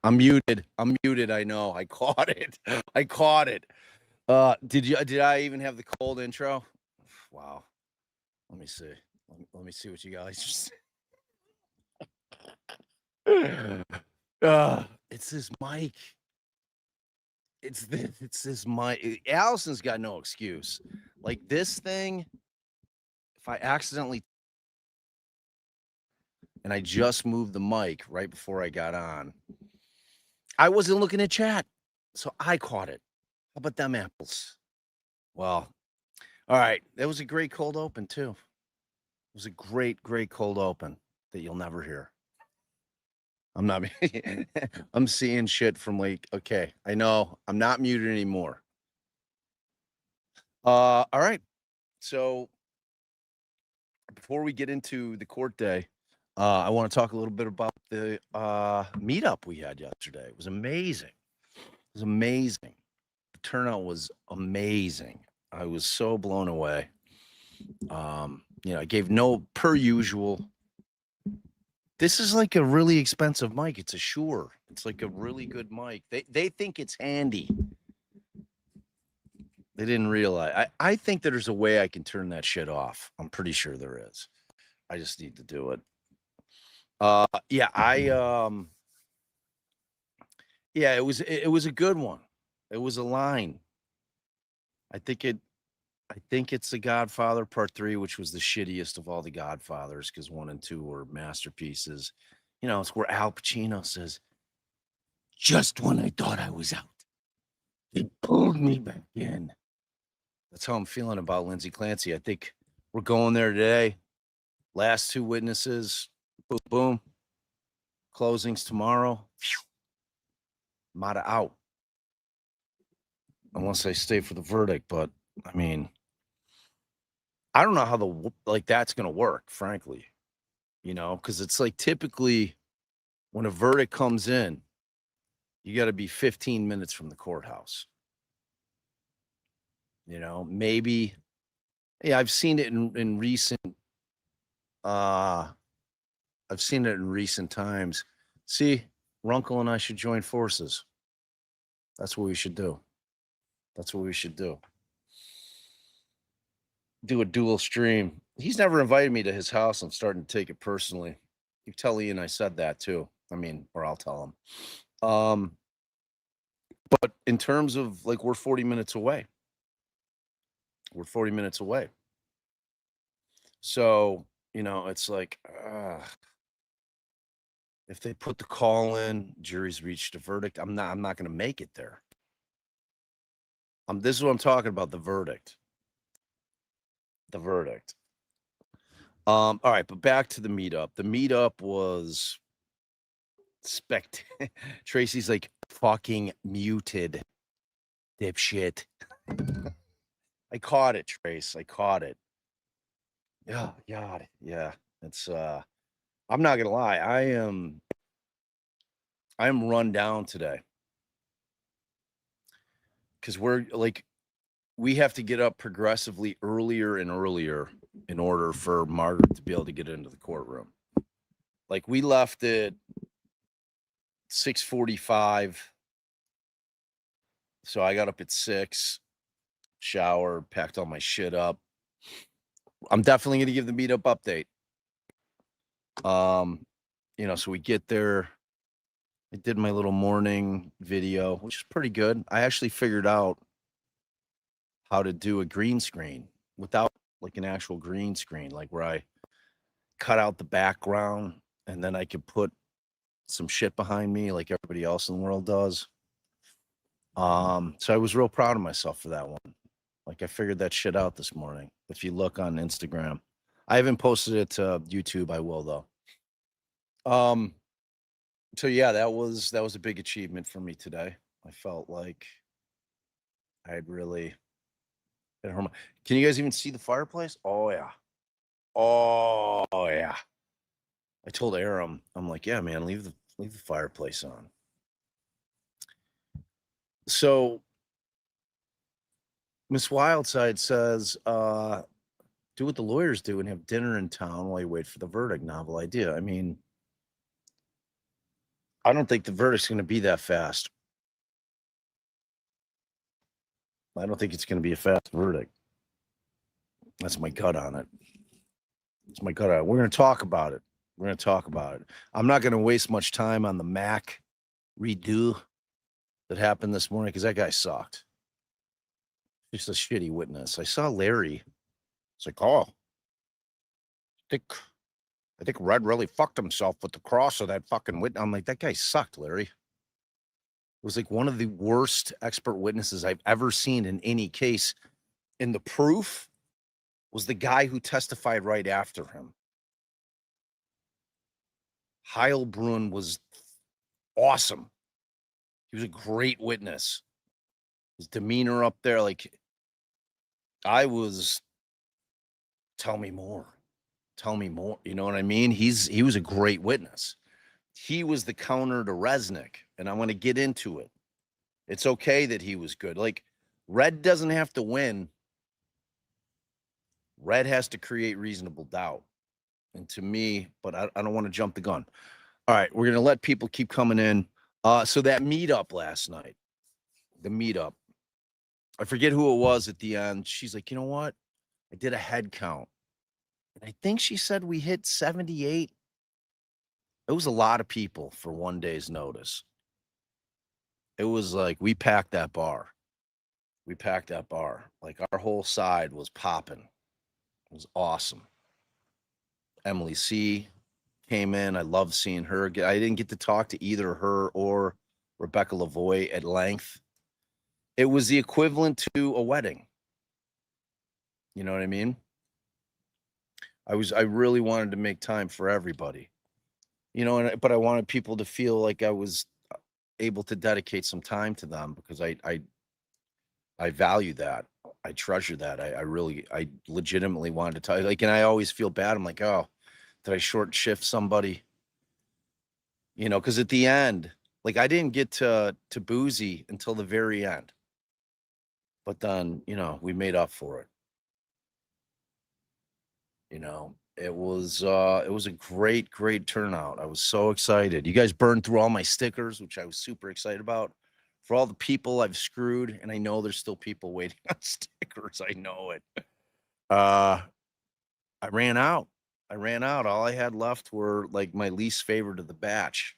I'm muted. I'm muted. I know. I caught it. I caught it. Did I even have the cold intro? Wow. Let me see. Let me see what you guys it's this mic. It's this mic. Allison's got no excuse. Like this thing, if I accidentally and I just moved the mic right before I got on. I wasn't looking at chat, so I caught it. How about them apples? Well, all right. That was a great cold open, too. It was a great cold open that you'll never hear. I'm not, I'm seeing shit from like, okay, I know I'm not muted anymore. All right. So before we get into the court day, I want to talk a little bit about the meetup we had yesterday. It was amazing. It was amazing. The turnout was amazing. I was so blown away. I gave no per usual. This is like a really expensive mic. It's a Shure. It's like a really good mic. They think it's handy. They didn't realize. I think that there's a way I can turn that shit off. I'm pretty sure there is. I just need to do it. It was a good one. It was a line. I think it's The Godfather Part 3, which was the shittiest of all the Godfathers because 1 and 2 were masterpieces. It's where Al Pacino says, "Just when I thought I was out, they pulled me back in." That's how I'm feeling about Lindsay Clancy. I think we're going there today. Last 2 witnesses, boom, boom. Closings tomorrow. Motta out. Unless I stay for the verdict, but I mean, I don't know how that's going to work, frankly, because it's like typically when a verdict comes in, you got to be 15 minutes from the courthouse. Maybe, I've seen it in recent, times. See, Runkle and I should join forces. That's what we should do. Do a dual stream. He's never invited me to his house. I'm starting to take it personally. You tell Ian I said that too. Or I'll tell him. But in terms of like, we're 40 minutes away. So, it's like, if they put the call in, jury's reached a verdict, I'm not going to make it there. This is what I'm talking about, the verdict. All right, but back to the meetup. The meetup was Tracy's like, fucking muted, dipshit. I caught it, Trace. I caught it. Oh, God. Yeah. It's, I'm not going to lie. I am run down today. Because we have to get up progressively earlier and earlier in order for Margaret to be able to get into the courtroom. Like, we left at 6:45. So I got up at 6, showered, packed all my shit up. I'm definitely going to give the meetup update. So we get there. I did my little morning video, which is pretty good. I actually figured out how to do a green screen without like an actual green screen, like where I cut out the background and then I could put some shit behind me like everybody else in the world does. So I was real proud of myself for that one. Like I figured that shit out this morning. If you look on Instagram, I haven't posted it to YouTube. I will though. So yeah, that was a big achievement for me today. I felt like I had really hit home. Can you guys even see the fireplace? Oh yeah. Oh yeah. I told Aram, I'm like, yeah, man, leave the fireplace on. So Miss Wildside says, do what the lawyers do and have dinner in town while you wait for the verdict. Novel idea. I mean, I don't think the verdict's going to be that fast. I don't think it's going to be a fast verdict. That's my gut on it. That's my gut on it. We're going to talk about it. We're going to talk about it. I'm not going to waste much time on the Mac redo that happened this morning because that guy sucked. Just a shitty witness. I saw Larry. It's like, oh, I think Red really fucked himself with the cross of that fucking witness. I'm like, that guy sucked, Larry. It was like one of the worst expert witnesses I've ever seen in any case. And the proof was the guy who testified right after him. Heilbrunn was awesome. He was a great witness. His demeanor up there, like I was, tell me more. Tell me more. You know what I mean? He was a great witness. He was the counter to Resnick, and I want to get into it. It's okay that he was good. Like, Red doesn't have to win. Red has to create reasonable doubt. And to me, but I don't want to jump the gun. All right, we're going to let people keep coming in. So that meetup last night, the meetup, I forget who it was at the end. She's like, you know what? I did a head count. And I think she said we hit 78. It was a lot of people for one day's notice. It was like we packed that bar. We packed that bar. Like our whole side was popping. It was awesome. Emily C came in. I loved seeing her. I didn't get to talk to either her or Rebecca Lavoie at length. It was the equivalent to a wedding. You know what I mean? I really wanted to make time for everybody. You know, but I wanted people to feel like I was able to dedicate some time to them because I value that. I treasure that. I legitimately wanted to tell you, like, and I always feel bad. I'm like, oh, did I short shift somebody? You know, because at the end, like I didn't get to Boozy until the very end. But then, you know, we made up for it. You know, it was a great turnout. I was so excited. You guys burned through all my stickers, which I was super excited about. For all the people I've screwed, and I know there's still people waiting on stickers. I know it. I ran out. All I had left were like my least favorite of the batch.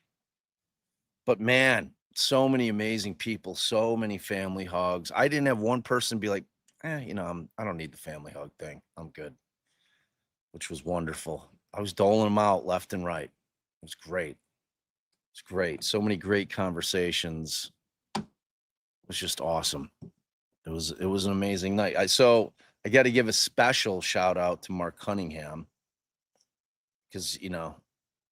But man, so many amazing people, so many family hugs. I didn't have one person be like, you know, I don't need the family hug thing. I'm good, which was wonderful. I was doling them out left and right. It was great. It's great. So many great conversations. It was just awesome. It was an amazing night. I got to give a special shout out to Mark Cunningham because, you know,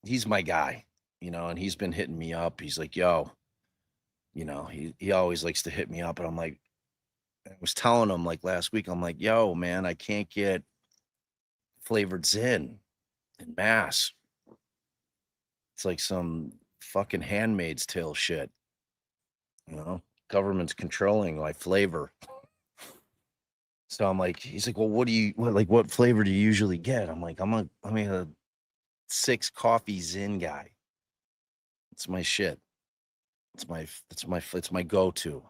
he's my guy, you know, and he's been hitting me up. He's like, yo, you know, he always likes to hit me up. And I'm like, I was telling him like last week, I'm like, yo, man, I can't get flavored Zin in Mass. It's like some fucking Handmaid's Tale shit. You know, government's controlling my flavor. So I'm like, he's like, well, what flavor do you usually get? I'm like, I'm a 6 coffee Zin guy. It's my shit. It's my go-to.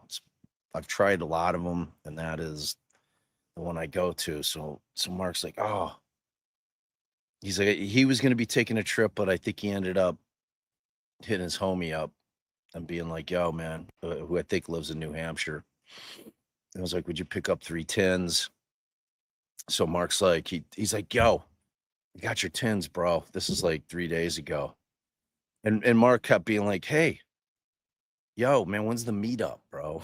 I've tried a lot of them, and that is the one I go to. So Mark's like, oh, he's like, he was going to be taking a trip, but I think he ended up hitting his homie up and being like, yo, man, who I think lives in New Hampshire. I was like, would you pick up 3 tins? So Mark's like, he's like, yo, you got your tins, bro. This is like 3 days ago. And Mark kept being like, hey, yo, man, when's the meetup, bro?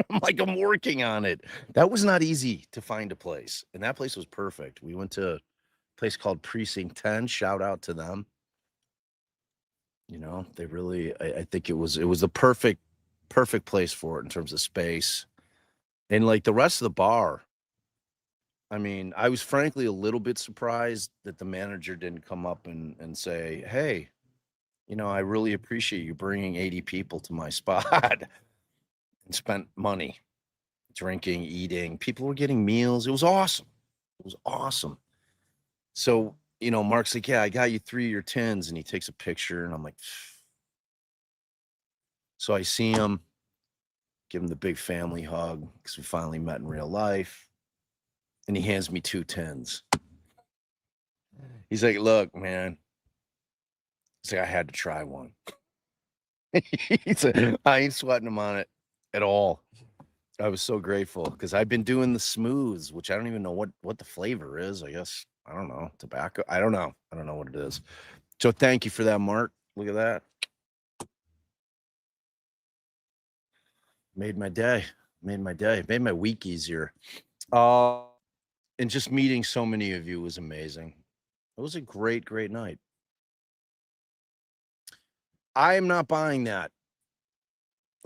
I'm like, I'm working on it. That was not easy to find a place, and that place was perfect. We went to a place called Precinct 10. Shout out to them. You know, they really, I think it was the perfect place for it in terms of space. And like the rest of the bar, I mean, I was frankly a little bit surprised that the manager didn't come up and say, "Hey, you know, I really appreciate you bringing 80 people to my spot and spent money drinking, eating. People were getting meals. It was awesome. It was awesome." So, you know, Mark's like, "Yeah, I got you 3 of your tins," and he takes a picture, and I'm like, so I see him, give him the big family hug because we finally met in real life, and he hands me 2 tins. He's like, "Look, man," he's like, "I had to try one." He's like, I ain't sweating him on it at all. I was so grateful because I've been doing the smooths, which I don't even know what the flavor is. I guess I don't know, tobacco. I don't know. I don't know what it is. So thank you for that, Mark. Look at that. Made my day. Made my day. Made my week easier. Uh, and just meeting so many of you was amazing. It was a great, great night. I am not buying that.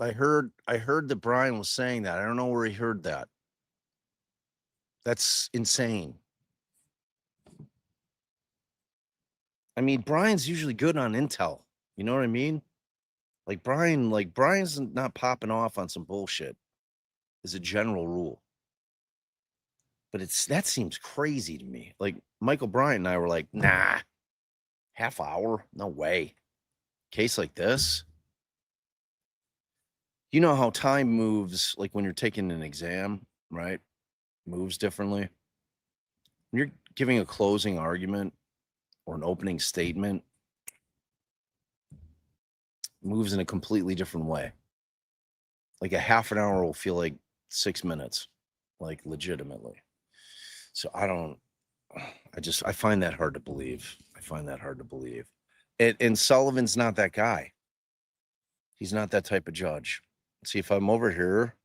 I heard that Brian was saying that. I don't know where he heard that. That's insane. I mean, Brian's usually good on intel. You know what I mean? Brian's not popping off on some bullshit as a general rule. But that seems crazy to me. Like Michael Bryant and I were like, nah, half hour? No way. Case like this. You know how time moves, like when you're taking an exam, right? Moves differently. When you're giving a closing argument or an opening statement, moves in a completely different way. Like a half an hour will feel like 6 minutes, like legitimately. So I find that hard to believe. I find that hard to believe. And Sullivan's not that guy. He's not that type of judge. See, if I'm over here,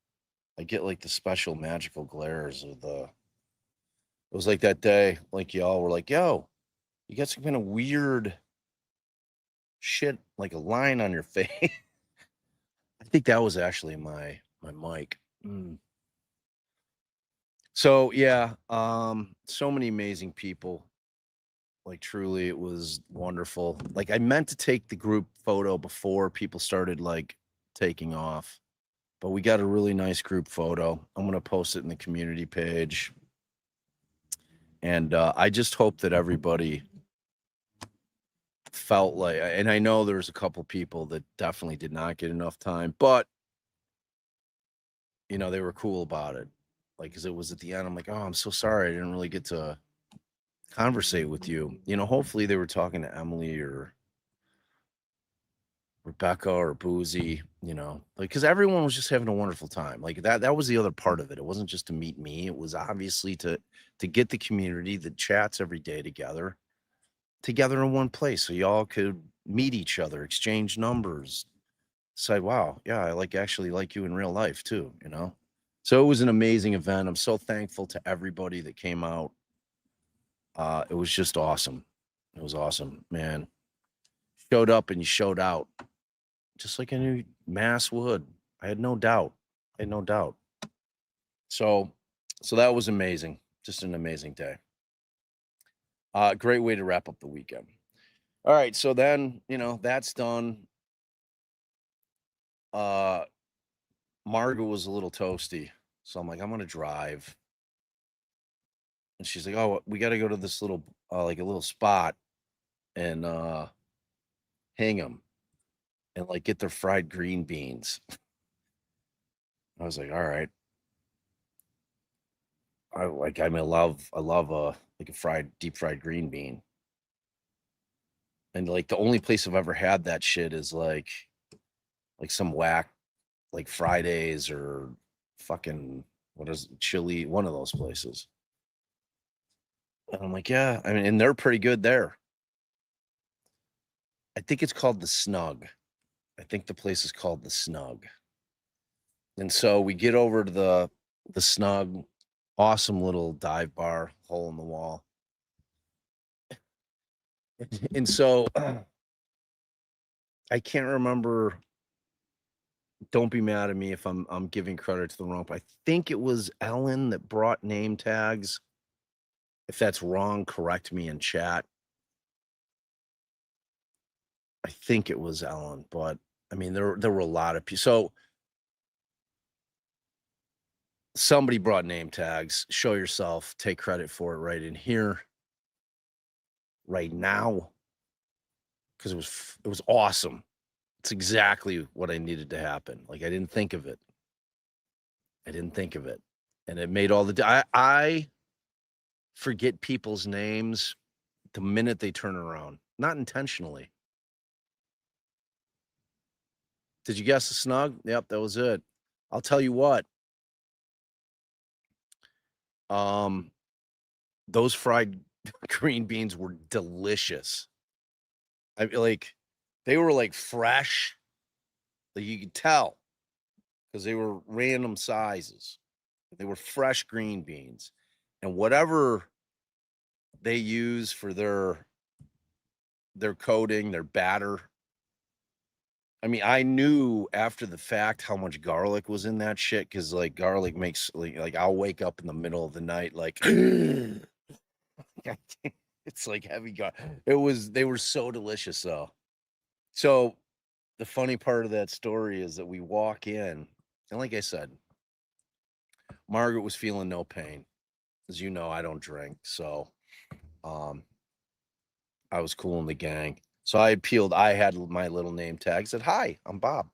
I get like the special magical glares of the. It was like that day, like y'all were like, "Yo, you got some kind of weird shit, like a line on your face." I think that was actually my mic. Mm. So yeah, so many amazing people. Like truly, it was wonderful. Like I meant to take the group photo before people started like taking off, but we got a really nice group photo. I'm gonna post it in the community page, and I just hope that everybody felt like. And I know there's a couple people that definitely did not get enough time, but you know they were cool about it. Like, because it was at the end, I'm like, oh, I'm so sorry, I didn't really get to conversate with you. You know, hopefully they were talking to Emily or Rebecca or Boozy, you know, like because everyone was just having a wonderful time. Like that was the other part of it. It wasn't just to meet me. It was obviously to get the community that chats every day together in one place so y'all could meet each other, exchange numbers, say, wow, yeah, I actually like you in real life too, you know? So it was an amazing event. I'm so thankful to everybody that came out. It was just awesome. It was awesome, man. Showed up and you showed out. Just like I knew mass would. I had no doubt. I had no doubt. So that was amazing. Just an amazing day. Great way to wrap up the weekend. All right, so then, you know, that's done. Uh Margaret was a little toasty. So I'm like, I'm gonna drive. And she's like, "Oh, we gotta go to this little like a little spot and hang them and like get their fried green beans." I was like, "All right." I love like a deep fried green bean. And like the only place I've ever had that shit is like some whack like Fridays or fucking what is it, Chili, one of those places. And I'm like, yeah, I mean, and they're pretty good there. I think it's called the Snug. I think the place is called the Snug. And so we get over to the snug, awesome little dive bar, hole in the wall. And so I can't remember. Don't be mad at me if I'm giving credit to the wrong. I think it was Ellen that brought name tags. If that's wrong, correct me in chat. I think it was Ellen, but I mean there were a lot of people. So somebody brought name tags. Show yourself, take credit for it right in here, right now, because it was awesome. It's exactly what I needed to happen. Like I didn't think of it. And it made all the I forget people's names the minute they turn around, not intentionally. Did you guess the snug? Yep, that was it. I'll tell you what. Those fried green beans were delicious. I mean, like they were like fresh. Like you could tell because they were random sizes. They were fresh green beans. And whatever they use for their coating, their batter. I mean, I knew after the fact how much garlic was in that shit because like garlic makes like I'll wake up in the middle of the night like it's like heavy garlic. They were so delicious though. So the funny part of that story is that we walk in, and like I said, Margaret was feeling no pain. As you know, I don't drink, so I was cool in the gang. So I had my little name tag, said, "Hi, I'm Bob."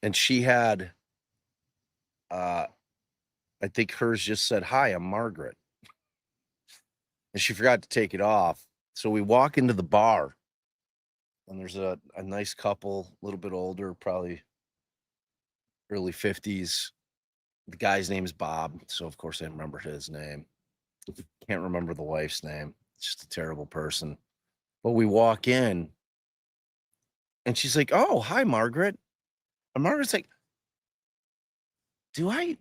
And she had I think hers just said, "Hi, I'm Margaret." And she forgot to take it off. So we walk into the bar, and there's a nice couple, a little bit older, probably early 50s. The guy's name is Bob, so of course I remember his name. Can't remember the wife's name. It's just a terrible person. But we walk in, and she's like, "Oh, hi, Margaret." And Margaret's like, "Do I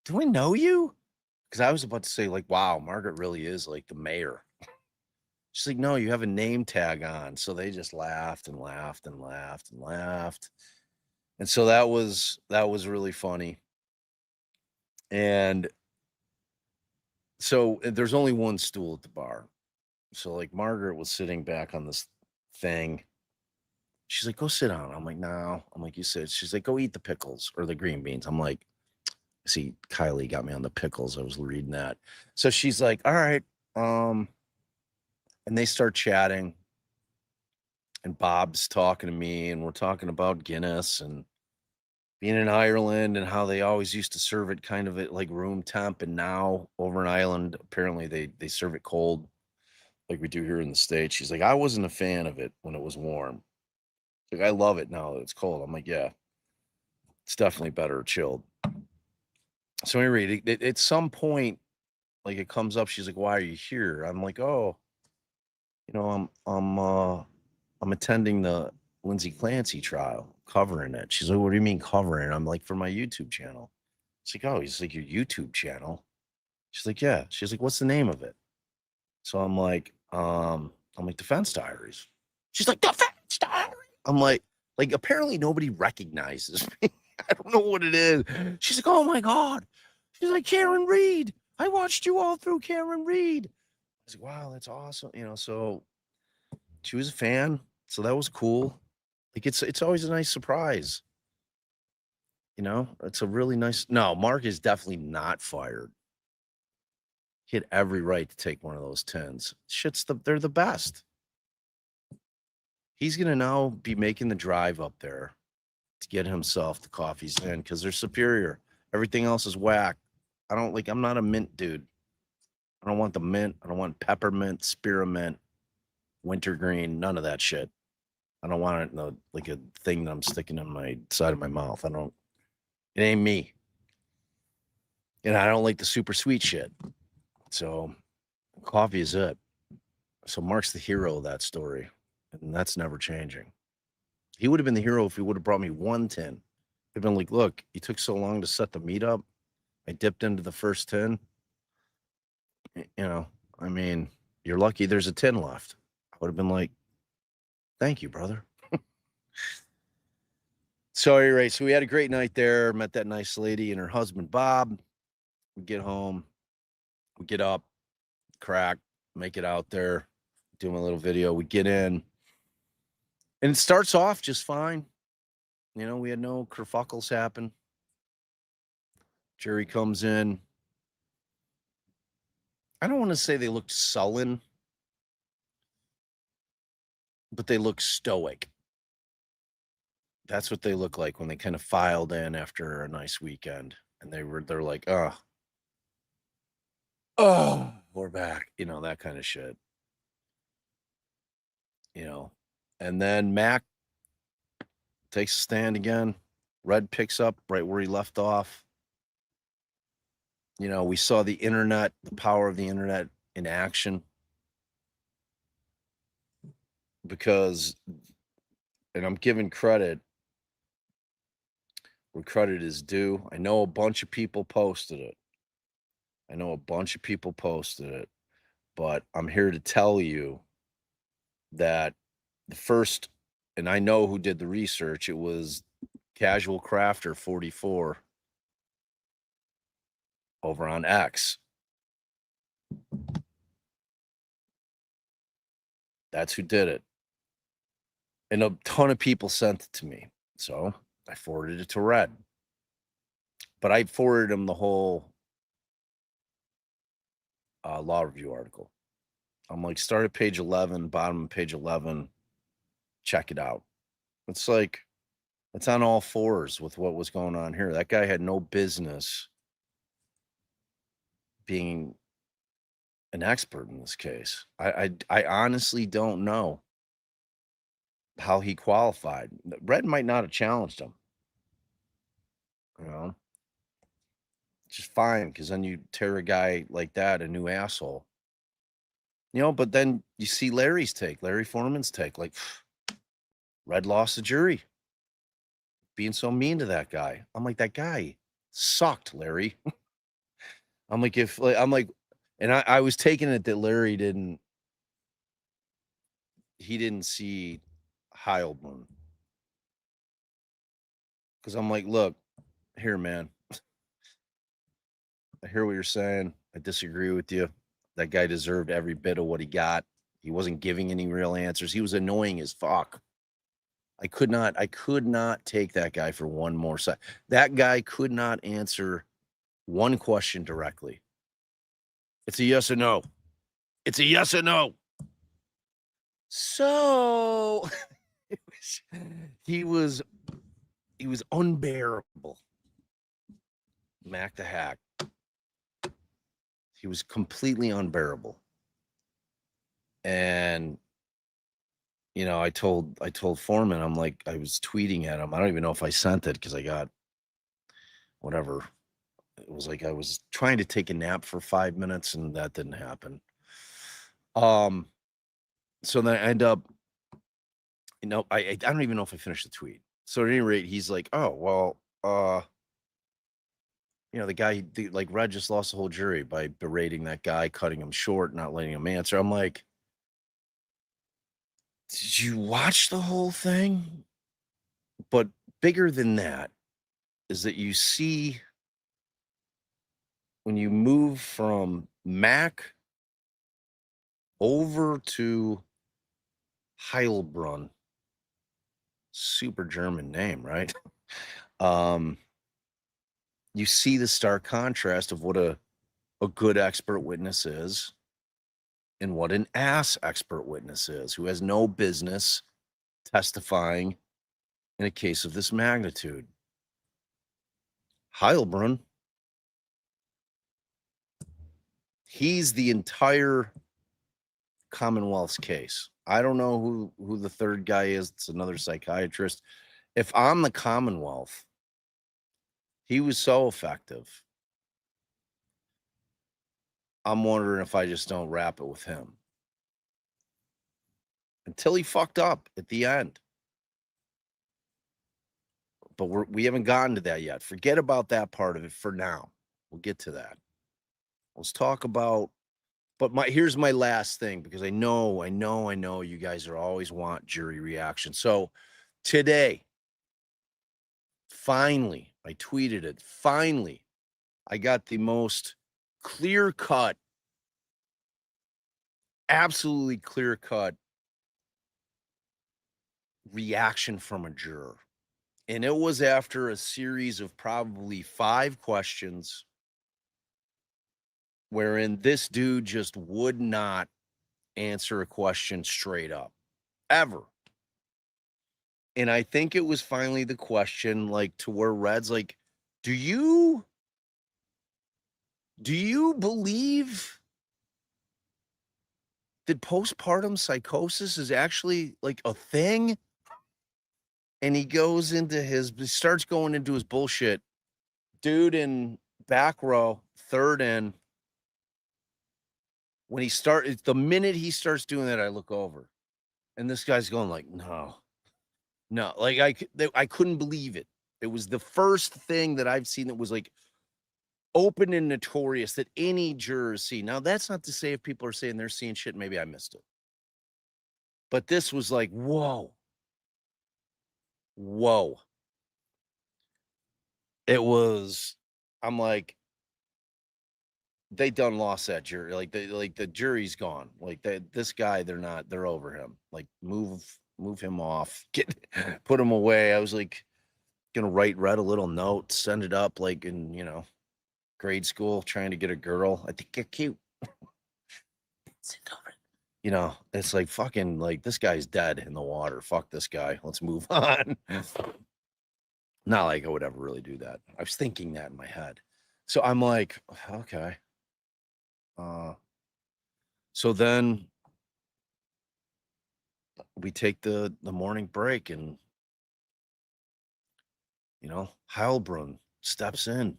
know you?" Because I was about to say, like, wow, Margaret really is like the mayor. She's like, "No, you have a name tag on." So they just laughed and laughed and laughed and laughed. And so that was really funny. And so there's only one stool at the bar. So like Margaret was sitting back on this thing. She's like, "Go sit down." I'm like, "No." I'm like, "You sit." She's like, "Go eat the pickles or the green beans." I'm like, see, Kylie got me on the pickles. I was reading that. So she's like, "All right." And they start chatting. And Bob's talking to me, and we're talking about Guinness and being in Ireland and how they always used to serve it kind of at like room temp. And now over in Ireland, apparently they serve it cold like we do here in the States. She's like, "I wasn't a fan of it when it was warm. Like, I love it now that it's cold." I'm like, "Yeah, it's definitely better chilled." So anyway, at some point, like it comes up, she's like, "Why are you here?" I'm like, "Oh, I'm attending the Lindsay Clancy trial, covering it." She's like, "What do you mean covering it?" I'm like, "For my YouTube channel." She's like, "Oh," he's like, "Your YouTube channel?" She's like, "Yeah." She's like, "What's the name of it?" So I'm like, "Defense Diaries." She's like, "Defense Diaries." I'm like apparently nobody recognizes me. I don't know what it is. She's like, "Oh my God." She's like, "Karen Reed. I watched you all through Karen Reed." I was like, "Wow, that's awesome." So she was a fan. So that was cool. Like it's always a nice surprise. It's a really nice. No, Mark is definitely not fired. He had every right to take one of those tins. They're the best. He's gonna now be making the drive up there to get himself the coffees in because they're superior. Everything else is whack. I'm not a mint dude. I don't want the mint. I don't want peppermint, spearmint, wintergreen, none of that shit. I don't want it in like a thing that I'm sticking in my side of my mouth. It ain't me. And I don't like the super sweet shit. So coffee is it. So Mark's the hero of that story. And that's never changing. He would have been the hero if he would have brought me one tin. They've been like, look, you took so long to set the meetup. I dipped into the first 10. I mean, you're lucky there's a 10 left. I would have been like, thank you, brother. So anyway, so we had a great night there. Met that nice lady and her husband, Bob. We get home. We get up, crack, make it out there, do my little video. We get in. And it starts off just fine. We had no kerfuckles happen. Jury comes in. I don't want to say they looked sullen, but they look stoic. That's what they look like when they kind of filed in after a nice weekend. And they're like, oh, we're back. That kind of shit. And then Mac takes a stand again. Red picks up right where he left off. We saw the internet, the power of the internet in action. Because, and I'm giving credit where credit is due. I know a bunch of people posted it. But I'm here to tell you that the first, and I know who did the research, it was Casual Crafter 44 over on X. That's who did it. And a ton of people sent it to me. So I forwarded it to Red. But I forwarded him the whole law review article. I'm like, start at page 11, bottom of page 11. Check it out. It's like, it's on all fours with what was going on here. That guy had no business being an expert in this case. I honestly don't know how he qualified. Red might not have challenged him. Just fine, because then you tear a guy like that a new asshole. But then you see Larry Foreman's take, like, Red lost the jury. Being so mean to that guy. I'm like, that guy sucked, Larry. I'm like, and I was taking it that Larry didn't see Heilbrunn. Because I'm like, look, here, man. I hear what you're saying. I disagree with you. That guy deserved every bit of what he got. He wasn't giving any real answers. He was annoying as fuck. I could not take that guy for one more side. That guy could not answer one question directly. It's a yes or no. It's a yes or no. So he was unbearable. Mac the Hack. He was completely unbearable. And I told Foreman, I'm like, I was tweeting at him. I don't even know if I sent it because I got whatever. It was like I was trying to take a nap for 5 minutes and that didn't happen. So then I end up, I don't even know if I finished the tweet. So at any rate, he's like, oh, well, the guy, like Red just lost the whole jury by berating that guy, cutting him short, not letting him answer. I'm like, did you watch the whole thing? But bigger than that is that you see when you move from Mac over to Heilbrunn, super German name, right? You see the stark contrast of what a good expert witness is and what an ass expert witness is, who has no business testifying in a case of this magnitude. Heilbrunn, he's the entire Commonwealth's case. I don't know who the third guy is. It's another psychiatrist. If I'm the Commonwealth, he was so effective. I'm wondering if I just don't wrap it with him. Until he fucked up at the end. but we haven't gotten to that yet. Forget about that part of it for now. We'll get to that. Let's talk about, but here's my last thing, because I know you guys are always want jury reaction. So today, finally, I tweeted it. Finally, I got the most clear-cut, absolutely clear-cut reaction from a juror. And it was after a series of probably 5 questions wherein this dude just would not answer a question straight up, ever. And I think it was finally the question, like, to where Red's like, do you believe that postpartum psychosis is actually, like, a thing? And he starts going into his bullshit. Dude in back row, third in, the minute he starts doing that, I look over, and this guy's going like, no, like I couldn't believe it. It was the first thing that I've seen that was like open and notorious that any jurors see. Now, that's not to say if people are saying they're seeing shit, maybe I missed it. But this was like, whoa. I'm like, they done lost that jury. Like the jury's gone. Like this guy, they're over him. Like move him off, put him away. I was like gonna write Red a little note, send it up like in, grade school, trying to get a girl. I think you're cute. It's like fucking like this guy's dead in the water. Fuck this guy. Let's move on. Not like I would ever really do that. I was thinking that in my head. So I'm like, okay. So then we take the morning break, and Heilbrunn steps in.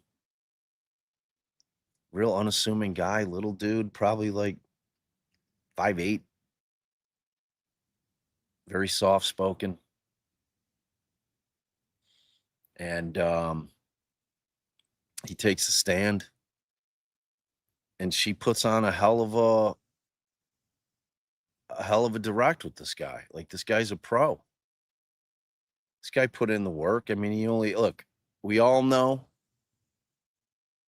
Real unassuming guy, little dude, probably like 5'8", very soft spoken. And he takes a stand, and she puts on a hell of a direct with this guy. Like, this guy's a pro. This guy put in the work. I mean, we all know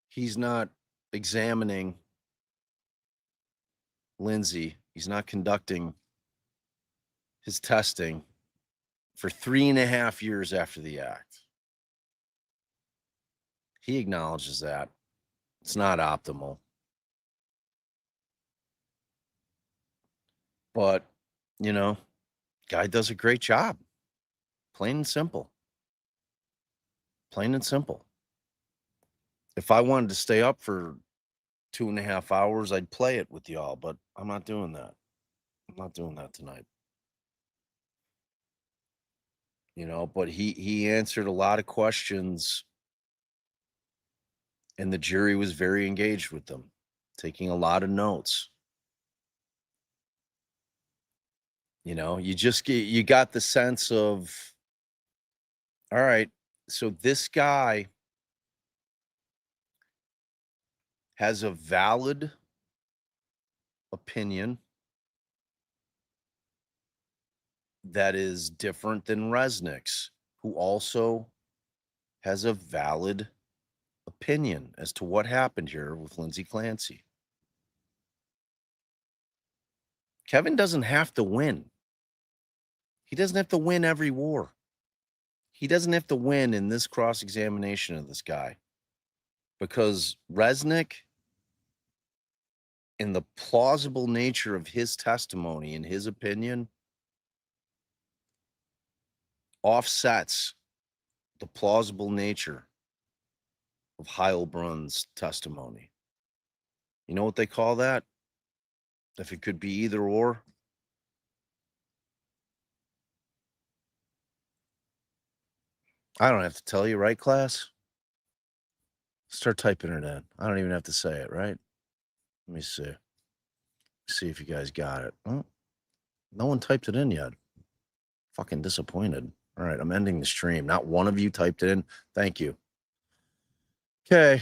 he's not examining Lindsay. He's not conducting his testing for 3.5 years after the act. He acknowledges that. It's not optimal. But, guy does a great job. Plain and simple. Plain and simple. If I wanted to stay up for 2.5 hours, I'd play it with y'all, but I'm not doing that. I'm not doing that tonight. But he answered a lot of questions, and the jury was very engaged with them, taking a lot of notes. You got the sense of, all right, so this guy has a valid opinion that is different than Resnick's, who also has a valid opinion as to what happened here with Lindsay Clancy. Kevin doesn't have to win. He doesn't have to win every war. He doesn't have to win in this cross-examination of this guy, because Resnick, in the plausible nature of his testimony and his opinion, offsets the plausible nature of Heilbrunn's testimony. You know what they call that? If it could be either or. I don't have to tell you, right, class? Start typing it in. I don't even have to say it, right? Let me see. See if you guys got it. Oh, no one typed it in yet. Fucking disappointed. All right, I'm ending the stream. Not one of you typed it in. Thank you. Okay.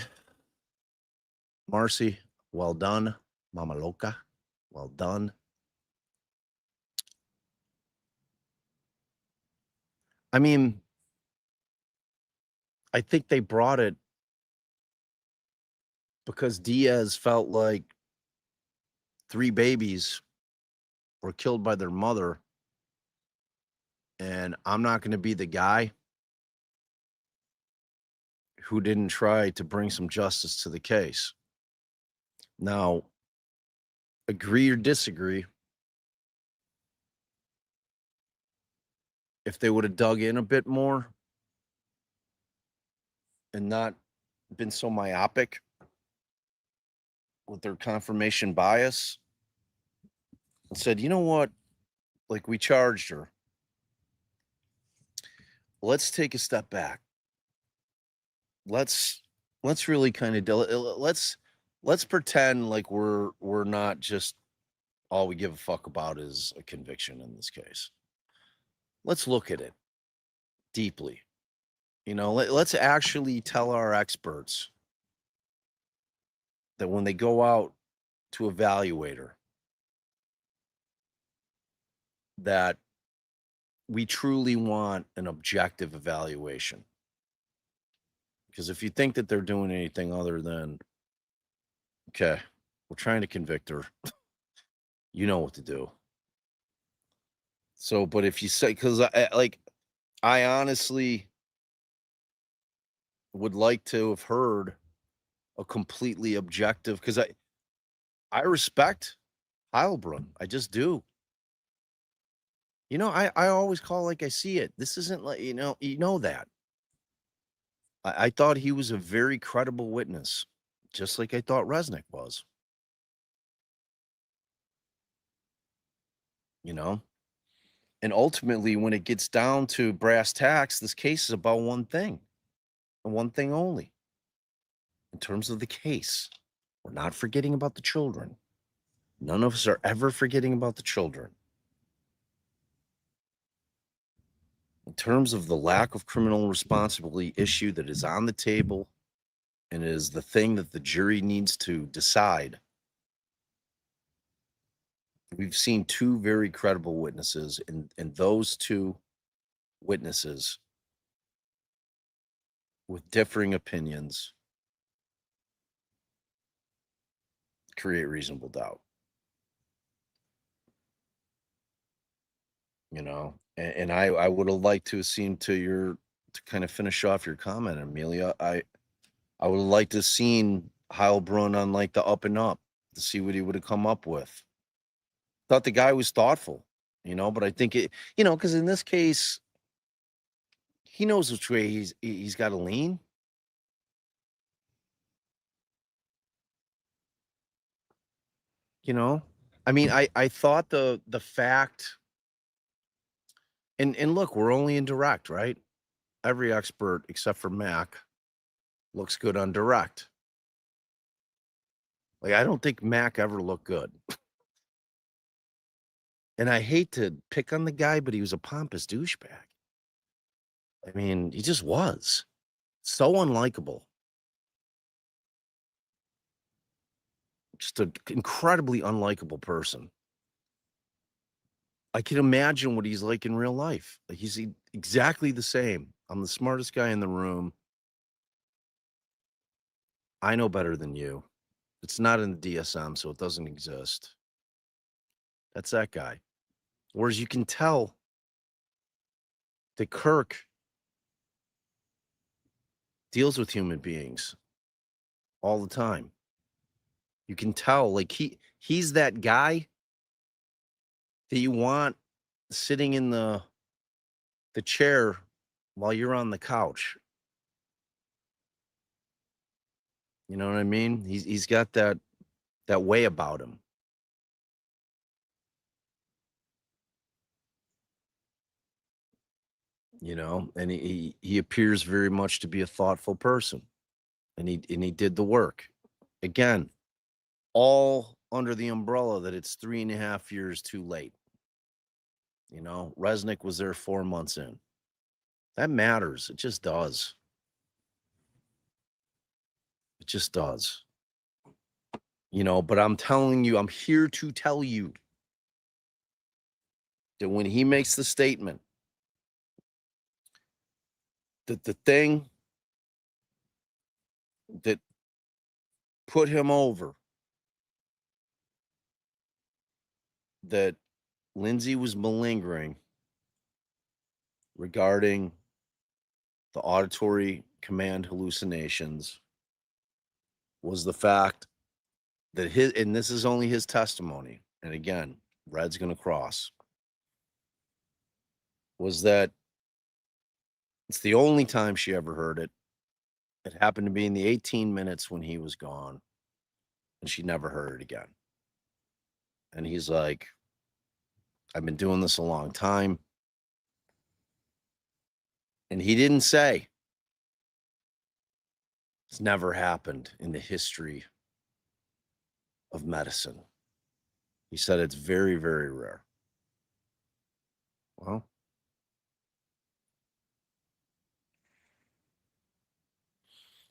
Marcy, well done. Mama Loca, well done. I mean, I think they brought it because Diaz felt like 3 babies were killed by their mother, and I'm not going to be the guy who didn't try to bring some justice to the case. Now, agree or disagree, if they would have dug in a bit more and not been so myopic with their confirmation bias and said, you know what, like we charged her, let's take a step back. Let's really kind of let's pretend like we're not just all we give a fuck about is a conviction in this case. Let's look at it deeply. You know, let's actually tell our experts that when they go out to evaluate her, that we truly want an objective evaluation. Because if you think that they're doing anything other than, okay, we're trying to convict her, you know what to do. So, but if you say, because I honestly would like to have heard a completely objective, because I respect Heilbrunn. I just do. You know, I always call like I see it. This isn't like, you know that. I thought he was a very credible witness, just like I thought Resnick was. You know? And ultimately, when it gets down to brass tacks, this case is about one thing, and one thing only. In terms of the case, we're not forgetting about the children. None of us are ever forgetting about the children. In terms of the lack of criminal responsibility issue that is on the table and is the thing that the jury needs to decide, we've seen 2 very credible witnesses, and those 2 witnesses with differing opinions create reasonable doubt. You know, and I would have liked to have seen to kind of finish off your comment, Amelia. I would have liked to have seen Heilbrunn on like the up and up to see what he would have come up with. Thought the guy was thoughtful, you know, but I think it, you know, because in this case, he knows which way he's got to lean. You know, I mean, I thought the fact, and look, we're only in direct, right? Every expert except for Mac looks good on direct. Like, I don't think Mac ever looked good. And I hate to pick on the guy, but he was a pompous douchebag. I mean, he just was so unlikable. Just an incredibly unlikable person. I can imagine what he's like in real life. Like, he's exactly the same. I'm the smartest guy in the room. I know better than you. It's not in the DSM, so it doesn't exist. That's that guy. Whereas you can tell that Kirk deals with human beings all the time. You can tell, like, he's that guy that you want sitting in the chair while you're on the couch. You know what I mean? He's got that way about him. You know, and he appears very much to be a thoughtful person. And he did the work. Again, all under the umbrella that it's 3.5 years too late. You know, Resnick was there 4 months in. That matters. It just does. It just does. You know, but I'm telling you, I'm here to tell you that when he makes the statement that the thing that put him over, that Lindsay was malingering regarding the auditory command hallucinations, was the fact that his, and this is only his testimony, and again, red's going to cross, was that it's the only time she ever heard it. It happened to be in the 18 minutes when he was gone, and she never heard it again. And he's like, I've been doing this a long time. And he didn't say it's never happened in the history of medicine. He said it's very, very rare. Well,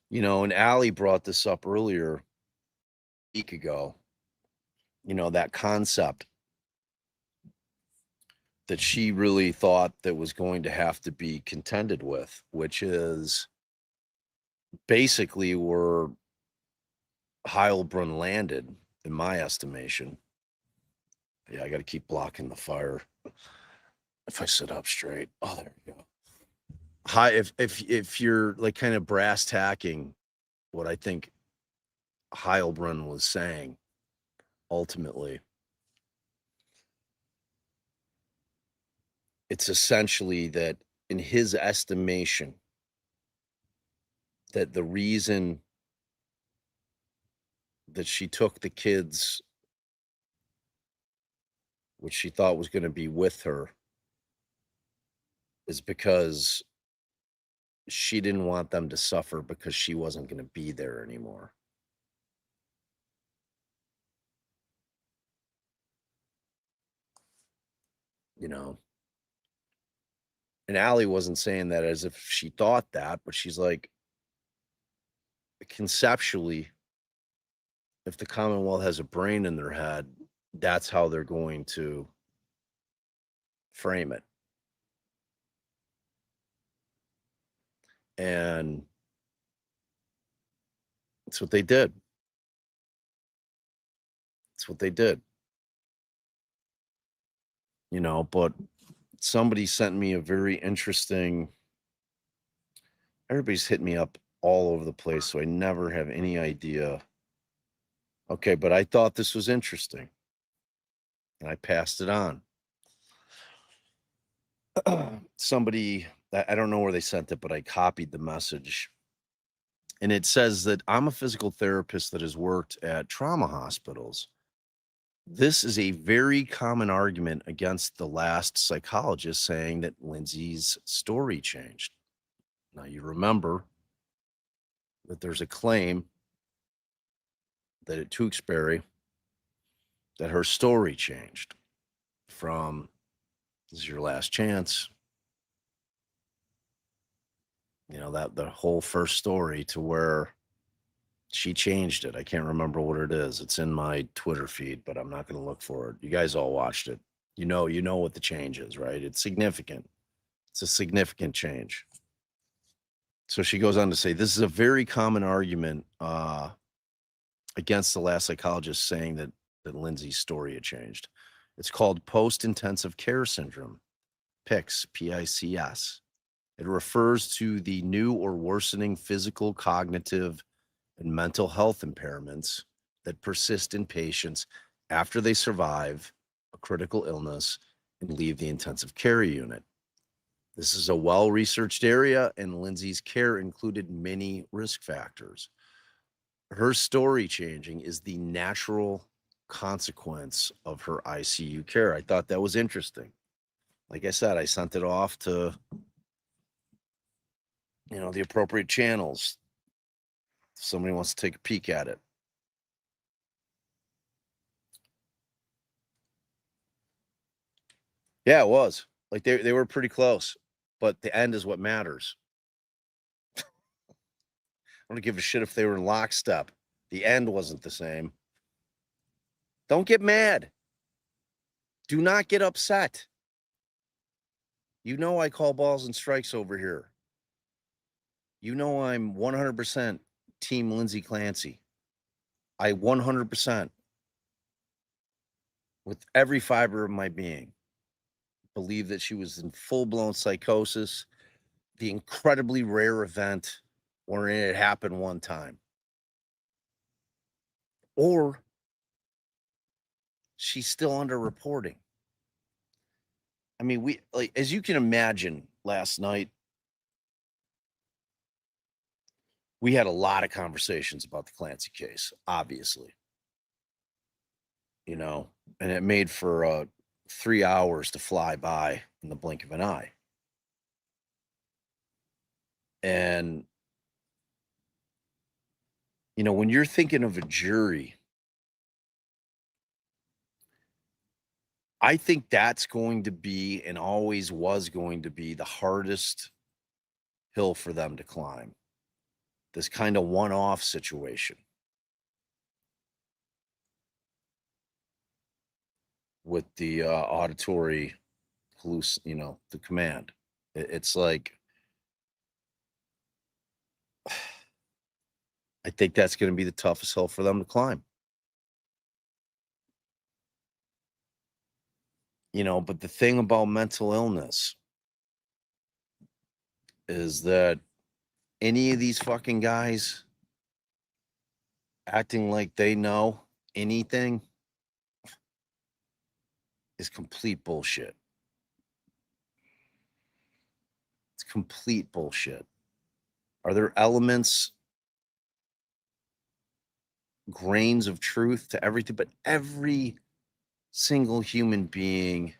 you know, and Allie brought this up earlier, a week ago, you know, that concept that she really thought that was going to have to be contended with, which is basically where Heilbrunn landed, in my estimation. Yeah, I got to keep blocking the fire. If I sit up straight, oh, there you go. If you're like kind of brass tacking what I think Heilbrunn was saying, ultimately, it's essentially that in his estimation, that the reason that she took the kids, which she thought was going to be with her, is because she didn't want them to suffer because she wasn't going to be there anymore. You know? And Allie wasn't saying that as if she thought that, but she's like, conceptually, if the Commonwealth has a brain in their head, that's how they're going to frame it. And that's what they did. That's what they did. You know, but somebody sent me a very interesting, everybody's hit me up all over the place, so I never have any idea. Okay, but I thought this was interesting, and I passed it on. Somebody, I don't know where they sent it, but I copied the message. And it says that I'm a physical therapist that has worked at trauma hospitals. This is a very common argument against the last psychologist saying that Lindsay's story changed. Now, you remember that there's a claim that at Duxbury that her story changed from this is your last chance, you know, that the whole first story, to where she changed it. I can't remember what it is. It's in my Twitter feed, but I'm not going to look for it. You guys all watched it. You know what the change is, right? It's significant. It's a significant change. So she goes on to say, this is a very common argument against the last psychologist saying that Lindsay's story had changed. It's called post-intensive care syndrome, PICS, P-I-C-S. It refers to the new or worsening physical, cognitive, and mental health impairments that persist in patients after they survive a critical illness and leave the intensive care unit. This is a well-researched area, and Lindsay's care included many risk factors. Her story changing is the natural consequence of her ICU care. I thought that was interesting. Like I said, I sent it off to, you know, the appropriate channels. If somebody wants to take a peek at it. Yeah, it was. Like they were pretty close. but the end is what matters. I don't give a shit if they were in lockstep. The end wasn't the same. Don't get mad. Do not get upset. You know I call balls and strikes over here. You know I'm 100% team Lindsay Clancy. I 100%, with every fiber of my being, believe that she was in full-blown psychosis, the incredibly rare event wherein it happened one time. Or she's still underreporting. I mean, as you can imagine, last night, we had a lot of conversations about the Clancy case, obviously. And it made for 3 hours to fly by in the blink of an eye. And, when you're thinking of a jury, I think that's going to be, and always was going to be, the hardest hill for them to climb. This kind of one-off situation with the auditory the command. It's like, I think that's going to be the toughest hill for them to climb. But the thing about mental illness is that any of these fucking guys acting like they know anything is complete bullshit. It's complete bullshit. Are there elements, grains of truth to everything? But every single human being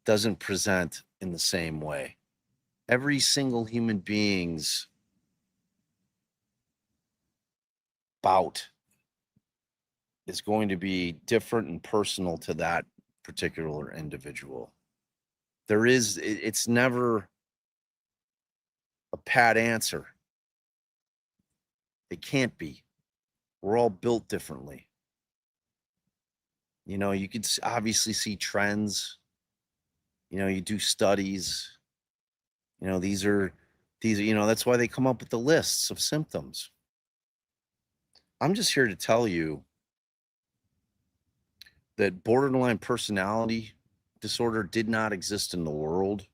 doesn't present in the same way. Every single human being's bout is going to be different and personal to that particular individual. It's never a pat answer. It can't be. We're all built differently. You could obviously see trends. You do studies. These are, that's why they come up with the lists of symptoms. I'm just here to tell you that borderline personality disorder did not exist in the world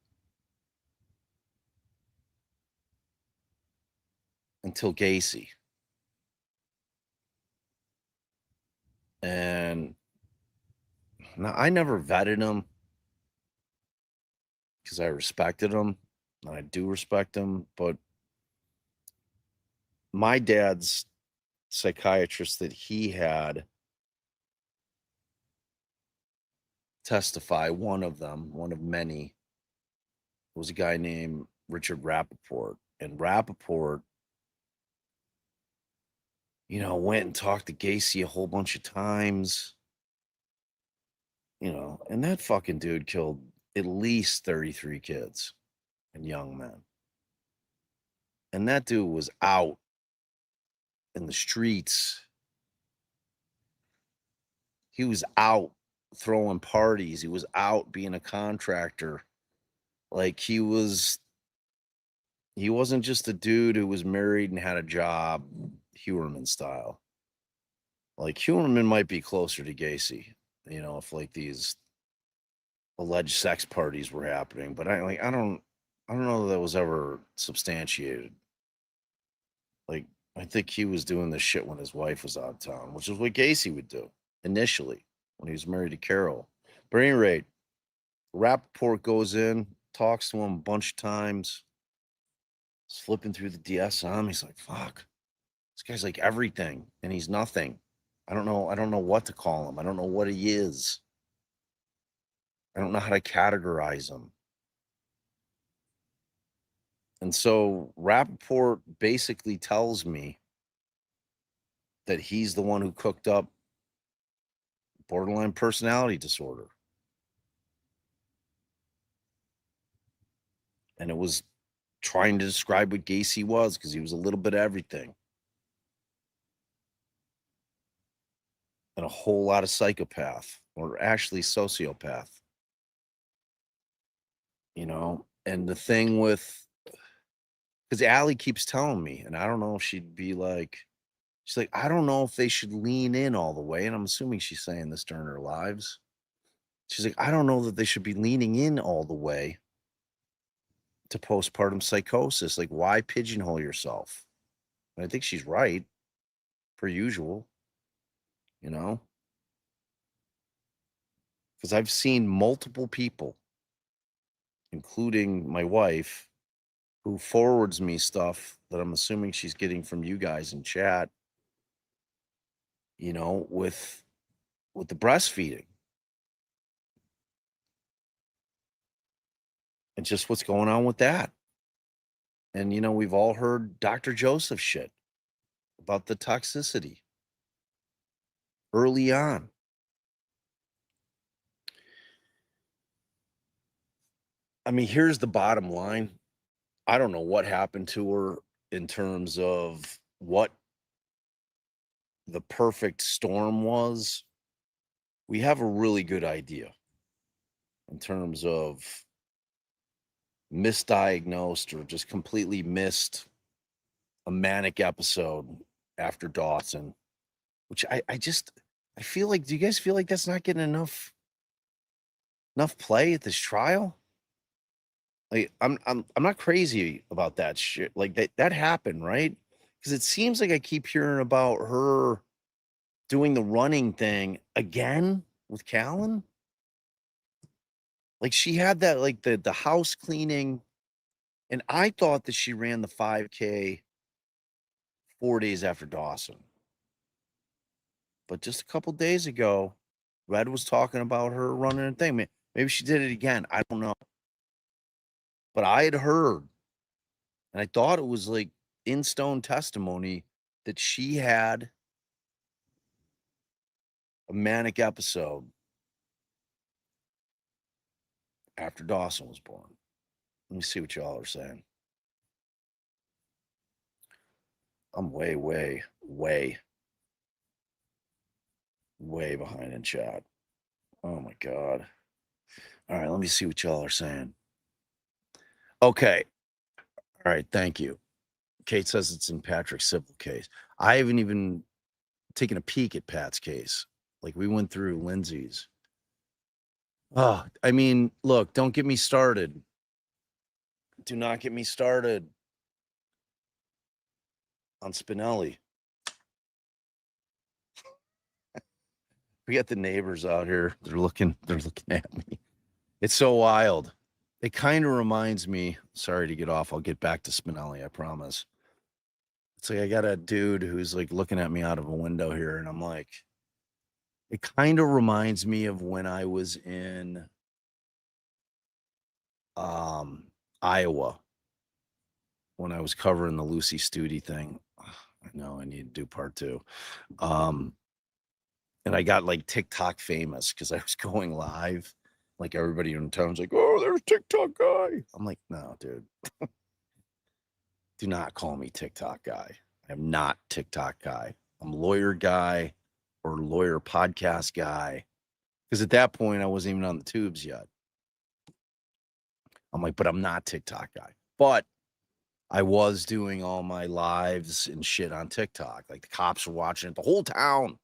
until Gacy. And now, I never vetted him because I respected him, and I do respect him. But my dad's psychiatrist that he had testify, one of many, was a guy named Richard Rappaport. And Rappaport, went and talked to Gacy a whole bunch of times. And that fucking dude killed at least 33 kids and young men. And that dude was out in the streets. He was out throwing parties. He was out being a contractor. Like, he wasn't just a dude who was married and had a job, Huerman style. Like, Huerman might be closer to Gacy, if like these alleged sex parties were happening, but I don't know that was ever substantiated. Like, I think he was doing this shit when his wife was out of town, which is what Gacy would do initially when he was married to Carol. But at any rate, Rappaport goes in, talks to him a bunch of times, flipping through the DSM. He's like, fuck, this guy's like everything, and he's nothing. I don't know what to call him. I don't know what he is. I don't know how to categorize him. And so Rappaport basically tells me that he's the one who cooked up borderline personality disorder. And it was trying to describe what Gacy was, because he was a little bit of everything. And a whole lot of psychopath, or actually sociopath. And the thing with, because Allie keeps telling me, and I don't know if she'd be like, she's like, I don't know if they should lean in all the way. And I'm assuming she's saying this during her lives. She's like, I don't know that they should be leaning in all the way to postpartum psychosis. Like, why pigeonhole yourself? And I think she's right, per usual, because I've seen multiple people, including my wife, who forwards me stuff that I'm assuming she's getting from you guys in chat, with the breastfeeding and just what's going on with that. And, we've all heard Dr. Joseph shit about the toxicity early on. I mean, here's the bottom line. I don't know what happened to her in terms of what the perfect storm was. We have a really good idea in terms of misdiagnosed or just completely missed a manic episode after Dawson, which I feel like, do you guys feel like that's not getting enough play at this trial? Like, I'm not crazy about that shit. Like, that happened, right? Because it seems like I keep hearing about her doing the running thing again with Callan. Like, she had that, like, the house cleaning, and I thought that she ran the 5K 4 days after Dawson. But just a couple days ago, Red was talking about her running a thing. Maybe she did it again. I don't know. But I had heard, and I thought it was like in stone testimony, that she had a manic episode after Dawson was born. Let me see what y'all are saying. I'm way behind in chat. Oh my God. All right, let me see what y'all are saying. Okay. All right, thank you. Kate says it's in Patrick's civil case. I haven't even taken a peek at Pat's case. Like, we went through Lindsay's. Oh, I mean, look, don't get me started. Do not get me started on Spinelli. We got the neighbors out here. They're looking at me. It's so wild. It kind of reminds me, sorry to get off. I'll get back to Spinelli, I promise. It's like I got a dude who's like looking at me out of a window here, and I'm like, it kind of reminds me of when I was in Iowa, when I was covering the Lucy Studi thing. I know I need to do part 2. And I got like TikTok famous because I was going live. Like, everybody in town's like, oh, there's TikTok guy. I'm like, no, dude. Do not call me TikTok guy. I am not TikTok guy. I'm lawyer guy or lawyer podcast guy. Because at that point, I wasn't even on the tubes yet. I'm like, but I'm not TikTok guy. But I was doing all my lives and shit on TikTok. Like, the cops were watching it, the whole town.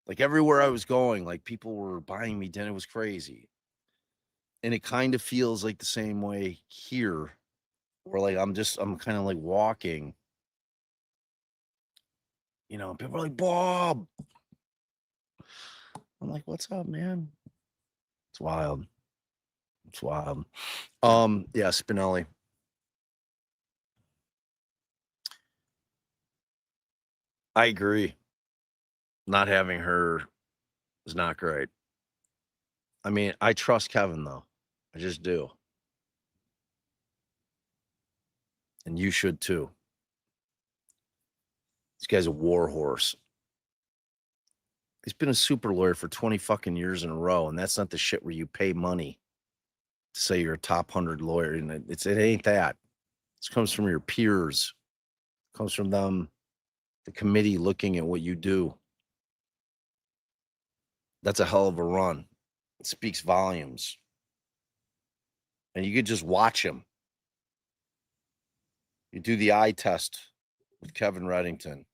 Like, everywhere I was going, like, people were buying me dinner. It was crazy. And it kind of feels like the same way here, where like I'm kind of like walking. People are like, Bob. I'm like, what's up, man? It's wild. It's wild. Yeah, Spinelli. I agree. Not having her is not great. I mean, I trust Kevin, though. I just do. And you should too. This guy's a war horse. He's been a super lawyer for 20 fucking years in a row, and that's not the shit where you pay money to say you're a top 100 lawyer, and it ain't that. This comes from your peers. It comes from them, the committee looking at what you do. That's a hell of a run. It speaks volumes. And you could just watch him. You do the eye test with Kevin Reddington,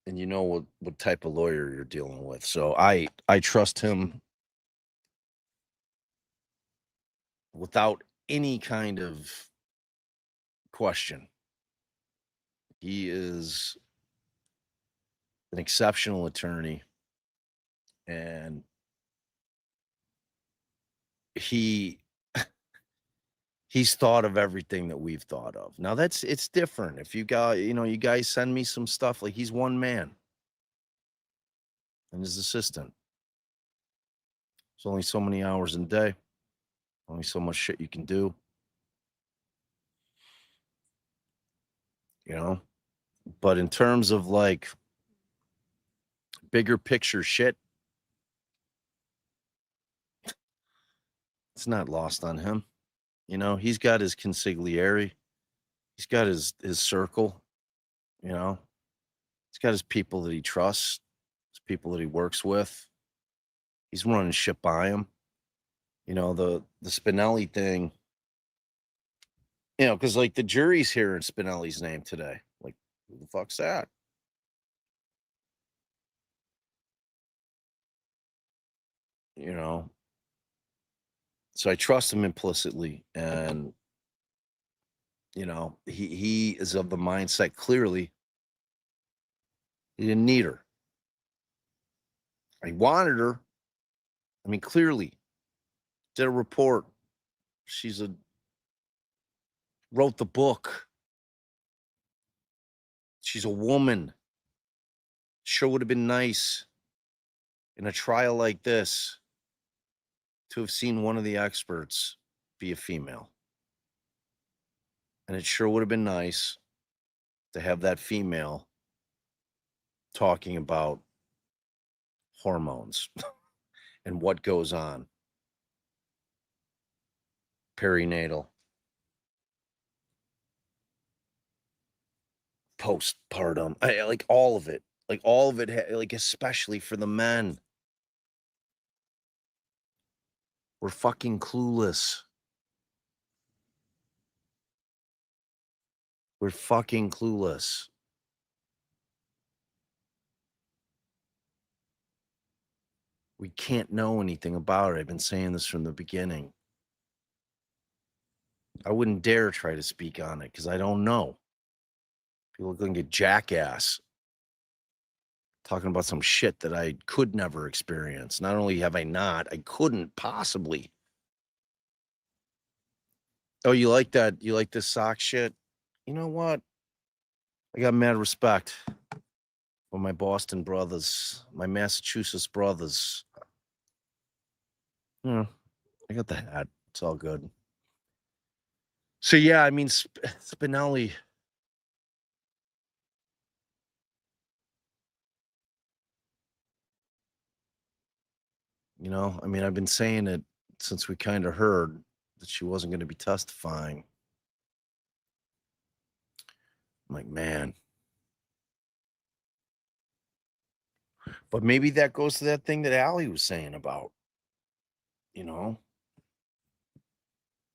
and you know what type of lawyer you're dealing with. So I trust him without any kind of question. He is an exceptional attorney, and he's thought of everything that we've thought of. Now it's different. If you guys send me some stuff, like, he's one man and his assistant. There's only so many hours in a day, only so much shit you can do. But in terms of like bigger picture shit, it's not lost on him. He's got his consigliere. He's got his circle. He's got his people that he trusts, his people that he works with. He's running shit by him. The Spinelli thing, because like the jury's hearing Spinelli's name today. Like, who the fuck's that? So I trust him implicitly, and he is of the mindset, clearly he didn't need her. He wanted her. I mean, clearly did a report. Wrote the book. She's a woman. Sure would have been nice in a trial like this to have seen one of the experts be a female. And it sure would have been nice to have that female talking about hormones and what goes on. Perinatal. Postpartum. Like all of it. Like all of it, like especially for the men. We're fucking clueless. We're fucking clueless. We can't know anything about it. I've been saying this from the beginning. I wouldn't dare try to speak on it because I don't know. People are going to get jackass talking about some shit that I could never experience. Not only have I not, I couldn't possibly. Oh, you like that? You like this sock shit? You know what? I got mad respect for my Boston brothers, my Massachusetts brothers. I got the hat. It's all good. So, yeah, I mean, Spinelli. I mean, I've been saying it since we kind of heard that she wasn't going to be testifying. I'm like, man. But maybe that goes to that thing that Allie was saying about,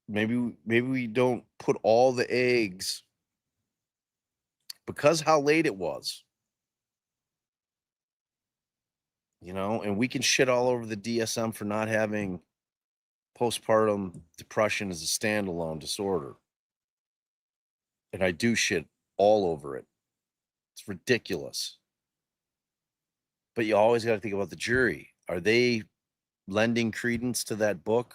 maybe we don't put all the eggs, because how late it was, and we can shit all over the DSM for not having postpartum depression as a standalone disorder. And I do shit all over it. It's ridiculous. But you always got to think about the jury. Are they lending credence to that book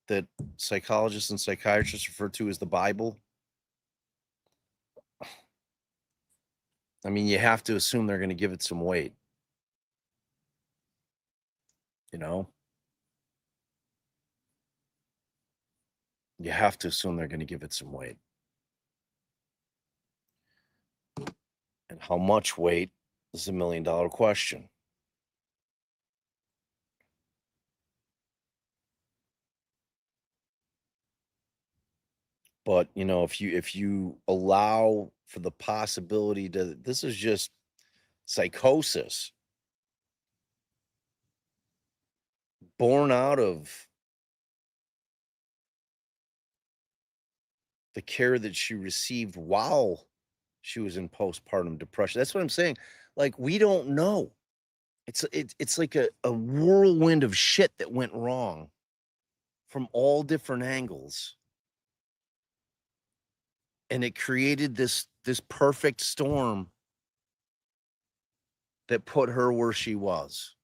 that psychologists and psychiatrists refer to as the Bible? I mean, you have to assume they're going to give it some weight. You have to assume they're going to give it some weight. And how much weight is $1 million question. But, you know, if you allow for the possibility to, this is just psychosis born out of the care that she received while she was in postpartum depression. That's what I'm saying. Like, we don't know. It's like a whirlwind of shit that went wrong from all different angles. And it created this perfect storm that put her where she was.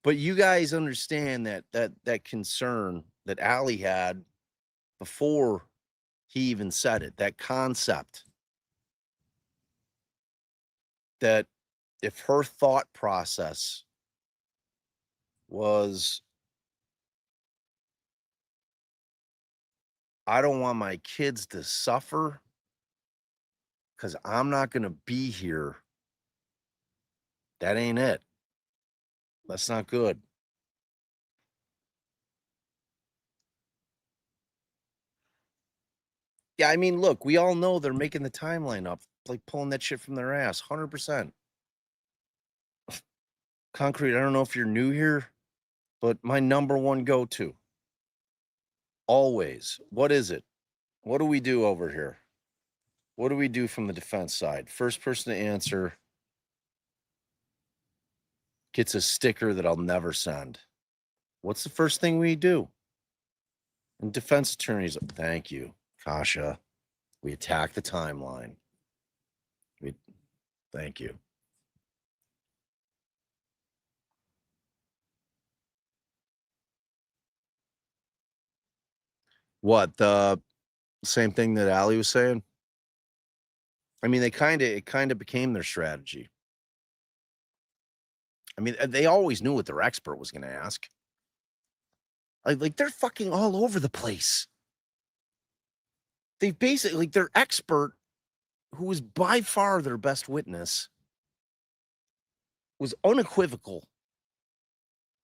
But you guys understand that concern that Allie had before he even said it, that concept that if her thought process was, I don't want my kids to suffer because I'm not going to be here, that ain't it. That's not good. Yeah, I mean, look, we all know they're making the timeline up, like pulling that shit from their ass, 100%. Concrete, I don't know if you're new here, but my number one go-to, always, what is it? What do we do over here? What do we do from the defense side? First person to answer gets a sticker that I'll never send. What's the first thing we do? And defense attorneys, thank you, Kasha. We attack the timeline. Thank you. What, the same thing that Allie was saying? I mean, it kind of became their strategy. I mean, they always knew what their expert was going to ask. Like they're fucking all over the place. They basically, like, their expert, who was by far their best witness, was unequivocal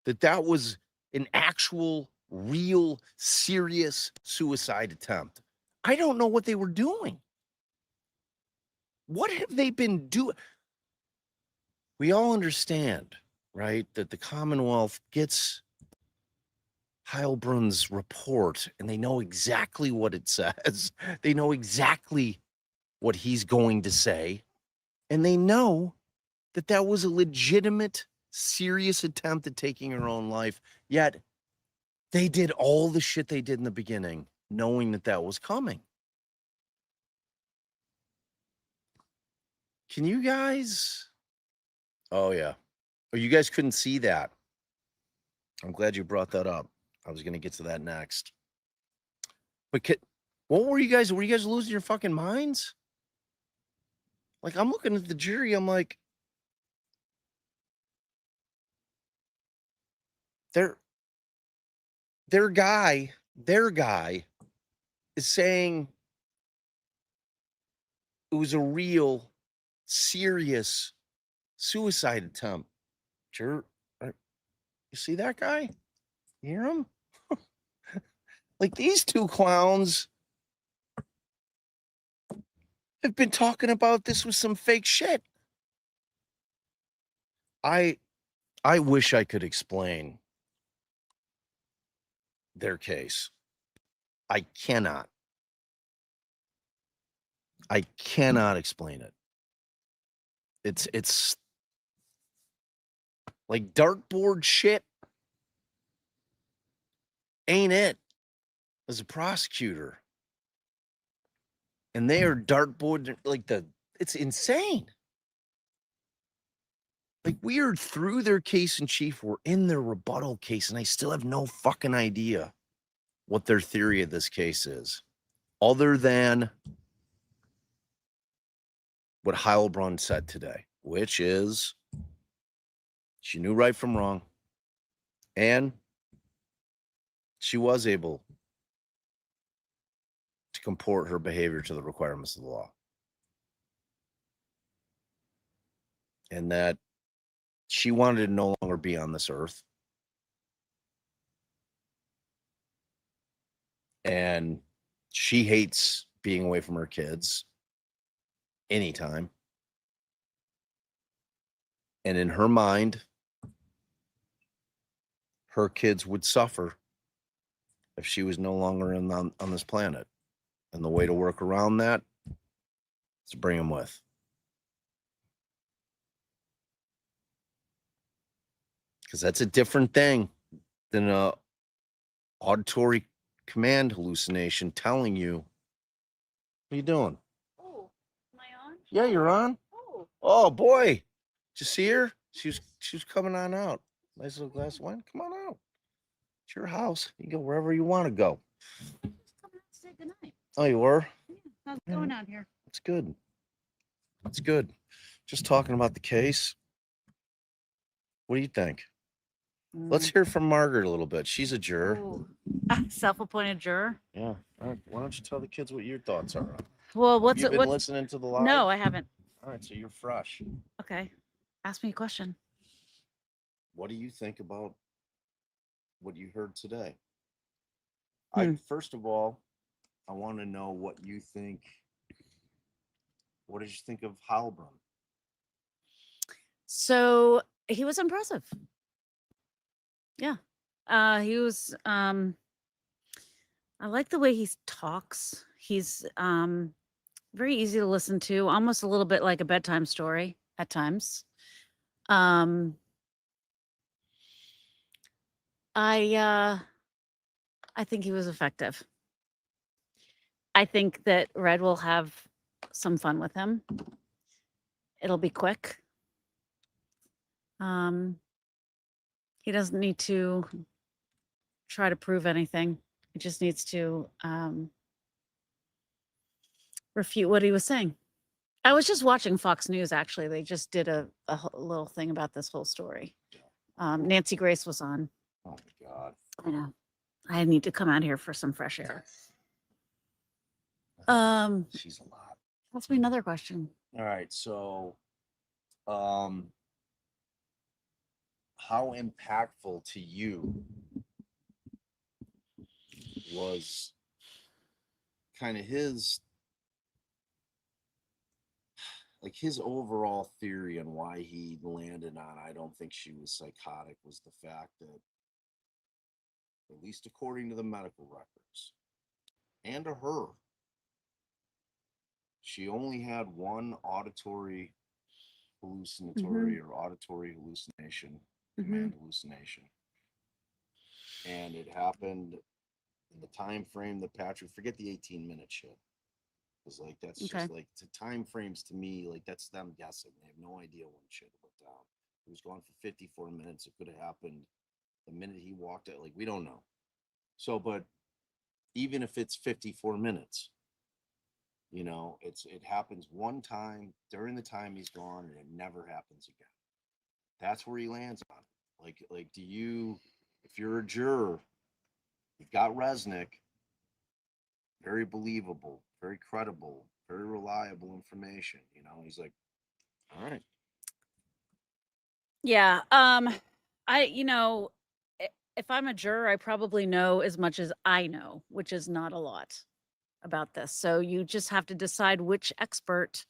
that was an actual, real, serious suicide attempt. I don't know what they were doing. What have they been doing? We all understand, right, that the Commonwealth gets Heilbrun's report and they know exactly what it says. They know exactly what he's going to say. And they know that was a legitimate, serious attempt at taking her own life. Yet they did all the shit they did in the beginning, knowing that was coming. Can you guys? Oh, yeah. Oh, you guys couldn't see that. I'm glad you brought that up. I was going to get to that next. But what were you guys? Were you guys losing your fucking minds? Like, I'm looking at the jury. I'm like, their guy is saying it was a real, serious suicide attempt. Sure. You see that guy? You hear him? Like, these two clowns have been talking about this with some fake shit. I wish I could explain their case. I cannot. I cannot explain it. It's like dartboard shit. Ain't it? As a prosecutor. And they are dartboard, like, it's insane. Like, we are through their case in chief. We're in their rebuttal case, and I still have no fucking idea what their theory of this case is, other than what Heilbrunn said today, which is she knew right from wrong, and she was able to comport her behavior to the requirements of the law. And that she wanted to no longer be on this earth. And She hates being away from her kids anytime. And in her mind, her kids would suffer if she was no longer on this planet. And the way to work around that is to bring them with. Because that's a different thing than a auditory command hallucination telling you, what are you doing? Oh, am I on? Yeah, you're on. Oh boy. Did you see her? She was coming on out. Nice little glass of wine. Come on out. It's your house. You can go wherever you want to go. Just coming out to say goodnight. Oh, you were? Yeah, how's it going out here? It's good. It's good. Just talking about the case. What do you think? Let's hear from Margaret a little bit. She's a juror. Self-appointed juror. Yeah. All right. Why don't you tell the kids what your thoughts are on it? Well, Have you been listening to the live? No, I haven't. All right, so you're fresh. Okay. Ask me a question. What do you think about what you heard today? First of all, I want to know what you think. What did you think of Heilbrunn? So he was impressive. Yeah. He was I like the way he talks. He's very easy to listen to, almost a little bit like a bedtime story at times. I think he was effective. I think that Red will have some fun with him. It'll be quick. He doesn't need to try to prove anything. He just needs to refute what he was saying. I was just watching Fox News, actually. They just did a little thing about this whole story. Nancy Grace was on. Oh, my God. I know. I need to come out here for some fresh air. She's a lot. Ask me another question. All right, so how impactful to you was kind of his overall theory on why he landed on I don't think she was psychotic was the fact that, at least according to the medical records and to her, she only had one auditory hallucinatory or auditory hallucination, command hallucination. And it happened in the time frame that Patrick, forget the 18-minute shit. Because like that's just like the time frames to me, like that's them guessing. They have no idea when shit went down. It was gone for 54 minutes. It could have happened the minute he walked out. Like we don't know. So, but even if it's 54 minutes, you know, it happens one time during the time he's gone, and it never happens again. That's where he lands on. Like, do you, if you're a juror, you've got Resnick, very believable, very credible, very reliable information. You know, he's like, all right. Yeah. If I'm a juror, I probably know as much as I know, which is not a lot about this. So you just have to decide which expert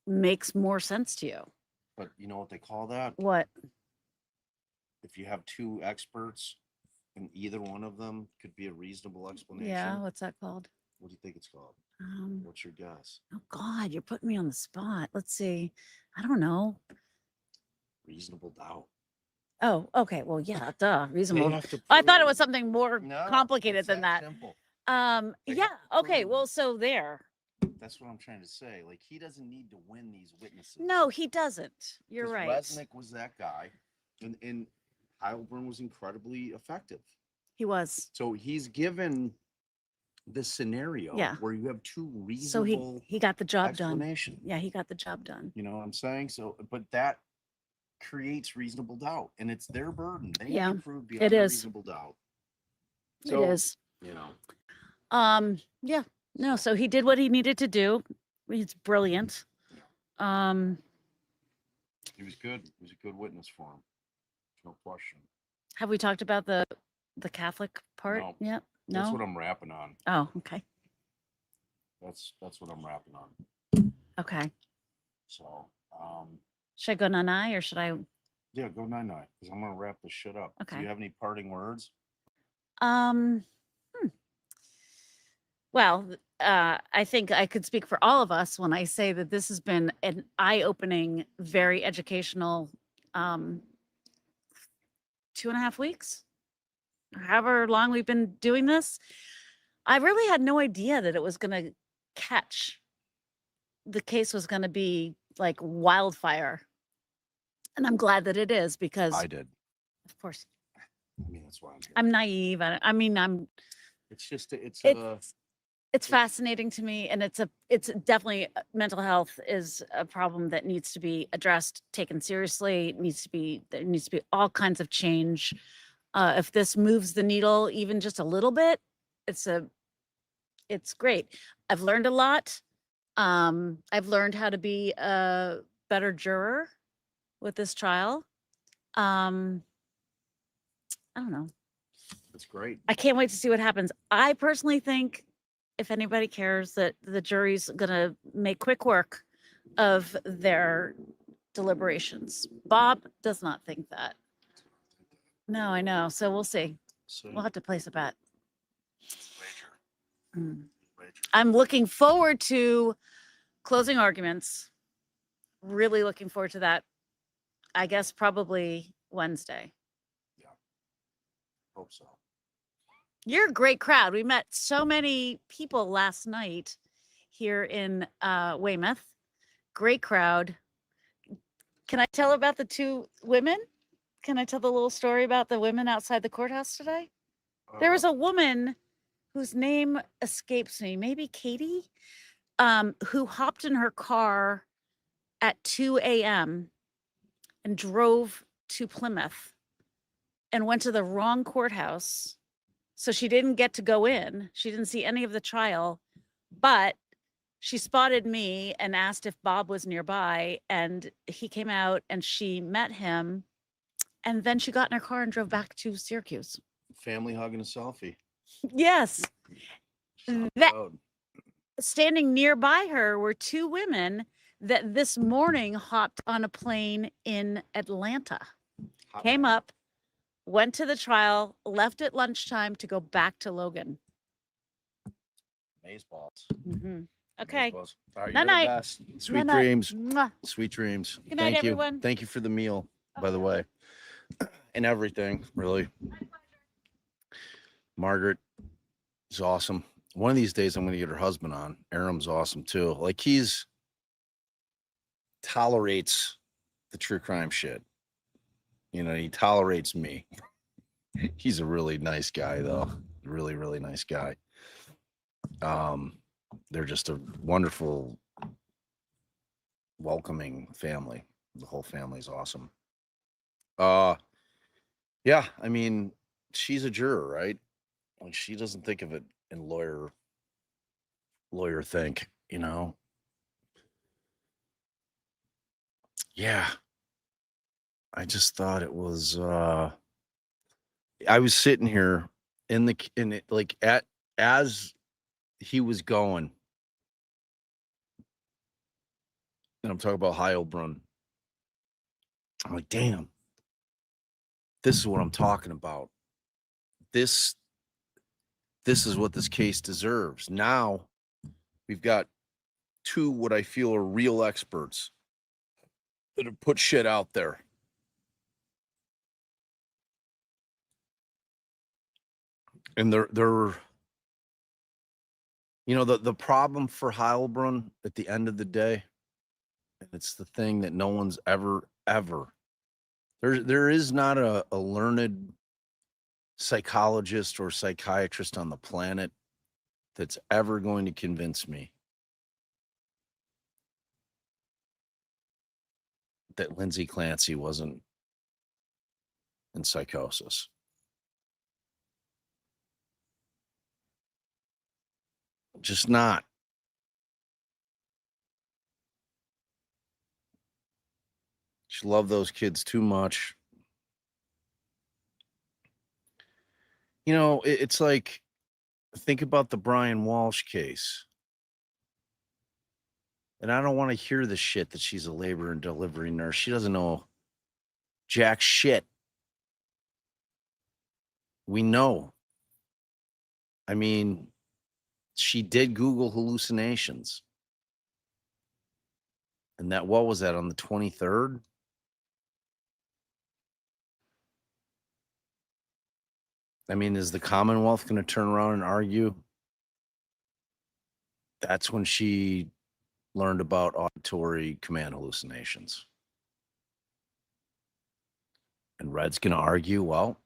makes more sense to you. But you know what they call that? What? If you have two experts and either one of them could be a reasonable explanation. Yeah, what's that called? What do you think it's called? What's your guess? Oh God, you're putting me on the spot. Let's see. I don't know. Reasonable doubt. Oh, okay. Well, yeah, duh. Reasonable. I thought it was something more complicated than that. Simple. Yeah. Okay. Well, so there. That's what I'm trying to say. Like, he doesn't need to win these witnesses. No, he doesn't. You're right. Resnick was that guy, and Heilbrunn was incredibly effective. He was. So he's given this scenario where you have two reasonable. So he got the job done. Yeah, he got the job done. You know what I'm saying? So, but that creates reasonable doubt, and it's their burden. They have to prove beyond reasonable doubt. So, it is. You know. Yeah. No, so he did what he needed to do. He's brilliant. He was good. He was a good witness for him. No question. Have we talked about the Catholic part yet? No. That's what I'm rapping on. Oh, okay. That's what I'm wrapping on. Okay. So, should I go nine or should I? Yeah, go 9-9 because I'm gonna wrap this shit up. Okay. Do you have any parting words? Well, I think I could speak for all of us when I say that this has been an eye-opening, very educational 2.5 weeks, or however long we've been doing this. I really had no idea that it was going to catch. The case was going to be like wildfire. And I'm glad that it is because, I did. of course, I mean, that's why I'm here. I'm naive. I mean, it's fascinating to me, and it's definitely mental health is a problem that needs to be addressed, taken seriously. There needs to be all kinds of change. If this moves the needle even just a little bit, it's great. I've learned a lot. I've learned how to be a better juror with this trial. I don't know. That's great. I can't wait to see what happens. I personally think, if anybody cares, that the jury's gonna make quick work of their deliberations. Bob does not think that. No, I know. So we'll see. We'll have to place a bet. I'm looking forward to closing arguments. Really looking forward to that. I guess probably Wednesday. Yeah. Hope so. You're a great crowd. We met so many people last night here in Weymouth. Great crowd. Can I tell about the two women? Can I tell the little story about the women outside the courthouse today? There was a woman whose name escapes me, maybe Katie, who hopped in her car at 2 a.m. and drove to Plymouth and went to the wrong courthouse. So she didn't get to go in. She didn't see any of the trial, but she spotted me and asked if Bob was nearby, and he came out and she met him. And then she got in her car and drove back to Syracuse. Family hug and a selfie. Yes. Standing nearby her were two women that this morning hopped on a plane in Atlanta. Came up, went to the trial, left at lunchtime to go back to Logan. Maze balls. Mm-hmm. Okay. All right, Night you're night. the best. Sweet dreams. Mwah. Sweet dreams. Good night, Thank you. everyone. Thank you for the meal, by the way. And everything, really. Margaret is awesome. One of these days I'm going to get her husband on. Aram's awesome too. Like, he's tolerates the true crime shit. You know, he tolerates me. He's a really nice guy though. Really, really nice guy. They're just a wonderful, welcoming family. The whole family's awesome. Yeah, I mean, she's a juror, right? Like, she doesn't think of it in lawyer think, you know? Yeah. I just thought it was I was sitting here in it, like, as he was going, and I'm talking about Heilbrunn. I'm like, damn, this is what I'm talking about. This is what this case deserves. Now we've got two what I feel are real experts that have put shit out there. And they're you know, the problem for Heilbrunn at the end of the day, and it's the thing that no one's ever there is not a learned psychologist or psychiatrist on the planet that's ever going to convince me that Lindsay Clancy wasn't in psychosis. Just not. She loved those kids too much. You know, it's like, think about the Brian Walsh case. And I don't want to hear the shit that she's a labor and delivery nurse. She doesn't know jack shit. We know. I mean, she did Google hallucinations. And that, what was that, on the 23rd? I mean, is the Commonwealth going to turn around and argue? That's when she learned about auditory command hallucinations. And Red's going to argue, well,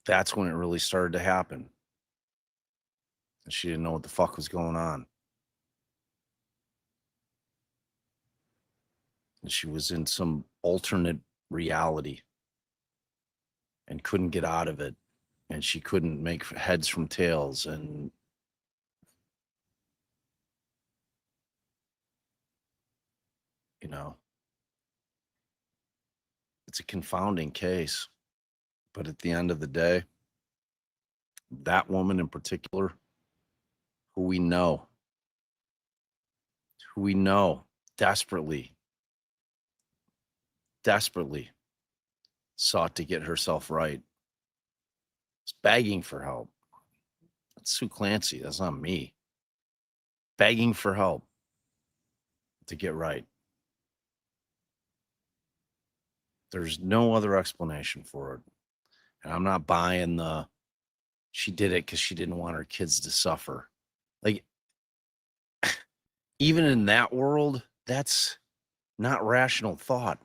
that's when it really started to happen. And she didn't know what the fuck was going on. And she was in some alternate reality and couldn't get out of it. And she couldn't make heads from tails. And you know, it's a confounding case. But at the end of the day, that woman in particular, who we know desperately sought to get herself right, is begging for help. That's Sue Clancy. That's not me. Begging for help to get right. There's no other explanation for it. And I'm not buying the, she did it because she didn't want her kids to suffer. Like, even in that world, that's not rational thought.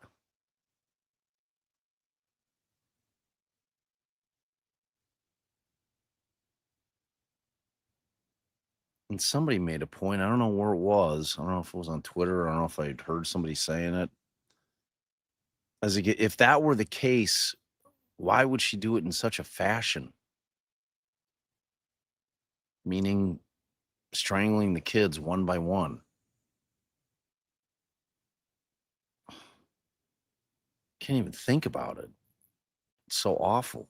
And somebody made a point. I don't know where it was. I don't know if it was on Twitter. I don't know if I'd heard somebody saying it. As if that were the case, why would she do it in such a fashion? Meaning strangling the kids one by one. Can't even think about it. It's so awful.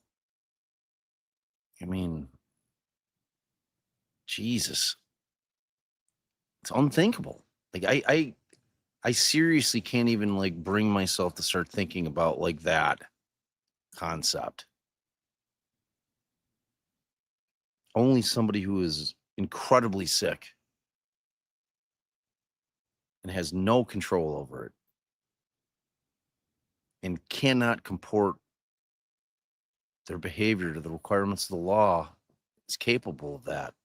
I mean, Jesus. It's unthinkable. Like I seriously can't even like bring myself to start thinking about like that concept. Only somebody who is incredibly sick and has no control over it and cannot comport their behavior to the requirements of the law is capable of that.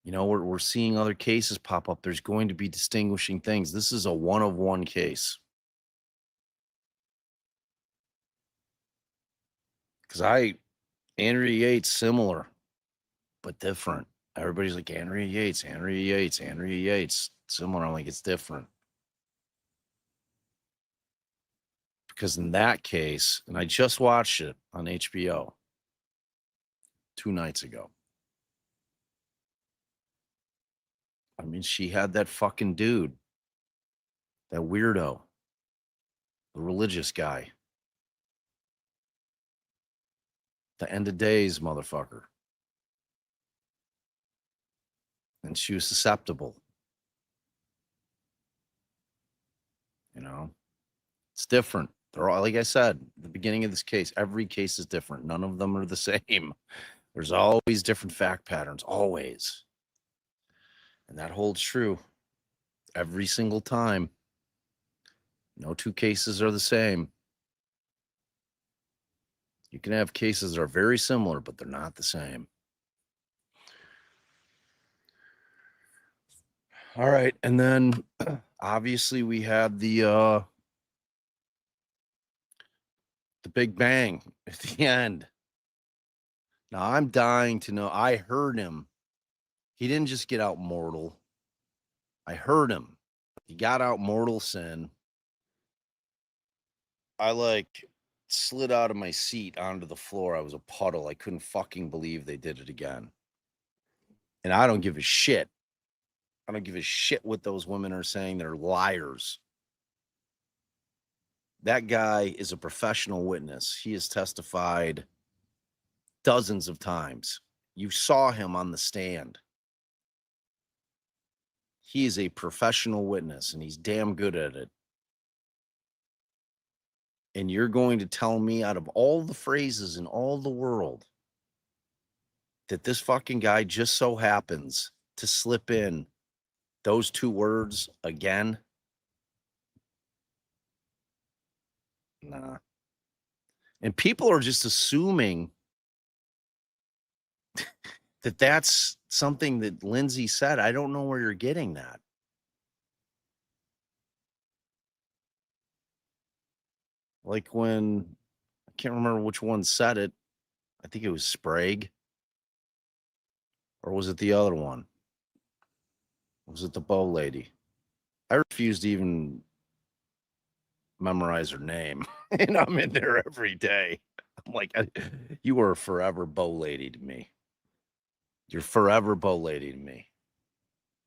You know, we're seeing other cases pop up. There's going to be distinguishing things. This is a one of one case. Because Andrea Yates, similar, but different. Everybody's like, Andrea Yates, similar. I'm like, it's different. Because in that case, and I just watched it on HBO 2 nights ago. I mean, she had that fucking dude, that weirdo, the religious guy, the end of days motherfucker. And she was susceptible. You know, it's different. They're all, like I said, the beginning of this case, every case is different. None of them are the same. There's always different fact patterns, always. And that holds true every single time. No 2 cases are the same. You can have cases that are very similar, but they're not the same. All right. And then obviously we had the big bang at the end. Now I'm dying to know. I heard him. He didn't just get out mortal. I heard him. He got out mortal sin. I like slid out of my seat onto the floor. I was a puddle. I couldn't fucking believe they did it again. And I don't give a shit. I don't give a shit what those women are saying. They're liars. That guy is a professional witness. He has testified dozens of times. You saw him on the stand. He is a professional witness, and he's damn good at it. And you're going to tell me, out of all the phrases in all the world, that this fucking guy just so happens to slip in those two words again? Nah. And people are just assuming that that's something that Lindsay said. I don't know where you're getting that. Like when, I can't remember which one said it. I think it was Sprague. Or was it the other one? Was it the bow lady? I refuse to even memorize her name. And I'm in there every day. I'm like, you are a forever bow lady to me. You're forever bow lady to me.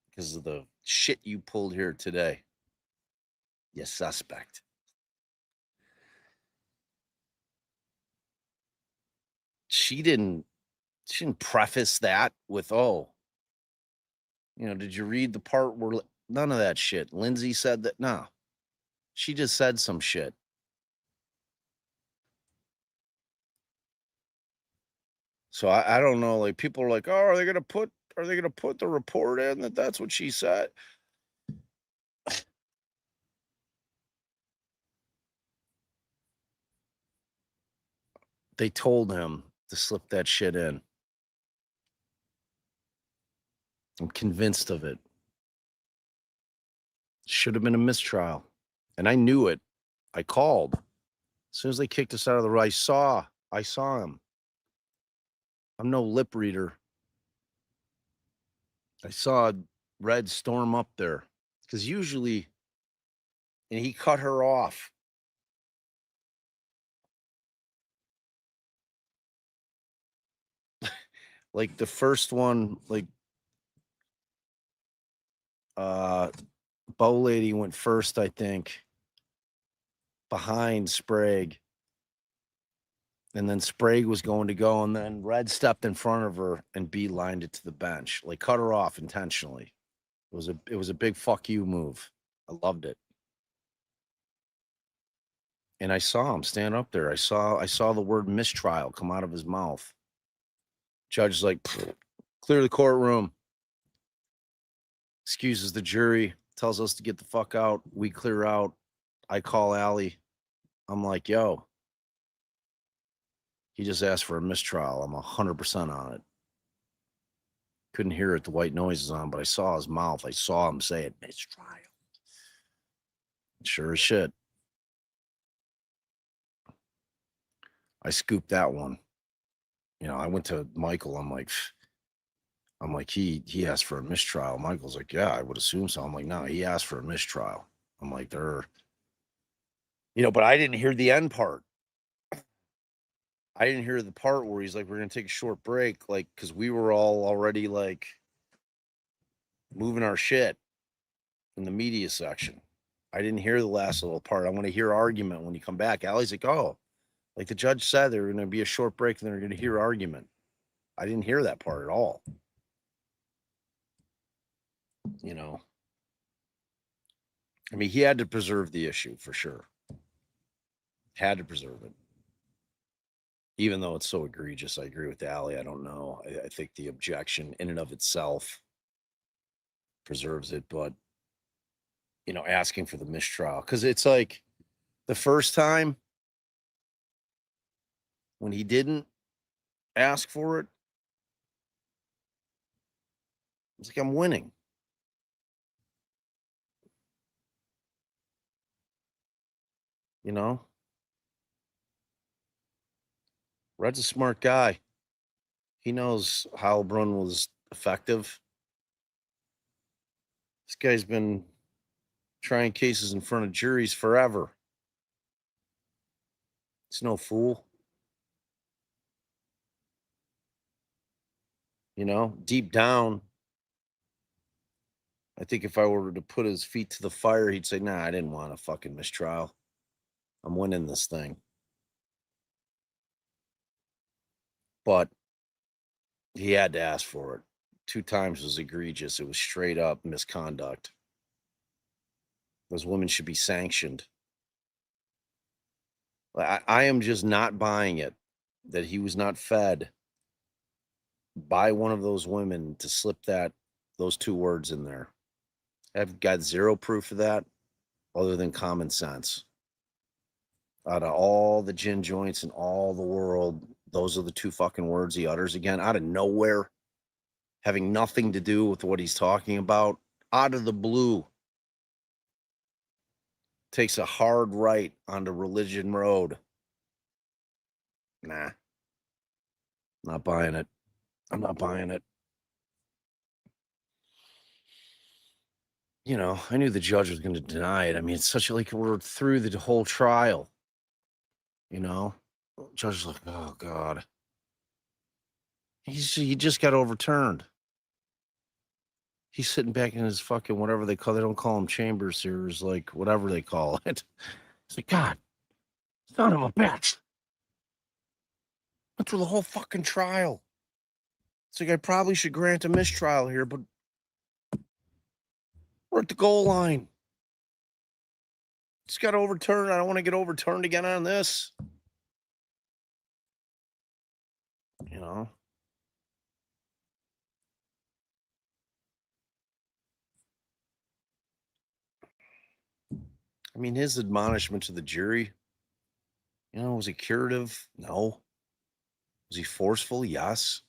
Because of the shit you pulled here today. You suspect. She didn't preface that with, oh, did you read the part where none of that shit? Lindsay said that. No, she just said some shit. So I don't know. Like, people are like, oh, are they gonna put the report in that that's what she said? They told him to slip that shit in. I'm convinced of it. Should have been a mistrial. And I knew it. I called. As soon as they kicked us out of the room, I saw him. I'm no lip reader. I saw Red storm up there. Because usually, and he cut her off. Like the first one, like Bow Lady went first, I think, behind Sprague. And then Sprague was going to go, and then Red stepped in front of her and beelined it to the bench. Like, cut her off intentionally. It was a big fuck you move. I loved it. And I saw him stand up there. I saw the word mistrial come out of his mouth. Judge's like, clear the courtroom. Excuses the jury, tells us to get the fuck out. We clear out. I call Allie. I'm like, yo, he just asked for a mistrial. I'm 100% on it. Couldn't hear it. The white noise is on, but I saw his mouth. I saw him say it, mistrial. Sure as shit. I scooped that one. I went to Michael. I'm like, he asked for a mistrial. Michael's like, yeah, I would assume so. I'm like, no, he asked for a mistrial. I'm like, but I didn't hear the end part. I didn't hear the part where he's like, we're going to take a short break. Like, cause we were all already like moving our shit in the media section. I didn't hear the last little part. I want to hear argument when you come back. Allie's like, oh, like the judge said, there were going to be a short break and they're going to hear argument. I didn't hear that part at all. I mean, he had to preserve the issue for sure. Had to preserve it. Even though it's so egregious, I agree with Allie. I don't know. I think the objection in and of itself preserves it, but asking for the mistrial, because it's like the first time when he didn't ask for it, it's like, I'm winning. Red's a smart guy. He knows Heilbrunn was effective. This guy's been trying cases in front of juries forever. It's no fool. Deep down, I think if I were to put his feet to the fire, he'd say, nah, I didn't want a fucking mistrial. I'm winning this thing. But He had to ask for it. 2 times was egregious. It was straight up misconduct. Those women should be sanctioned. I am just not buying it that he was not fed by one of those women to slip those 2 words in there. I've got 0 proof of that other than common sense. Out of all the gin joints in all the world, those are the 2 fucking words he utters again out of nowhere, having nothing to do with what he's talking about, out of the blue. Takes a hard right onto Religion Road. Nah. Not buying it. I'm not buying it. You know, I knew the judge was going to deny it. I mean, it's such like we're through the whole trial. You know, judge is like, oh God, he just got overturned. He's sitting back in his fucking whatever they don't call them chambers here, is like whatever they call it. It's like, God, son of a bitch. Went through the whole fucking trial. It's like I probably should grant a mistrial here, but we're at the goal line. Just got overturned. I don't want to get overturned again on this. You know? I mean, his admonishment to the jury, was he curative? No. Was he forceful? Yes.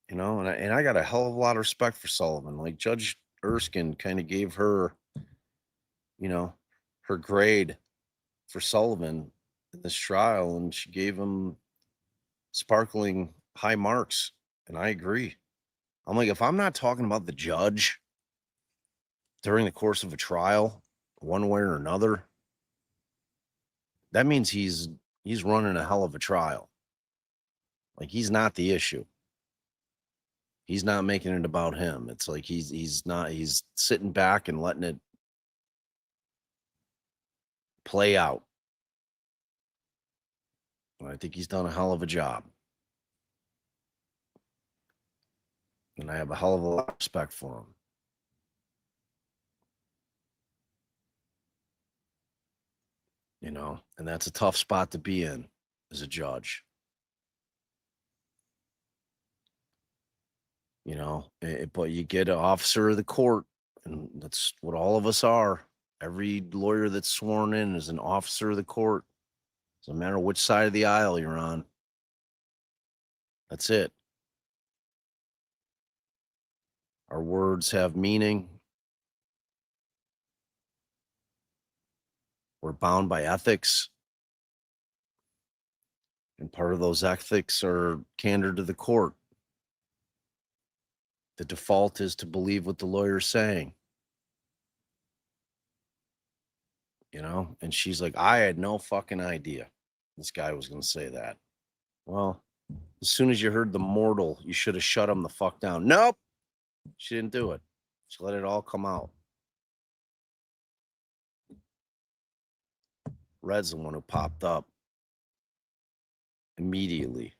And I got a hell of a lot of respect for Sullivan. Like Judge Erskine kind of gave her, her grade for Sullivan in this trial, and she gave him sparkling high marks. And I agree. I'm like, if I'm not talking about the judge during the course of a trial, one way or another, that means he's running a hell of a trial. Like he's not the issue. He's not making it about him. It's like he's sitting back and letting it play out. And I think he's done a hell of a job. And I have a hell of a lot of respect for him. And that's a tough spot to be in as a judge. But you get an officer of the court, and that's what all of us are. Every lawyer that's sworn in is an officer of the court. Doesn't matter which side of the aisle you're on. That's it. Our words have meaning. We're bound by ethics. And part of those ethics are candor to the court. The default is to believe what the lawyer's saying. And she's like, I had no fucking idea this guy was going to say that. Well, as soon as you heard the mortal, you should have shut him the fuck down. Nope. She didn't do it. She let it all come out. Red's the one who popped up immediately.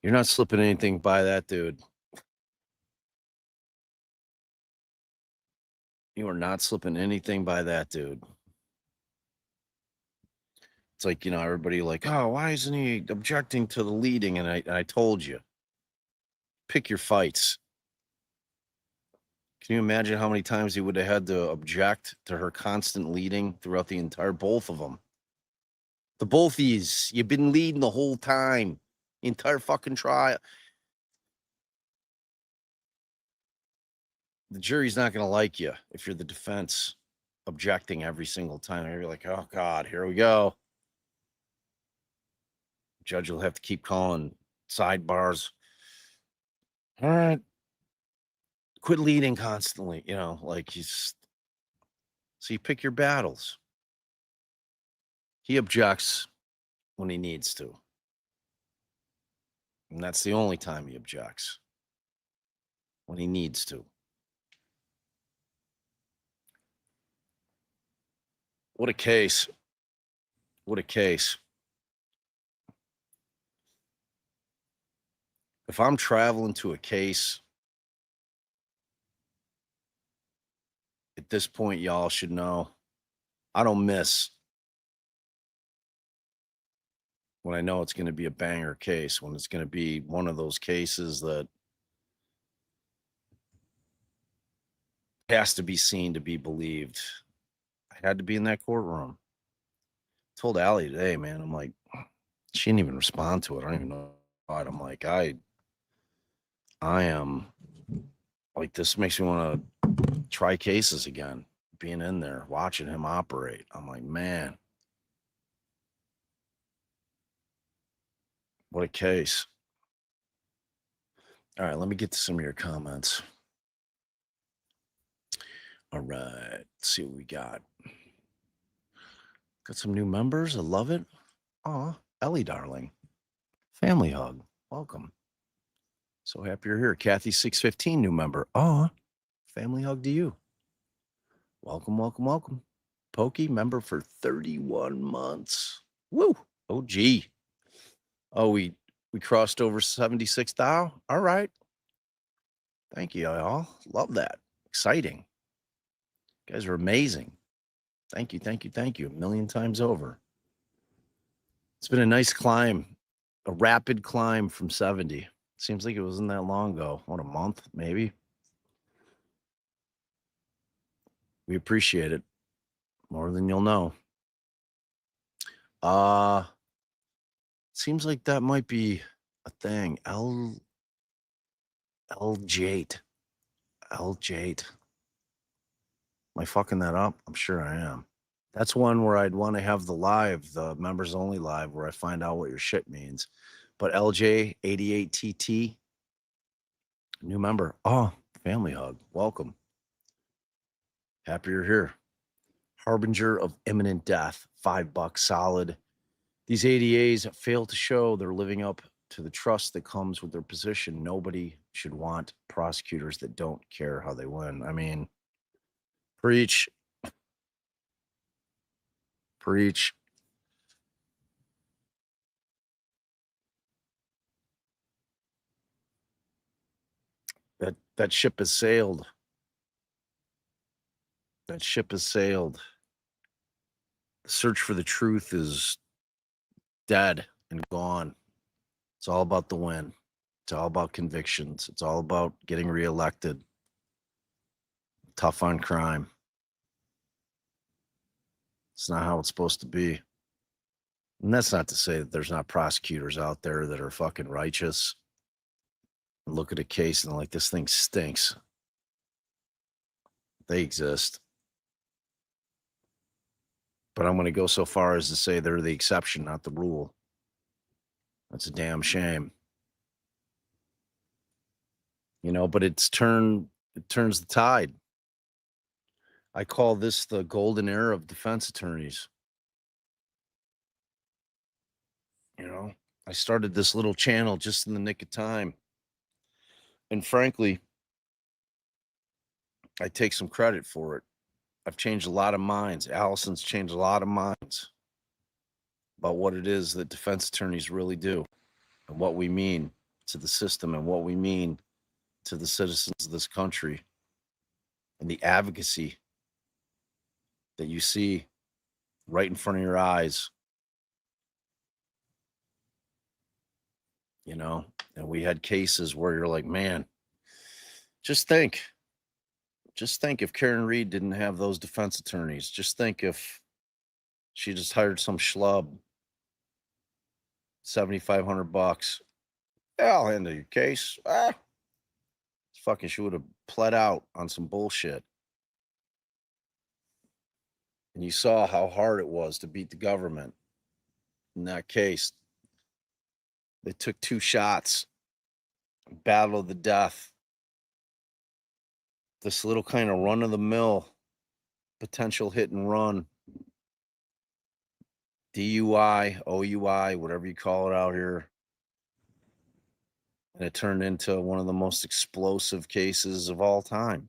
You're not slipping anything by that dude. You are not slipping anything by that dude. It's like, everybody like, oh, why isn't he objecting to the leading? And I told you, pick your fights. Can you imagine how many times he would have had to object to her constant leading throughout the entire, both of them? The both of these, you've been leading the whole time, the entire fucking trial. The jury's not going to like you if you're the defense objecting every single time. You're like, oh God, here we go. Judge will have to keep calling sidebars. All right. Quit leading constantly, like so you pick your battles. He objects when he needs to. And that's the only time he objects. When he needs to. What a case. What a case. If I'm traveling to a case, at this point, y'all should know I don't miss when I know it's going to be a banger case, when it's going to be one of those cases that has to be seen to be believed. I had to be in that courtroom. Told Allie today, man, I'm like, she didn't even respond to it. I don't even know why. I'm like, I am like, this makes me want to try cases again, being in there, watching him operate. I'm like, man, what a case. All right, let me get to some of your comments. All right, let's see what we got. Got some new members. I love it. Aw, Ellie, darling. Family hug. Welcome. So happy you're here. Kathy 615, new member. Aw, family hug to you. Welcome, welcome, welcome. Pokey, member for 31 months. Woo. Oh, gee. Oh, we crossed over 76 thou. All right. Thank you, y'all. Love that. Exciting. You guys are amazing. Thank you, thank you, thank you. A million times over. It's been a nice climb, a rapid climb from 70. Seems like it wasn't that long ago. What, a month, maybe? We appreciate it more than you'll know. Seems like that might be a thing. L-Jate. L-Jate. Am I fucking that up? I'm sure I am. That's one where I'd want to have the members only live, where I find out what your shit means. But LJ88TT, new member. Oh, family hug. Welcome. Happy you're here. Harbinger of imminent death, $5 solid. These ADAs fail to show they're living up to the trust that comes with their position. Nobody should want prosecutors that don't care how they win. I mean, preach. Preach. That ship has sailed. That ship has sailed. The search for the truth is dead and gone. It's all about the win. It's all about convictions. It's all about getting reelected. Tough on crime. It's not how it's supposed to be. And that's not to say that there's not prosecutors out there that are fucking righteous and look at a case and they're like, this thing stinks. They exist. But I'm going to go so far as to say they're the exception, not the rule. That's a damn shame. You know, but it turns the tide. I call this the golden era of defense attorneys. You know, I started this little channel just in the nick of time. And frankly, I take some credit for it. I've changed a lot of minds. Allison's changed a lot of minds about what it is that defense attorneys really do and what we mean to the system and what we mean to the citizens of this country and the advocacy that you see right in front of your eyes. You know, and we had cases where you're like, man, just think if Karen Reed didn't have those defense attorneys. Just think if she just hired some schlub, $7,500. Yeah, I'll handle your case. Fucking, she would have pled out on some bullshit. And you saw how hard it was to beat the government in that case. They took 2 shots, battle of the death. This little kind of run of the mill, potential hit and run, DUI, OUI, whatever you call it out here. And it turned into one of the most explosive cases of all time.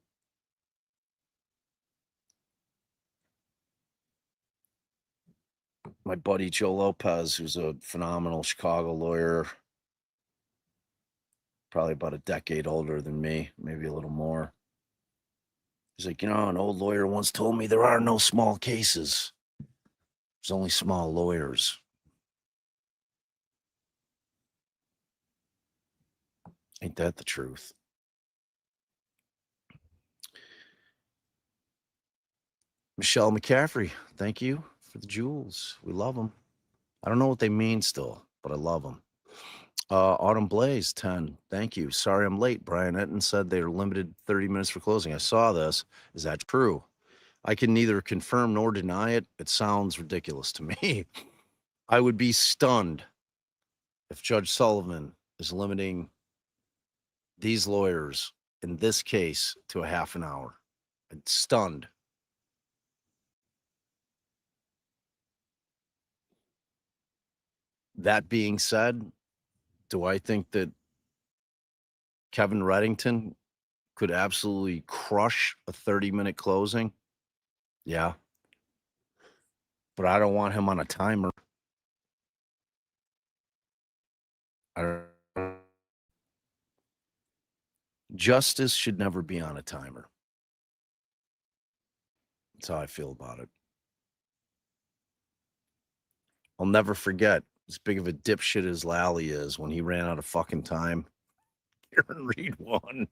my buddy Joe Lopez, who's a phenomenal Chicago lawyer, probably about a decade older than me, maybe a little more. He's like, an old lawyer once told me there are no small cases. There's only small lawyers. Ain't that the truth? Michelle McCaffrey, thank you for the jewels. We love them. I don't know what they mean still, but I love them. Autumn Blaze, 10. Thank you. Sorry I'm late. Brian Etten said they are limited 30 minutes for closing. I saw this. Is that true? I can neither confirm nor deny it. It sounds ridiculous to me. I would be stunned if Judge Sullivan is limiting these lawyers in this case to a half an hour. I'm stunned. That being said, do I think that Kevin Reddington could absolutely crush a 30-minute closing? Yeah. But I don't want him on a timer. Justice should never be on a timer. That's how I feel about it. I'll never forget, as big of a dipshit as Lally is, when he ran out of fucking time. Aaron Reed won.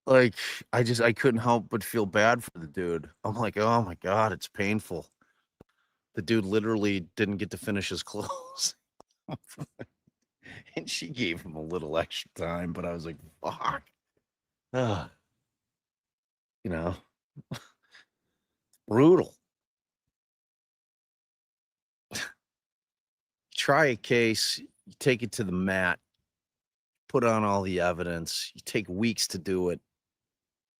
Like, I couldn't help but feel bad for the dude. I'm like, oh my God, it's painful. The dude literally didn't get to finish his close. And she gave him a little extra time, but I was like, fuck. Brutal. Try a case, you take it to the mat, put on all the evidence, you take weeks to do it,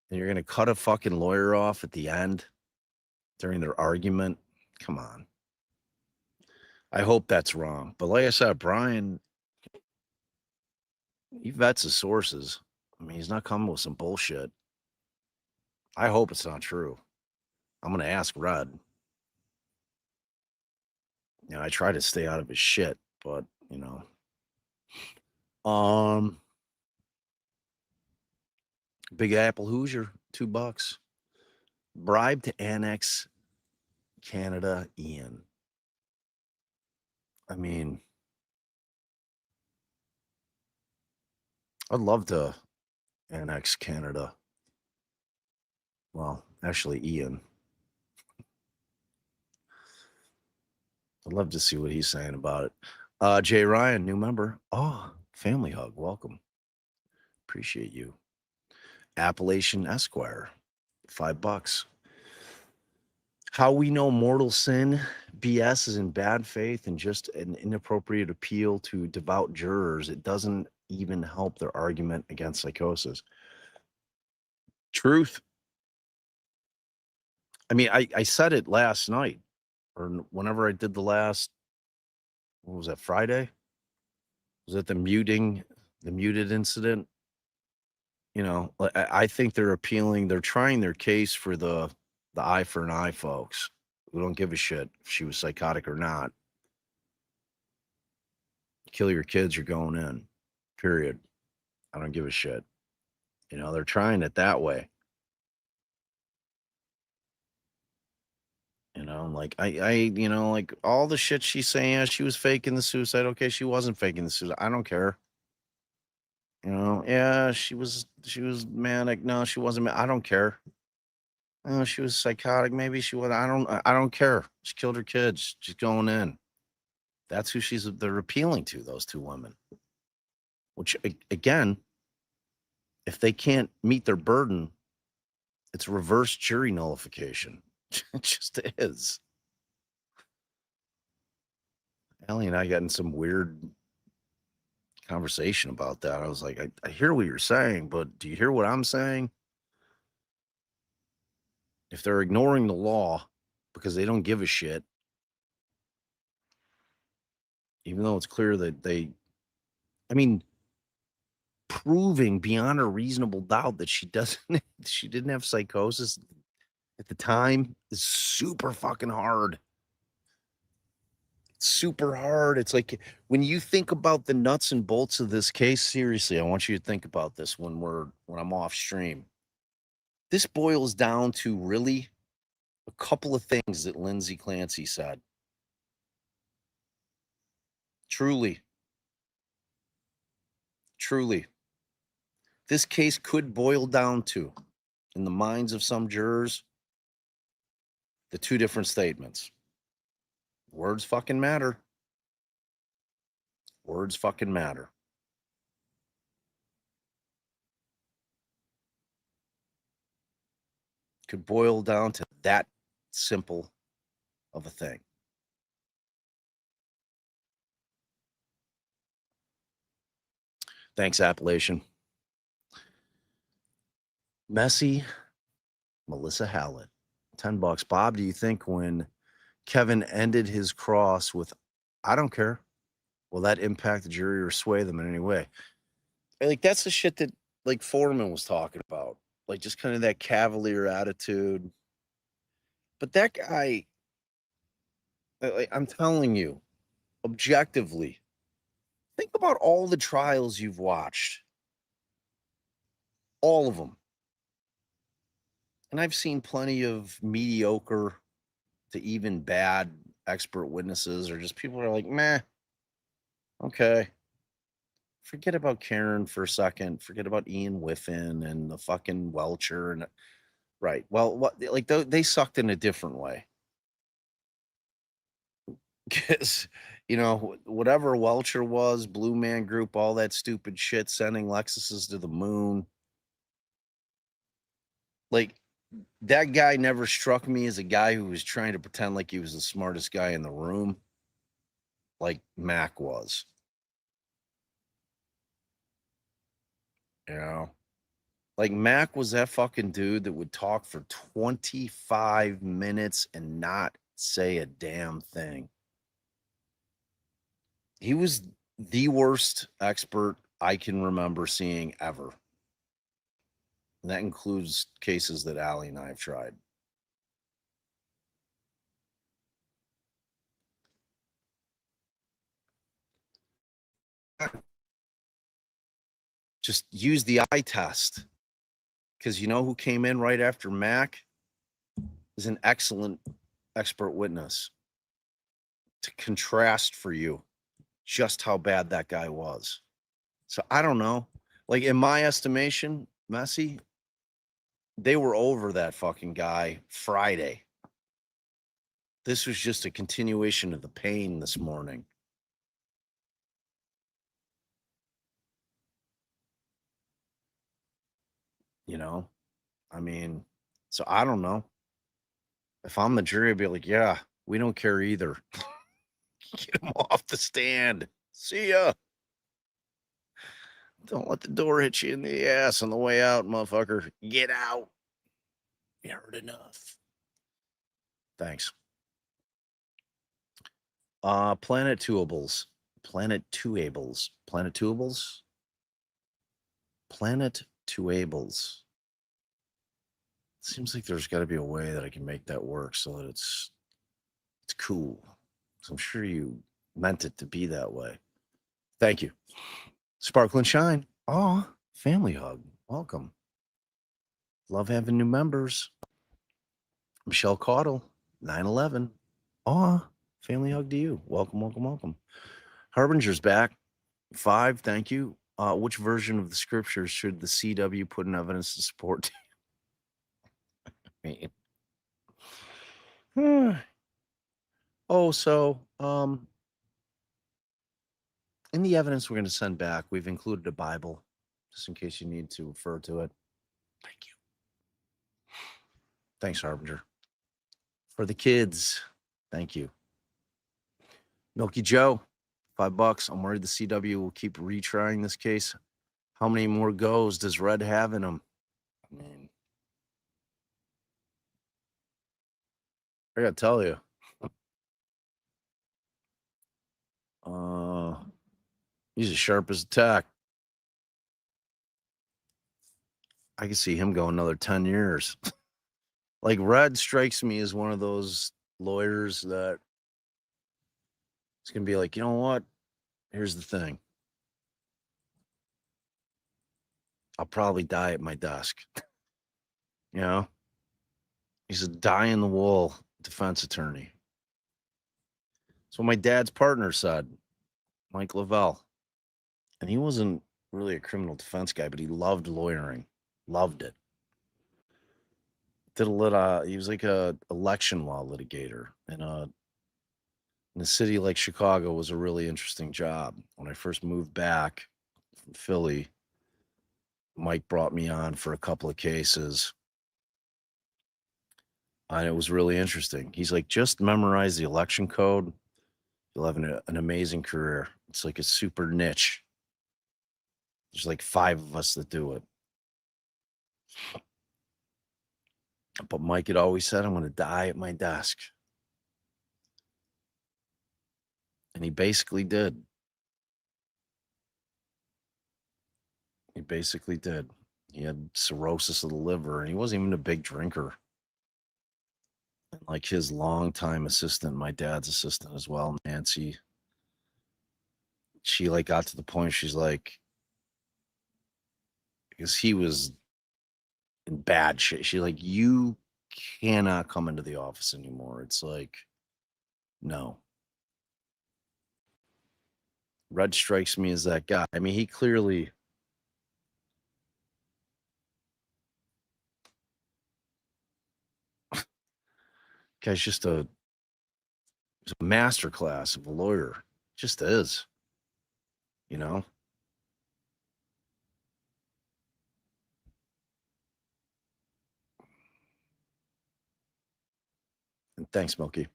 and you're going to cut a fucking lawyer off at the end during their argument? Come on. I hope that's wrong. But like I said, Brian, he vets his sources. I mean, he's not coming with some bullshit. I hope it's not true. I'm going to ask Red. I try to stay out of his shit, but, Big Apple Hoosier, $2. Bribe to annex Canada, Ian. I mean, I'd love to annex Canada. Well, actually, Ian. I'd love to see what he's saying about it. Jay Ryan, new member. Oh, family hug. Welcome. Appreciate you. Appalachian Esquire, $5. How we know mortal sin, BS, is in bad faith and just an inappropriate appeal to devout jurors. It doesn't even help their argument against psychosis. Truth. I mean, I said it last night, or whenever I did the last, what was that, Friday? Was it the muted incident? I think they're trying their case for the eye for an eye folks who don't give a shit if she was psychotic or not. Kill your kids, you're going in, period. I don't give a shit. They're trying it that way. Like like all the shit she's saying, yeah, she was faking the suicide. Okay, she wasn't faking the suicide. I don't care. Yeah, she was manic. No, she wasn't. I don't care. She was psychotic. Maybe she was. I don't care. She killed her kids. She's going in. That's who they're appealing to, those two women. Which, again, if they can't meet their burden, it's reverse jury nullification. It just is. Allie and I got in some weird conversation about that. I was like, I hear what you're saying, but do you hear what I'm saying? If they're ignoring the law because they don't give a shit, even though it's clear that proving beyond a reasonable doubt that she didn't have psychosis at the time is super fucking hard. super hard. It's like when you think about the nuts and bolts of this case, seriously, I want you to think about this when I'm off stream. This boils down to really a couple of things that Lindsay Clancy said. Truly. This case could boil down to, in the minds of some jurors, the two different statements. Words fucking matter. Words fucking matter. Could boil down to that simple of a thing. Thanks, Appalachian. Messy Melissa Hallett, $10. Bob, do you think when Kevin ended his cross with, I don't care, will that impact the jury or sway them in any way? Like, that's the shit that, like, Foreman was talking about. Like, just kind of that cavalier attitude. But that guy, I'm telling you, objectively, think about all the trials you've watched. All of them. And I've seen plenty of mediocre to even bad expert witnesses, or just people who are like, meh, okay. Forget about Karen for a second. Forget about Ian Whiffen and the fucking Welcher. And right. Well, what, like, they sucked in a different way. Because, you know, whatever Welcher was, Blue Man Group, all that stupid shit, sending Lexuses to the moon. Like, that guy never struck me as a guy who was trying to pretend like he was the smartest guy in the room, like Mac was. You know? Like, Mac was that fucking dude that would talk for 25 minutes and not say a damn thing. He was the worst expert I can remember seeing ever. And that includes cases that Allie and I have tried. Just use the eye test. Because you know who came in right after Mac is an excellent expert witness to contrast for you just how bad that guy was. So I don't know. Like, in my estimation, Messi, they were over that fucking guy Friday. This was just a continuation of the pain this morning. You know? I mean, so I don't know. If I'm the jury, I'd be like, yeah, we don't care either. Get him off the stand. See ya. Don't let the door hit you in the ass on the way out, motherfucker. Get out. You heard enough. Thanks. Planet Tuables. Planet Tuables. Planet Tuables? Planet Tuables. Seems like there's got to be a way that I can make that work so that it's cool. So I'm sure you meant it to be that way. Thank you. Sparkle and Shine. Aw, family hug. Welcome. Love having new members. Michelle Caudle, 9/11. Aw, family hug to you. Welcome, welcome, welcome. Harbinger's back. 5, thank you. Which version of the scriptures should the CW put in evidence to support? So in the evidence we're going to send back, we've included a Bible, just in case you need to refer to it. Thank you. Thanks, Harbinger. For the kids, thank you. Milky Joe, $5. I'm worried the CW will keep retrying this case. How many more goes does Red have in him? I mean, I gotta tell you. He's as sharp as a tack. I can see him go another 10 years. Like, Red strikes me as one of those lawyers that It's going to be like, you know what? Here's the thing. I'll probably die at my desk. You know? He's a die-in-the-wool defense attorney. That's what my dad's partner said, Mike Lavelle. And he wasn't really a criminal defense guy, but he loved lawyering. Loved it. Did a little, he was like a election law litigator. And in a city like Chicago was a really interesting job. When I first moved back from Philly, Mike brought me on for a couple of cases. And it was really interesting. He's like, just memorize the election code. You'll have an amazing career. It's like a super niche. There's like 5 of us that do it. But Mike had always said, I'm going to die at my desk. And he basically did. He basically did. He had cirrhosis of the liver, and he wasn't even a big drinker. And like his longtime assistant, my dad's assistant as well, Nancy, she like got to the point, she's like, because he was in bad shape. She like, you cannot come into the office anymore. It's like, no. Red strikes me as that guy. I mean, he clearly guy's just a master class of a lawyer. Just is, you know. And thanks, Milky.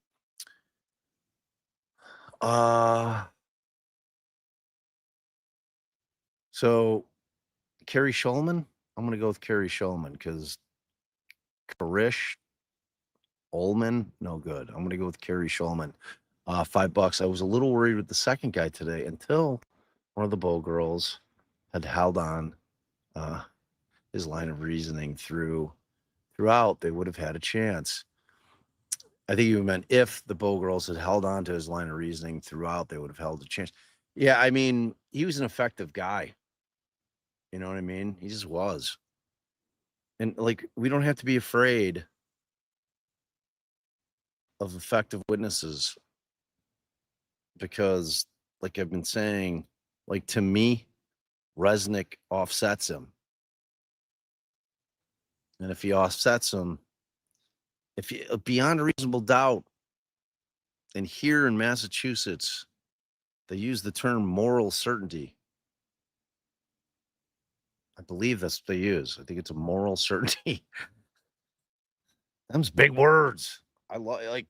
So Carrie Shulman, I'm gonna go with Carrie Shulman because Karish Ullman, no good. I'm gonna go with Carrie Shulman. $5. I was a little worried with the second guy today until one of the Bow girls had held on his line of reasoning throughout. They would have had a chance. I think you meant if the Bow girls had held on to his line of reasoning throughout, they would have held a chance. Yeah, I mean, he was an effective guy. You know what I mean? He just was. And like, we don't have to be afraid of effective witnesses because, like I've been saying, like to me, Resnick offsets him. And if he offsets him, if you, beyond a reasonable doubt, and here in Massachusetts, they use the term moral certainty. I believe that's what they use. I think it's a moral certainty. Them's big words. I love, like,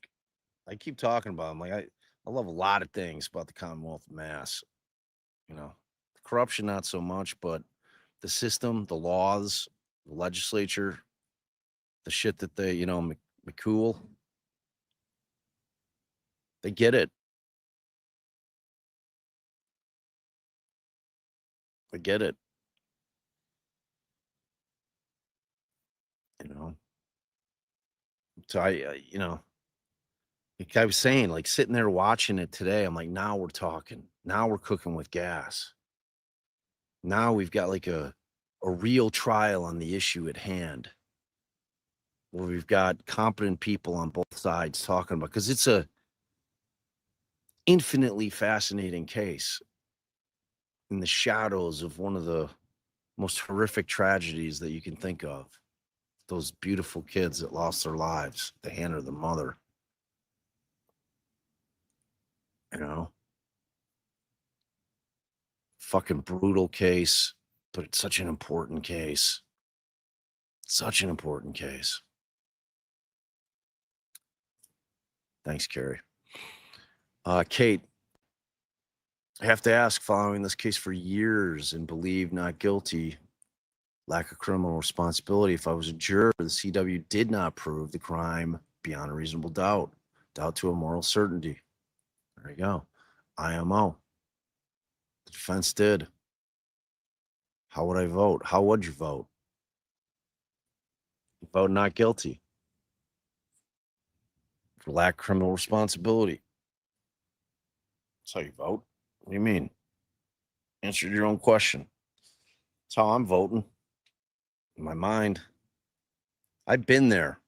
I keep talking about them. Like, I love a lot of things about the Commonwealth of Mass. You know, the corruption, not so much, but the system, the laws, the legislature, the shit that they, you know, McCool, they get it. They get it. You know, so you know, like I was saying, like sitting there watching it today, I'm like, now we're talking. Now we're cooking with gas. Now we've got like a real trial on the issue at hand where we've got competent people on both sides talking about, because it's a infinitely fascinating case in the shadows of one of the most horrific tragedies that you can think of. Those beautiful kids that lost their lives at the hand of their mother. You know, fucking brutal case, but it's such an important case. Such an important case. Thanks, Carrie. Kate, I have to ask, following this case for years and believe not guilty, lack of criminal responsibility, if I was a juror, the CW did not prove the crime beyond a reasonable doubt to a moral certainty. There you go. IMO. The defense did. How would I vote? How would you vote? Vote not guilty for lack of criminal responsibility. That's how you vote. What do you mean? Answer your own question. That's how I'm voting. In my mind. I've been there.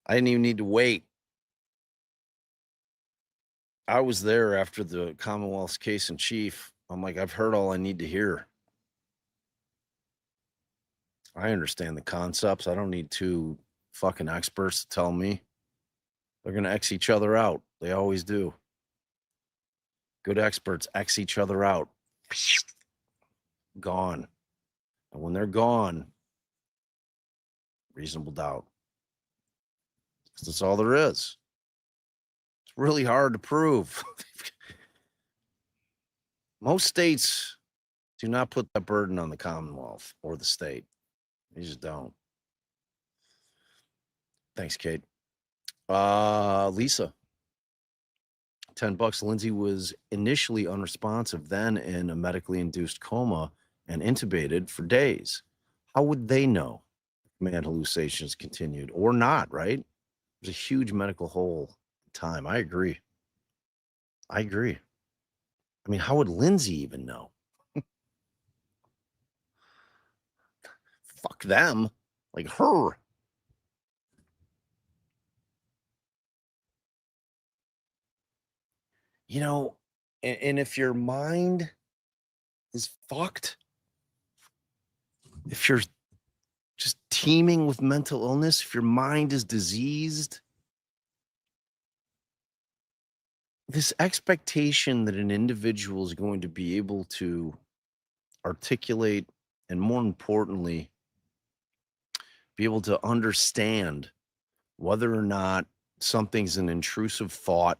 I didn't even need to wait. I was there after the Commonwealth's case in chief. I'm like, I've heard all I need to hear. I understand the concepts. I don't need two fucking experts to tell me. They're going to X each other out. They always do. Good experts X each other out. Gone. And when they're gone, reasonable doubt. That's all there is. It's really hard to prove. Most states do not put that burden on the Commonwealth or the state. They just don't. Thanks, Kate. Lisa, $10. Lindsay was initially unresponsive, then in a medically induced coma and intubated for days. How would they know command hallucinations continued or not, right? There's a huge medical hole in time. I agree. I mean, how would Lindsay even know? Fuck them. Like her. You know, and if your mind is fucked, if you're just teeming with mental illness, if your mind is diseased, this expectation that an individual is going to be able to articulate and, more importantly, be able to understand whether or not something's an intrusive thought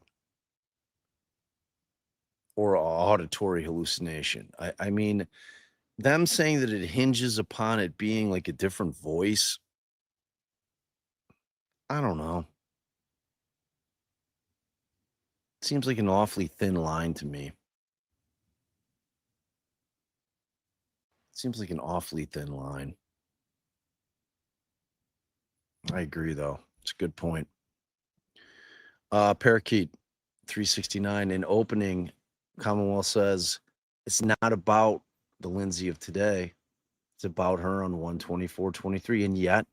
or an auditory hallucination. I mean, them saying that it hinges upon it being like a different voice, I don't know. Seems like an awfully thin line to me. Seems like an awfully thin line. I agree, though. It's a good point. Parakeet 369 in opening, Commonwealth says it's not about the Lindsay of today. It's about her on 124-23. And yet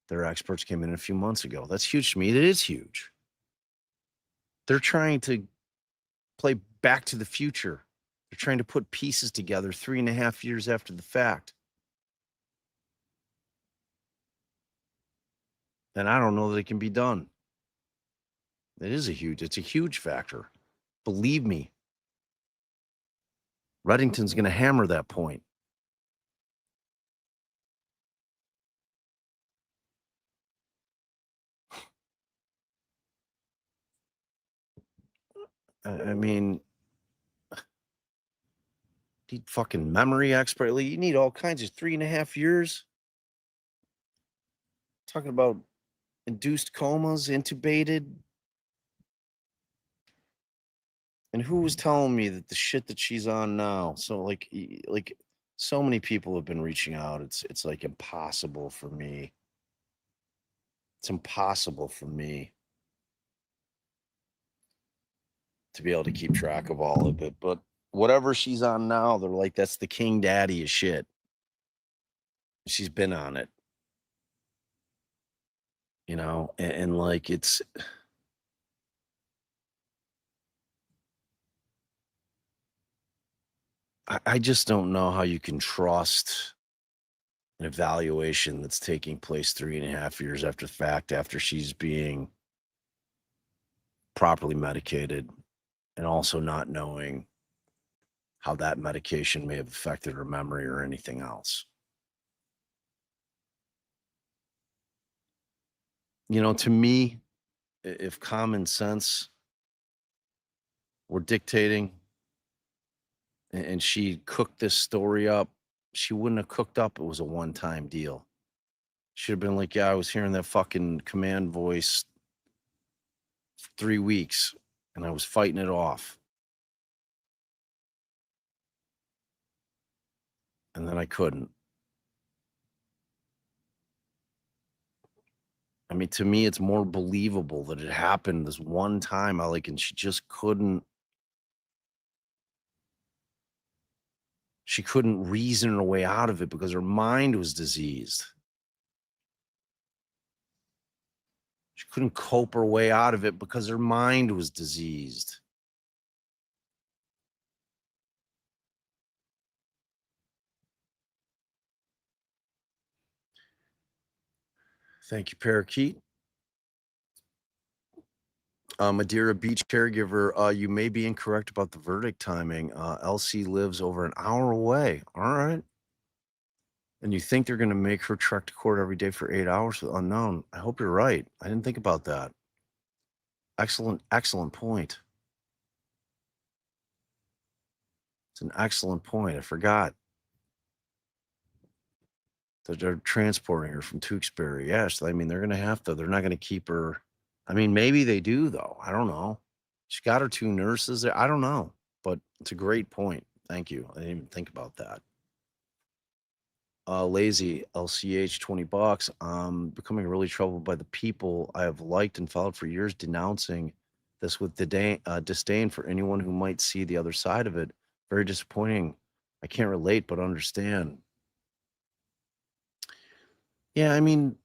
their experts came in a few months ago. That's huge to me. It is huge. They're trying to play Back to the Future. They're trying to put pieces together 3.5 years after the fact. And I don't know that it can be done. It's a huge factor. Believe me, Reddington's going to hammer that point. I mean, need fucking memory expert. You need all kinds of 3.5 years. Talking about induced comas, intubated. And who was telling me that the shit that she's on now? So like so many people have been reaching out. It's like impossible for me. It's impossible for me to be able to keep track of all of it. But whatever she's on now, they're like, that's the king daddy of shit. She's been on it. You know, and like it's I just don't know how you can trust an evaluation that's taking place 3.5 years after the fact, after she's being properly medicated, and also not knowing how that medication may have affected her memory or anything else. You know, to me, if common sense were dictating and she cooked this story up, she wouldn't have cooked up. It was a one-time deal. She'd have been like, yeah, I was hearing that fucking command voice for 3 weeks and I was fighting it off. And then I couldn't. I mean, to me, it's more believable that it happened this one time. And she just couldn't She couldn't reason her way out of it because her mind was diseased. She couldn't cope her way out of it because her mind was diseased. Thank you, Parakeet. Madeira Beach caregiver, you may be incorrect about the verdict timing. Elsie lives over an hour away. All right. And you think they're going to make her trek to court every day for 8 hours with unknown. I hope you're right. I didn't think about that. Excellent point. It's an excellent point. I forgot that they're transporting her from Tewksbury. Yes, I mean, they're going to have to. They're not going to keep her. I mean, maybe they do, though. I don't know. She got her 2 nurses there. I don't know. But it's a great point. Thank you. I didn't even think about that. Lazy LCH $20. I'm becoming really troubled by the people I have liked and followed for years, denouncing this with disdain for anyone who might see the other side of it. Very disappointing. I can't relate, but understand. Yeah, I mean,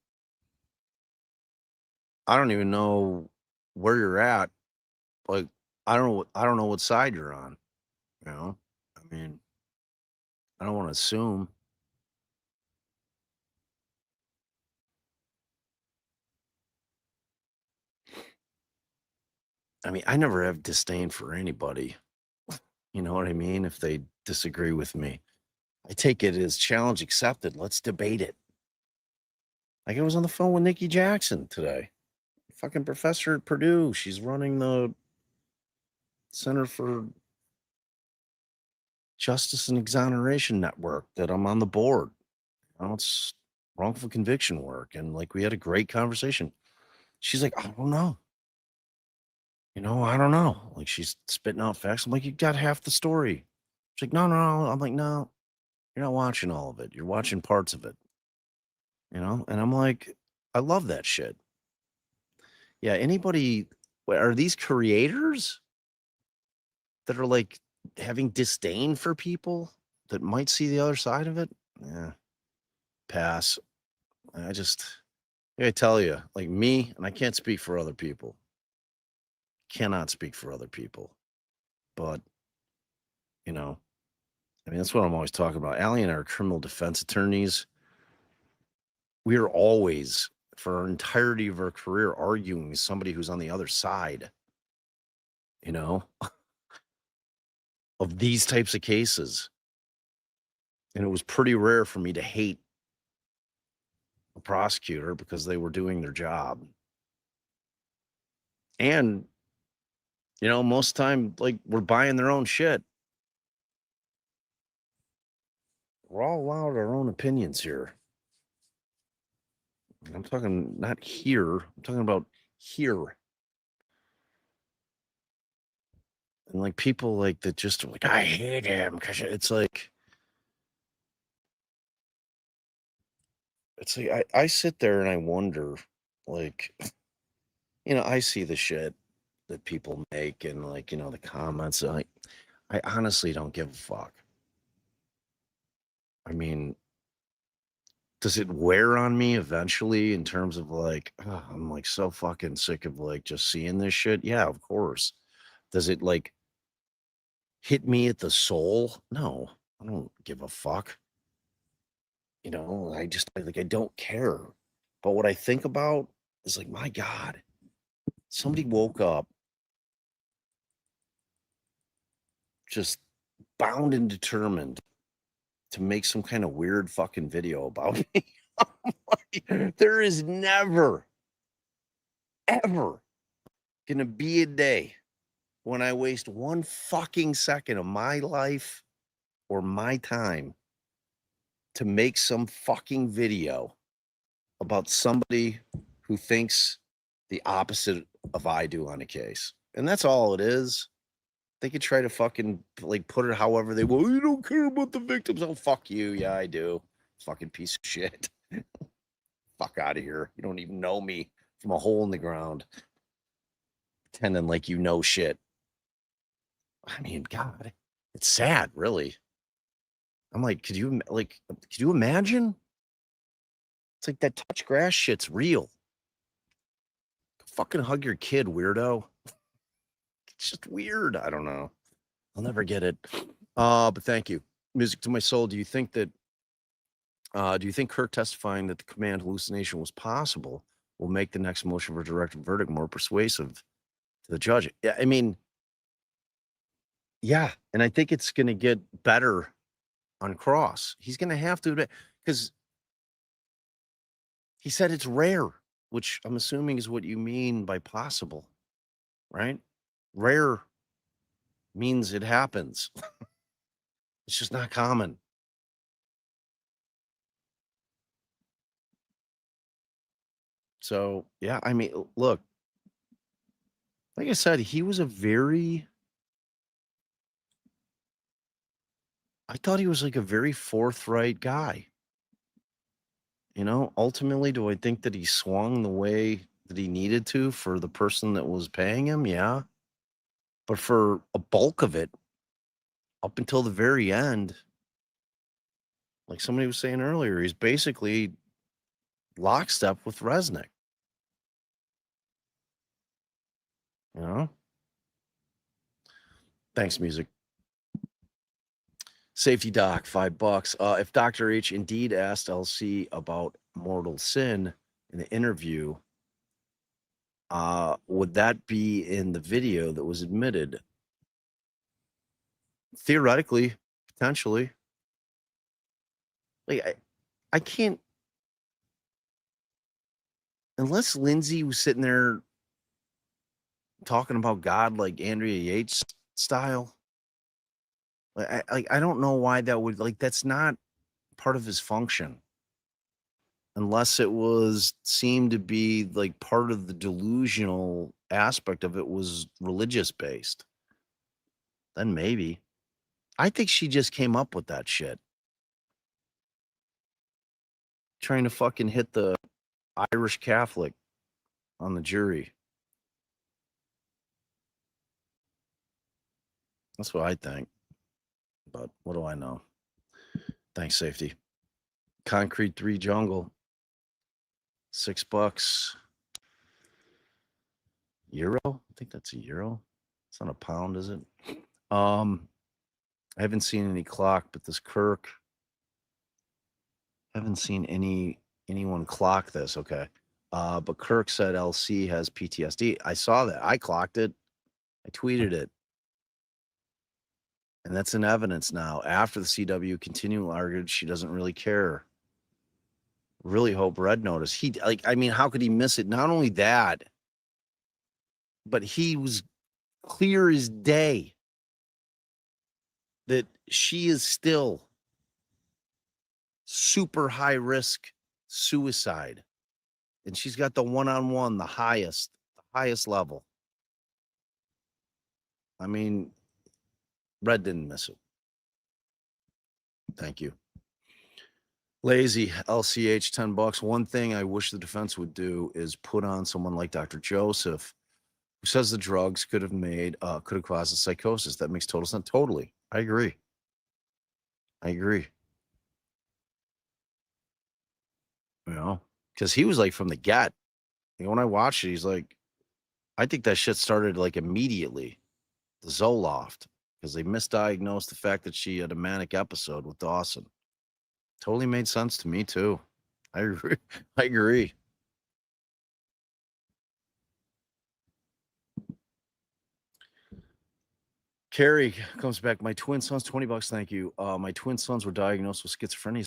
I don't even know where you're at. Like, I don't know what side you're on. You know, I mean, I don't want to assume. I mean, I never have disdain for anybody. You know what I mean? If they disagree with me, I take it as challenge accepted. Let's debate it. Like I was on the phone with Nikki Jackson today, fucking professor at Purdue. She's running the Center for Justice and Exoneration Network that I'm on the board. It's wrongful conviction work. And like we had a great conversation. She's like, I don't know. I don't know. Like she's spitting out facts. I'm like, you got half the story. She's like, no. I'm like, no, you're not watching all of it. You're watching parts of it. And I'm like, I love that shit. Yeah, are these creators that are like having disdain for people that might see the other side of it? Yeah, pass. I tell you, like me, and I can't speak for other people, cannot speak for other people, but, I mean, that's what I'm always talking about. Allie and I are criminal defense attorneys. We are always, for our entirety of our career, arguing with somebody who's on the other side, you know, of these types of cases. And it was pretty rare for me to hate a prosecutor because they were doing their job. And, most of the time, like, we're buying their own shit. We're all allowed our own opinions here. I'm talking not here. I'm talking about here. And like people like that just are like, I hate him because it's like I sit there and I wonder, like, I see the shit that people make and like, the comments. And I honestly don't give a fuck. I mean, does it wear on me eventually in terms of like, I'm like so fucking sick of like just seeing this shit? Yeah, of course. Does it like hit me at the soul? No, I don't give a fuck. I don't care. But what I think about is like, my God, somebody woke up just bound and determined to make some kind of weird fucking video about me. There is never, ever gonna be a day when I waste one fucking second of my life or my time to make some fucking video about somebody who thinks the opposite of I do on a case. And that's all it is. They could try to fucking like put it however they will. You don't care about the victims. Oh, fuck you. Yeah, I do. Fucking piece of shit. Fuck out of here. You don't even know me from a hole in the ground. Pretending like you know shit. I mean, God, it's sad, really. I'm like, could you imagine? It's like that touch grass shit's real. Fucking hug your kid, weirdo. It's just weird. I don't know. I'll never get it. But thank you. Music to my soul. Do you think Kirk testifying that the command hallucination was possible will make the next motion for directed verdict more persuasive to the judge? Yeah, I mean, yeah, and I think it's going to get better on cross. He's going to have to, because he said it's rare, which I'm assuming is what you mean by possible, right? Rare means it happens. It's just not common. So, yeah, I mean, look, like I said, he was I thought he was like a very forthright guy. Ultimately, do I think that he swung the way that he needed to for the person that was paying him? Yeah. But for a bulk of it, up until the very end, like somebody was saying earlier, he's basically lockstep with Resnick. You know? Thanks, music. Safety Doc, $5. If Dr. H indeed asked LC about mortal sin in the interview, would that be in the video that was admitted? Theoretically, potentially. Like I can't, unless Lindsay was sitting there talking about God like Andrea Yates style. I don't know why that would, like, that's not part of his function. Unless it seemed to be like part of the delusional aspect of it was religious based. Then maybe. I think she just came up with that shit. Trying to fucking hit the Irish Catholic on the jury. That's what I think. But what do I know? Thanks, Safety. Concrete 3 Jungle. $6. Euro? I think that's a euro. It's not a pound, is it? I haven't seen any clock, but this Kirk. I haven't seen anyone clock this. Okay. But Kirk said LC has PTSD. I saw that. I clocked it. I tweeted it. And that's in evidence now. After the CW continually argued she doesn't really care. Really hope Red noticed. How could he miss it? Not only that, but he was clear as day that she is still super high risk suicide. And she's got the one-on-one, the highest level. I mean, Red didn't miss it. Thank you. Lazy LCH, $10. One thing I wish the defense would do is put on someone like Dr. Joseph, who says the drugs could have caused a psychosis. That makes total sense. Totally. I agree. Because he was like from the get. When I watched it, he's like, I think that shit started like immediately. The Zoloft, because they misdiagnosed the fact that she had a manic episode with Dawson. Totally made sense to me too. I agree. I agree. Carrie comes back. My twin sons, $20. Thank you. My twin sons were diagnosed with schizophrenia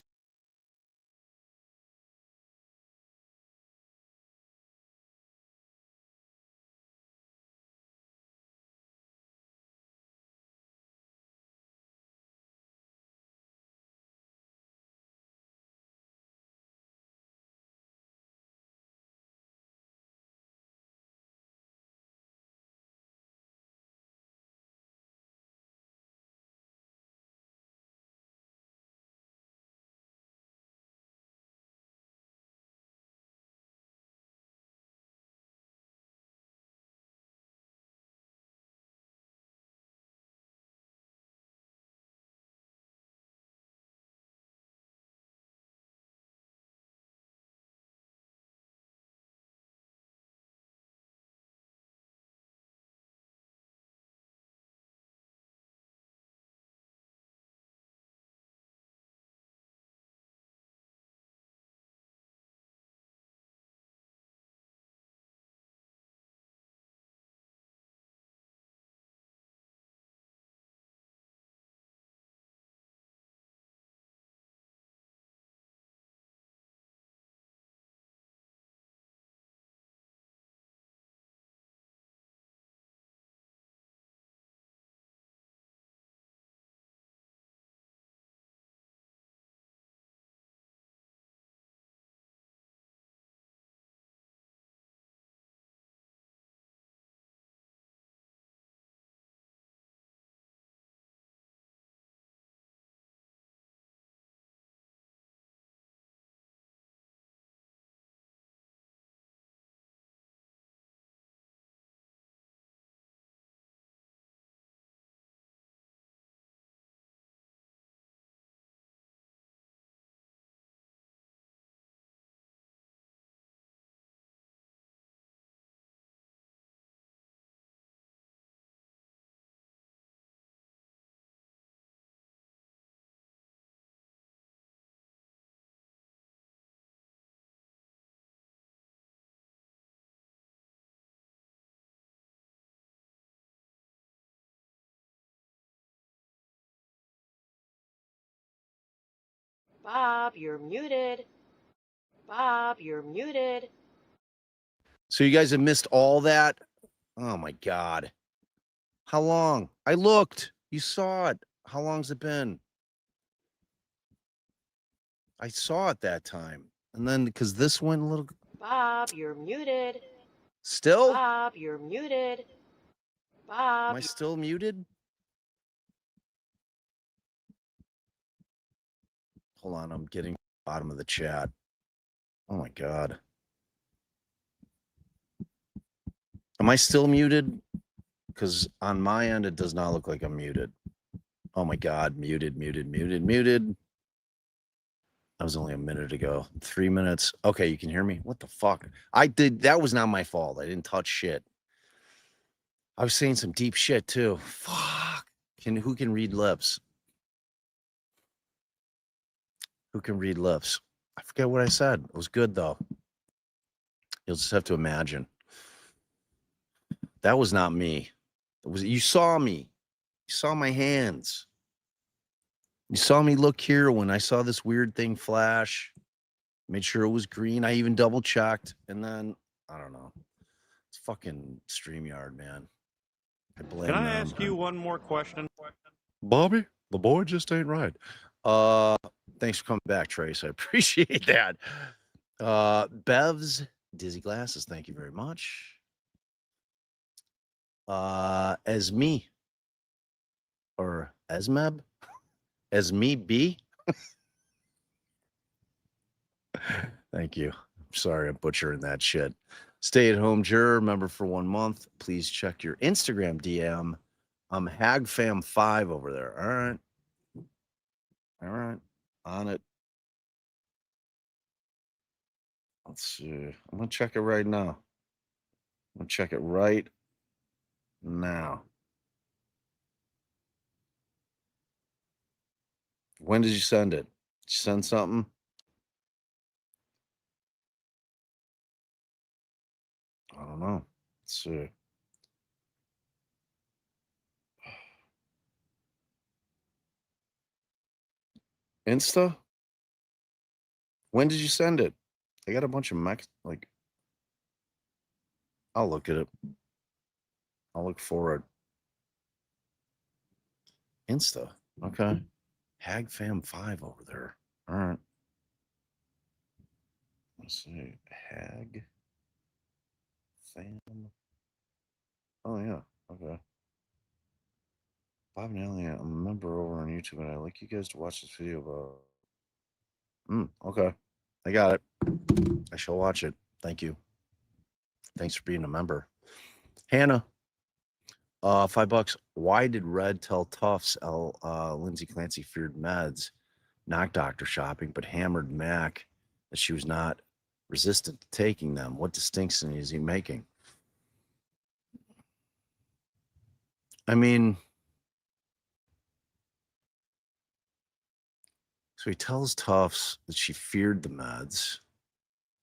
Bob, you're muted. Bob, you're muted. So you guys have missed all that? Oh my God. How long? I looked. You saw it. How long's it been? I saw it that time. And then because this went a little. Bob, you're muted. Still? Bob, you're muted. Bob. Am I still muted? Hold on. I'm getting bottom of the chat. Oh my God. Am I still muted? Because on my end, it does not look like I'm muted. Oh my God. Muted. That was only a minute ago. 3 minutes. Okay, you can hear me? What the fuck? That was not my fault. I didn't touch shit. I was saying some deep shit too. Fuck. Who can read lips? Who can read lips? I forget what I said. It was good though. You'll just have to imagine. That was not me. You saw me. You saw my hands. You saw me look here when I saw this weird thing flash. Made sure it was green. I even double checked. And then, I don't know. It's fucking StreamYard, man. I blame Can I them. ask you one more question? Bobby, the boy just ain't right. Thanks for coming back, Trace. I appreciate that. Bev's Dizzy Glasses, thank you very much. Esme or Esmeb? Esme B? Thank you. Sorry, I'm butchering that shit. Stay at home juror, member for 1 month. Please check your Instagram DM. I'm HagFam5 over there. All right. All right. On it. Let's see. I'm going to check it right now. I'm going to check it right now. When did you send it? Did you send something? I don't know. Let's see. Insta? When did you send it? I got a bunch of I'll look at it. I'll look for it. Insta. Okay. HagFam5 over there. All right. Let's see. Hag Fam. Oh, yeah. Okay. Bob and Ellie, I'm a member over on YouTube, and I'd like you guys to watch this video about. Okay. I got it. I shall watch it. Thank you. Thanks for being a member. Hannah, $5. Why did Red tell Tufts Lindsay Clancy feared meds, not doctor shopping, but hammered Mac that she was not resistant to taking them? What distinction is he making? I mean, so he tells Tufts that she feared the meds,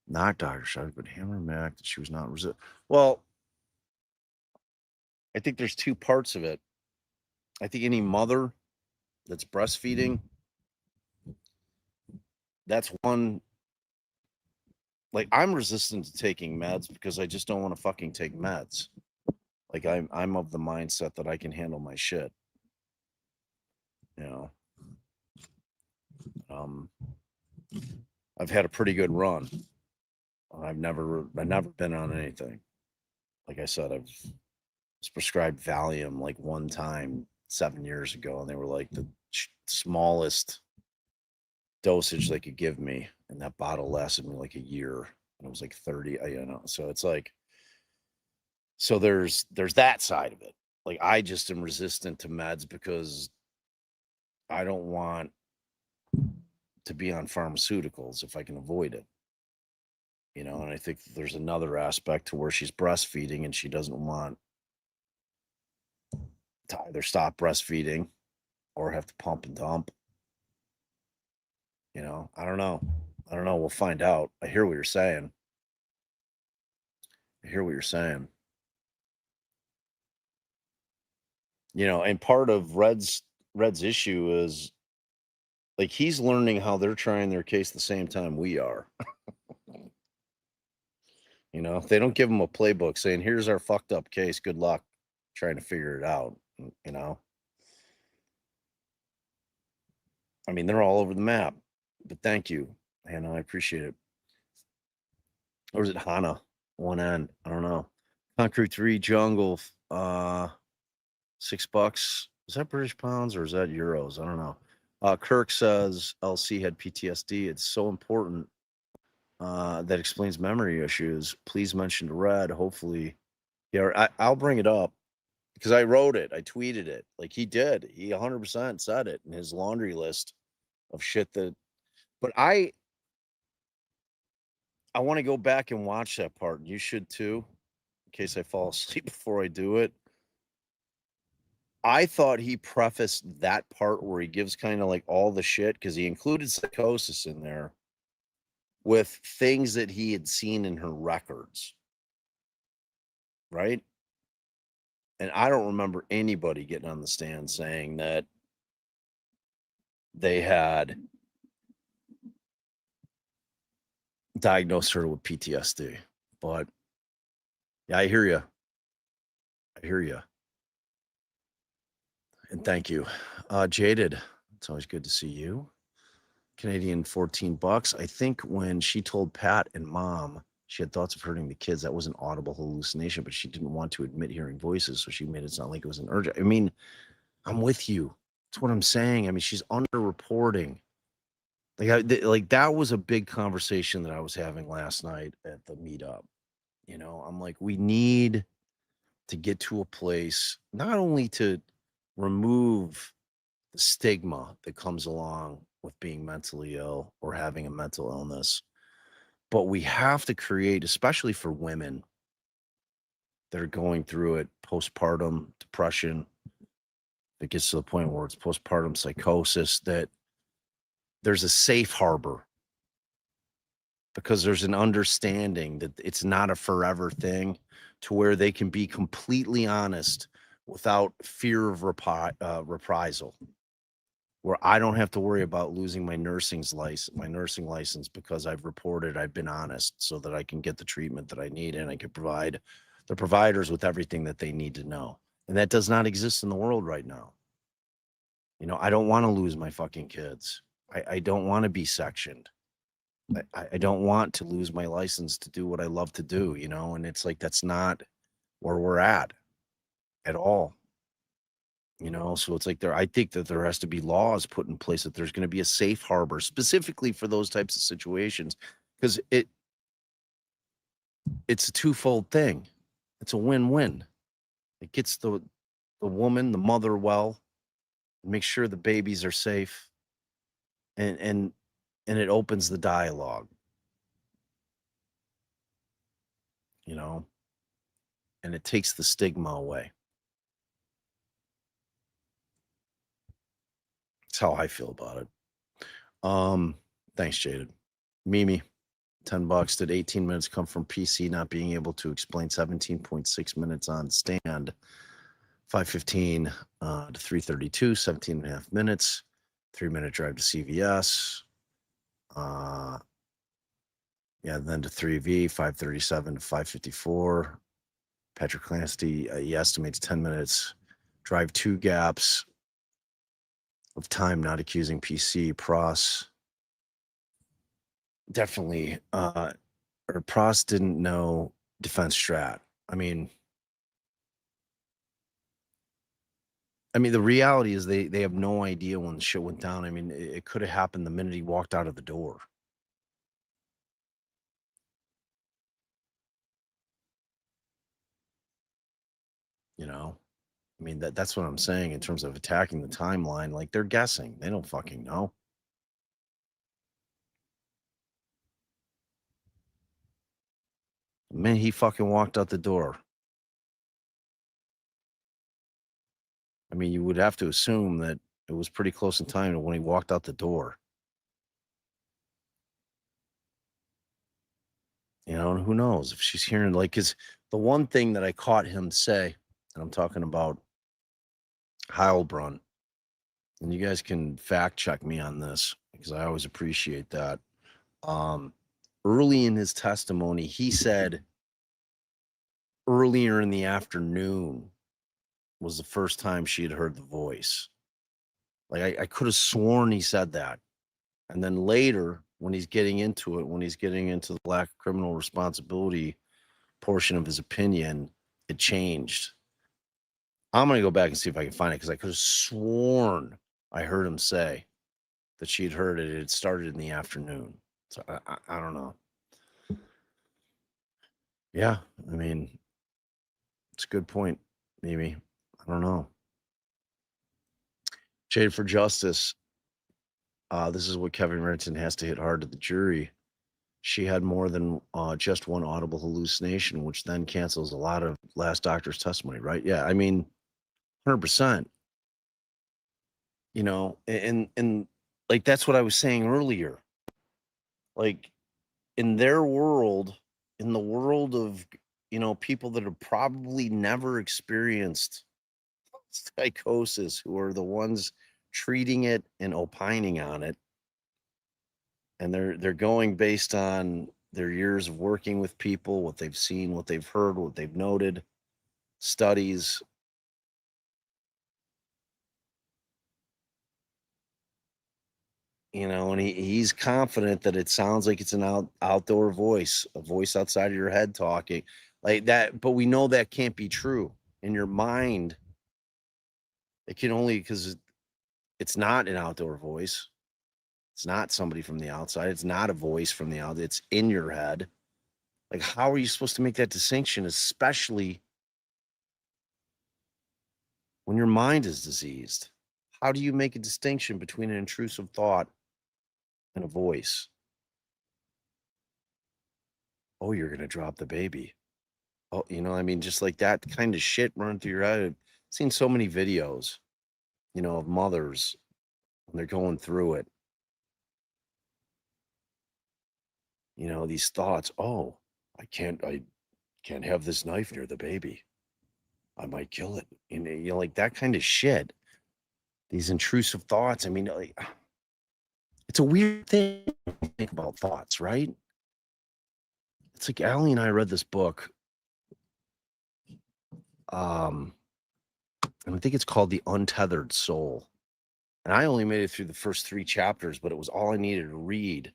not doctor shopping, but hammered Mac that she was not resistant. Well, I think there's two parts of it. I think any mother that's breastfeeding, that's one. Like, I'm resistant to taking meds because I just don't want to fucking take meds. Like, I'm of the mindset that I can handle my shit. You know, I've had a pretty good run. I've never been on anything. Like I said, I was prescribed Valium like one time 7 years ago, and they were like the smallest dosage they could give me, and that bottle lasted me like a year, and it was like 30. So it's like, so there's that side of it. Like, I just am resistant to meds because I don't want to be on pharmaceuticals if I can avoid it. And I think there's another aspect to where she's breastfeeding and she doesn't want to either stop breastfeeding or have to pump and dump. I don't know. We'll find out. I hear what you're saying. And part of Red's issue is Like, he's learning how they're trying their case the same time we are. You know, they don't give him a playbook saying, here's our fucked up case. Good luck trying to figure it out. You know, I mean, they're all over the map, but thank you. Hannah, I appreciate it. Or is it Hannah? One end. I don't know. Concrete 3 Jungle, $6. Is that British pounds or is that euros? I don't know. Kirk says LC had PTSD. It's so important. That explains memory issues. Please mention to Red. Hopefully, yeah, I'll bring it up because I wrote it. I tweeted it. Like he did. He 100% said it in his laundry list of shit that. But I want to go back and watch that part. You should too, in case I fall asleep before I do it. I thought he prefaced that part where he gives kind of like all the shit because he included psychosis in there with things that he had seen in her records. Right. And I don't remember anybody getting on the stand saying that they had diagnosed her with PTSD. But yeah, I hear you. I hear you. And thank you. Jaded, it's always good to see you. Canadian $14. I think when she told Pat and Mom she had thoughts of hurting the kids, that was an audible hallucination, but she didn't want to admit hearing voices, so she made it sound like it was an urgent. I mean, I'm with you. That's what I'm saying. I mean, she's underreporting. Like that was a big conversation that I was having last night at the meetup. You know, I'm like, we need to get to a place not only to remove the stigma that comes along with being mentally ill or having a mental illness, but we have to create, especially for women that are going through it, postpartum depression. It gets to the point where it's postpartum psychosis, that there's a safe harbor because there's an understanding that it's not a forever thing, to where they can be completely honest without fear of reprisal, where I don't have to worry about losing my nursing license because I've reported, I've been honest, so that I can get the treatment that I need and I can provide the providers with everything that they need to know. And that does not exist in the world right now. You know, I don't want to lose my fucking kids. I don't want to be sectioned. I don't want to lose my license to do what I love to do, you know, and it's like, that's not where we're at all. You know, so it's like I think that there has to be laws put in place that there's going to be a safe harbor specifically for those types of situations, because it's a twofold thing. It's a win-win. It gets the woman, the mother well, makes sure the babies are safe, and it opens the dialogue, you know, and it takes the stigma away. That's how I feel about it. Thanks, Jaded. Mimi, $10. Did 18 minutes come from PC not being able to explain 17.6 minutes on stand? 5:15 to 3:32, 17 and a half minutes. 3-minute drive to CVS. Yeah, then to 3V, 5:37 to 5:54. Patrick Clancy, he estimates 10 minutes. Drive 2 gaps of time, not accusing PC. Pross definitely, or Pross didn't know defense strat. I mean, the reality is they have no idea when the shit went down. I mean, it could have happened the minute he walked out of the door. You know, I mean, that's what I'm saying in terms of attacking the timeline. Like, they're guessing. They don't fucking know. The minute he fucking walked out the door. I mean, you would have to assume that it was pretty close in time to when he walked out the door. You know, and who knows if she's hearing, like, because the one thing that I caught him say, and I'm talking about Heilbrunn, and you guys can fact check me on this because I always appreciate that. Early in his testimony, he said earlier in the afternoon was the first time she had heard the voice. Like I could have sworn he said that. And then later, when he's getting into it, when he's getting into the lack of criminal responsibility portion of his opinion, it changed. I'm going to go back and see if I can find it because I could have sworn I heard him say that she'd heard it. It had started in the afternoon. So I don't know. Yeah, I mean, it's a good point, maybe. I don't know. Shade for Justice. This is what Kevin Renton has to hit hard to the jury. She had more than just one audible hallucination, which then cancels a lot of last doctor's testimony, right? Yeah, I mean, 100%. You know, and like that's what I was saying earlier. Like in their world, in the world of people that have probably never experienced psychosis, who are the ones treating it and opining on it, and they're going based on their years of working with people, what they've seen, what they've heard, what they've noted, studies. And he's confident that it sounds like it's an outdoor voice, a voice outside of your head talking like that. But we know that can't be true. In your mind, it can only, because it's not an outdoor voice. It's not somebody from the outside. It's not a voice from the outside. It's in your head. Like, how are you supposed to make that distinction, especially when your mind is diseased? How do you make a distinction between an intrusive thought and a voice? Oh, you're going to drop the baby. Oh, I mean, just like that kind of shit running through your head. I've seen so many videos, of mothers when they're going through it. These thoughts, oh, I can't have this knife near the baby. I might kill it. Like that kind of shit. These intrusive thoughts. I mean, like, it's a weird thing to think about thoughts, right? It's like Allie and I read this book. And I think it's called The Untethered Soul. And I only made it through the first 3 chapters, but it was all I needed to read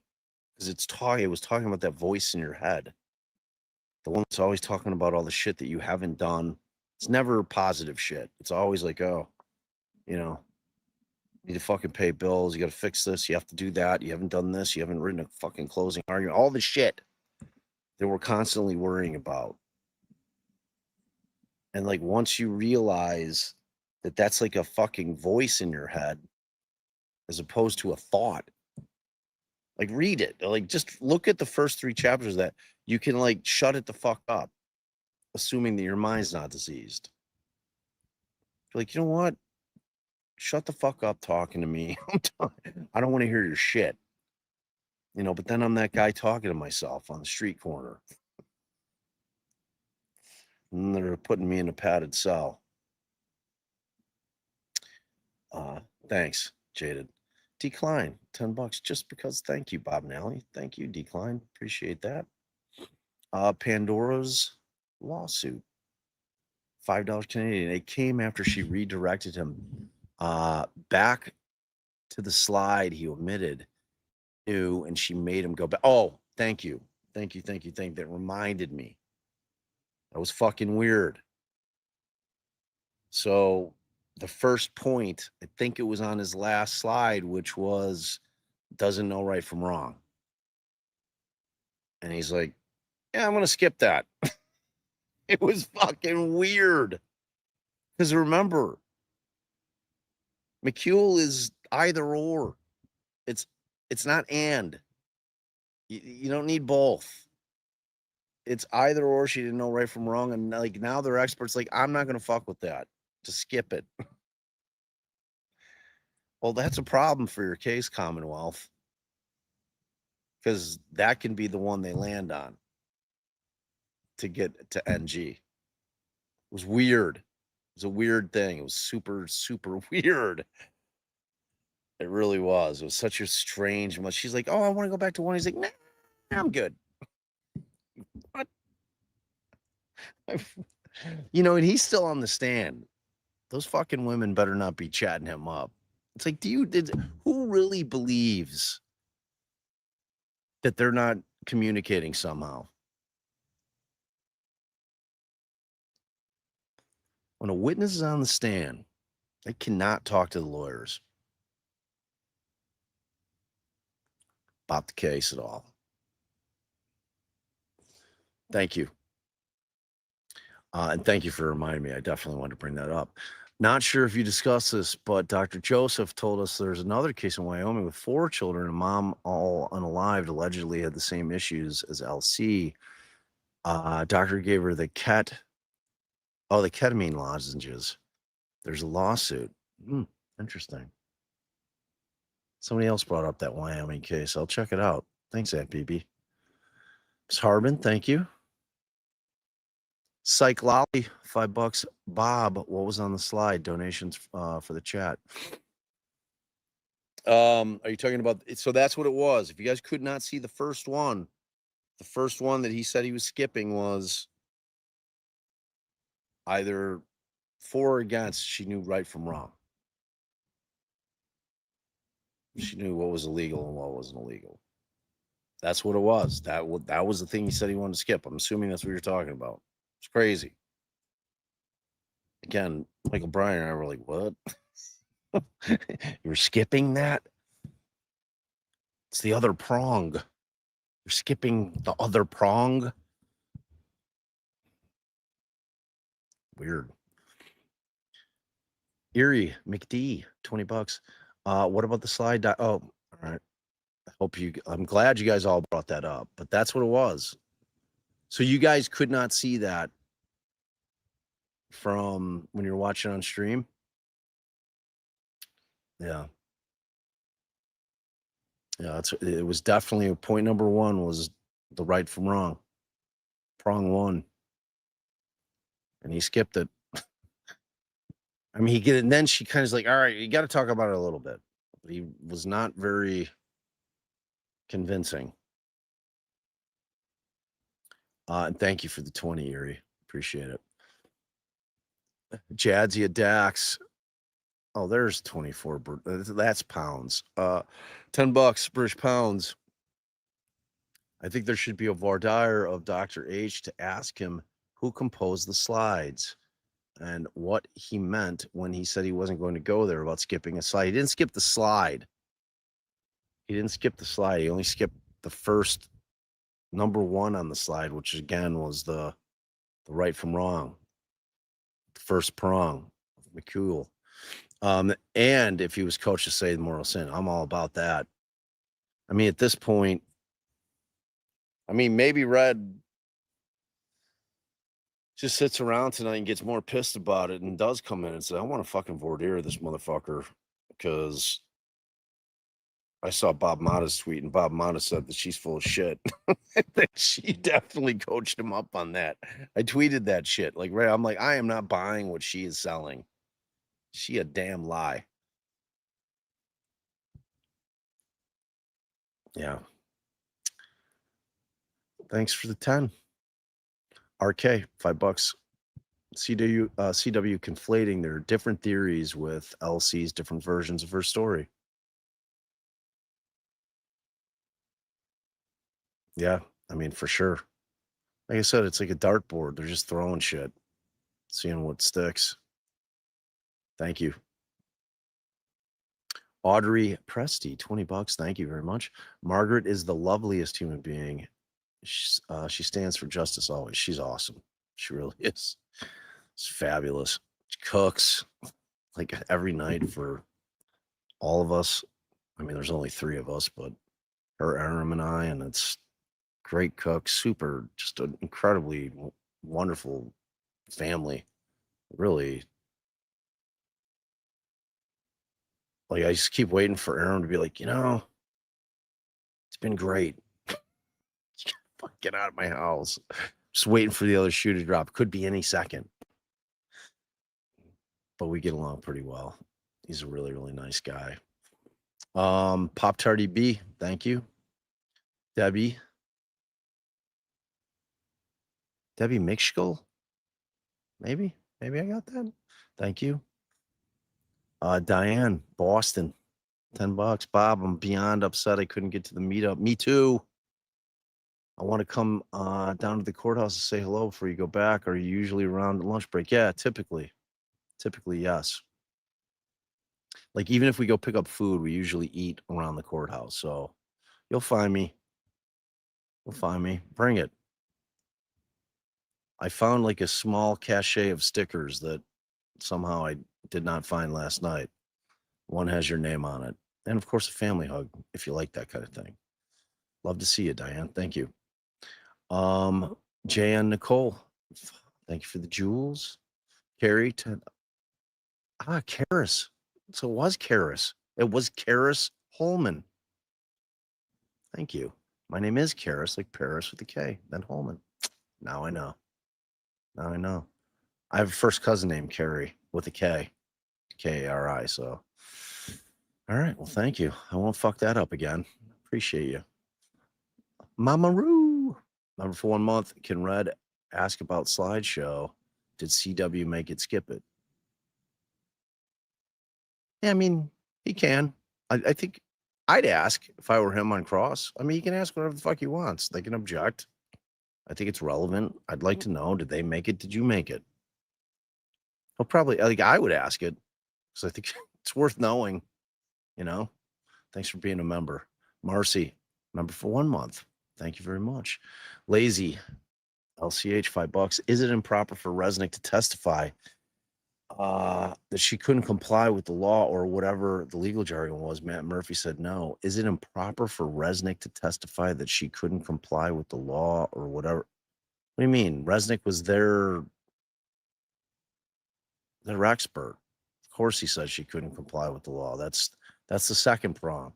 because it was talking about that voice in your head. The one that's always talking about all the shit that you haven't done. It's never positive shit. It's always like, oh, you need to fucking pay bills. You got to fix this. You have to do that. You haven't done this. You haven't written a fucking closing argument. All the shit that we're constantly worrying about. And like, once you realize that that's like a fucking voice in your head as opposed to a thought, like read it. Like, just look at the first 3 chapters that you can like shut it the fuck up, assuming that your mind's not diseased. You're like, you know what? Shut the fuck up talking to me. I don't want to hear your shit. But then I'm that guy talking to myself on the street corner. And they're putting me in a padded cell. Thanks, Jaded. Decline, $10 just because. Thank you, Bob and Allie. Thank you, Decline. Appreciate that. Pandora's lawsuit, $5 Canadian. It came after she redirected him back to the slide he omitted, and she made him go back. Oh, thank you. That reminded me. That was fucking weird. So the first point, I think it was on his last slide, which was doesn't know right from wrong. And he's like, yeah, I'm going to skip that. It was fucking weird. Because remember, McHugh is either or. It's not and. You don't need both. It's either or. She didn't know right from wrong. And like now they're experts. Like, I'm not going to fuck with that. Just skip it. Well, that's a problem for your case, Commonwealth. Because that can be the one they land on to get to NG. It was weird. It was a weird thing. It was super, super weird. It really was. It was such a strange one. She's like, "Oh, I want to go back to one." He's like, "Nah, I'm good." What? And he's still on the stand. Those fucking women better not be chatting him up. It's like, who really believes that they're not communicating somehow? When a witness is on the stand, they cannot talk to the lawyers about the case at all. Thank you. And thank you for reminding me. I definitely wanted to bring that up. Not sure if you discussed this, but Dr. Joseph told us there's another case in Wyoming with 4 children and mom all unalived allegedly had the same issues as LC. Doctor gave her the ketamine lozenges. There's a lawsuit. Interesting. Somebody else brought up that Wyoming case. I'll check it out. Thanks, Aunt BB. Ms. Harbin, thank you. Psych Lolly, $5. Bob, what was on the slide? Donations for the chat. Are you talking about? So that's what it was. If you guys could not see the first one that he said he was skipping was either for or against. She knew right from wrong. She knew what was illegal and what wasn't illegal. That's what it was. That was the thing he said he wanted to skip. I'm assuming that's what you're talking about. It's crazy. Again, Michael Bryan and I were like, what? You're skipping that? It's the other prong. You're skipping the other prong? Weird. Erie, McD, $20. What about the slide? Oh, all right. I'm glad you guys all brought that up, but that's what it was. So you guys could not see that from when you're watching on stream? Yeah. Yeah, it was definitely point number 1 was the right from wrong. Prong 1. And he skipped it. I mean, and then she kind of like, all right, you got to talk about it a little bit. But he was not very convincing. And thank you for the 20, Erie. Appreciate it. Jadzia Dax. Oh, there's 24. That's pounds. $10 British pounds. I think there should be a voir dire of Dr. H to ask him who composed the slides and what he meant when he said he wasn't going to go there about skipping a slide. He didn't skip the slide. He only skipped the first number 1 on the slide, which again was the right from wrong. The first prong of McCool. And if he was coached to say the moral sin, I'm all about that. I mean, at this point, maybe Red just sits around tonight and gets more pissed about it and does come in and say, I want to fucking voir dire this motherfucker because I saw Bob Motta's tweet and Bob Motta said that she's full of shit. She definitely coached him up on that. I tweeted that shit. I'm like, I am not buying what she is selling. She a damn lie. Yeah. Thanks for the 10. RK, $5. CW conflating their different theories with LC's different versions of her story. Yeah, for sure. Like I said, it's like a dartboard. They're just throwing shit, seeing what sticks. Thank you. Audrey Presti, $20. Thank you very much. Margaret is the loveliest human being. She stands for justice always. She's awesome. She really is. It's fabulous. She cooks like every night for all of us. There's only 3 of us, but her, Aram, and I, and it's great cook, just an incredibly wonderful family. Really. I just keep waiting for Aram to be like, it's been great. Get out of my house. Just waiting for the other shoe to drop. Could be any second. But we get along pretty well. He's a really, really nice guy. Pop Tarty B, thank you. Debbie Mixkel, maybe I got that. Thank you. Diane, Boston, $10. Bob, I'm beyond upset I couldn't get to the meetup. Me too. I want to come down to the courthouse and say hello before you go back. Are you usually around at lunch break? Yeah, typically, yes. Like even if we go pick up food, we usually eat around the courthouse. So you'll find me. Bring it. I found like a small cachet of stickers that somehow I did not find last night. One has your name on it. And of course, a family hug if you like that kind of thing. Love to see you, Diane. Thank you. Jay and Nicole, thank you for the jewels. Carrie, Karis. So it was Karis. It was Karis Holman. Thank you. My name is Karis, like Paris with a K, then Holman. Now I know. I have a first cousin named Carrie with a K, K-A-R-I. So, all right. Well, thank you. I won't fuck that up again. Appreciate you. Mama Roo. Number for 1 month. Can Red ask about slideshow? Did CW make it skip it? Yeah, I mean, he can. I think I'd ask if I were him on Cross. I mean, he can ask whatever the fuck he wants. They can object. I think it's relevant. I'd like to know, did they make it? Did you make it? He'll probably, like, I would ask it because I think it's worth knowing, you know? Thanks for being a member. Marcy, member for 1 month. Thank you very much. Lazy, LCH, $5. Is it improper for Resnick to testify that she couldn't comply with the law or whatever the legal jargon was? Matt Murphy said no. Is it improper for Resnick to testify that she couldn't comply with the law or whatever? What do you mean? Resnick was their expert. Of course he said she couldn't comply with the law. That's the second prong.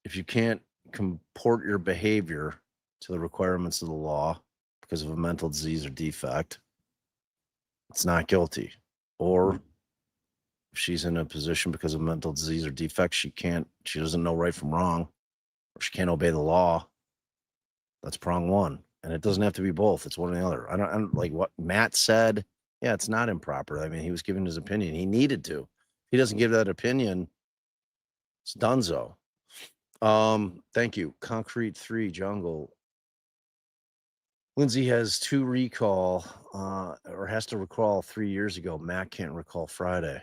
If you can't comport your behavior to the requirements of the law because of a mental disease or defect, it's not guilty. Or if she's in a position because of mental disease or defect, she doesn't know right from wrong, or she can't obey the law. That's prong one. And it doesn't have to be both. It's one or the other. I don't like what Matt said. Yeah, it's not improper. I mean, he was giving his opinion. He needed to. If he doesn't give that opinion, it's donezo. Thank you. Concrete 3 Jungle. Lindsay has 2 recall, or has to recall 3 years ago. Matt can't recall Friday.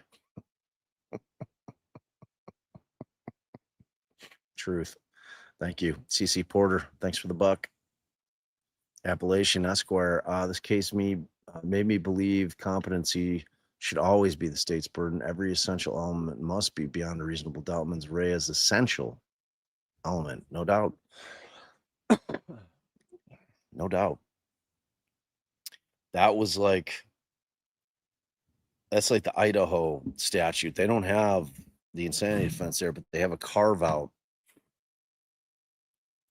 Truth. Thank you. CC Porter, thanks for the buck. Appalachian Esquire, this case made me believe competency should always be the state's burden. Every essential element must be beyond a reasonable doubt. Mens rea is essential element, no doubt. No doubt. That's like the Idaho statute. They don't have the insanity defense there, but they have a carve out.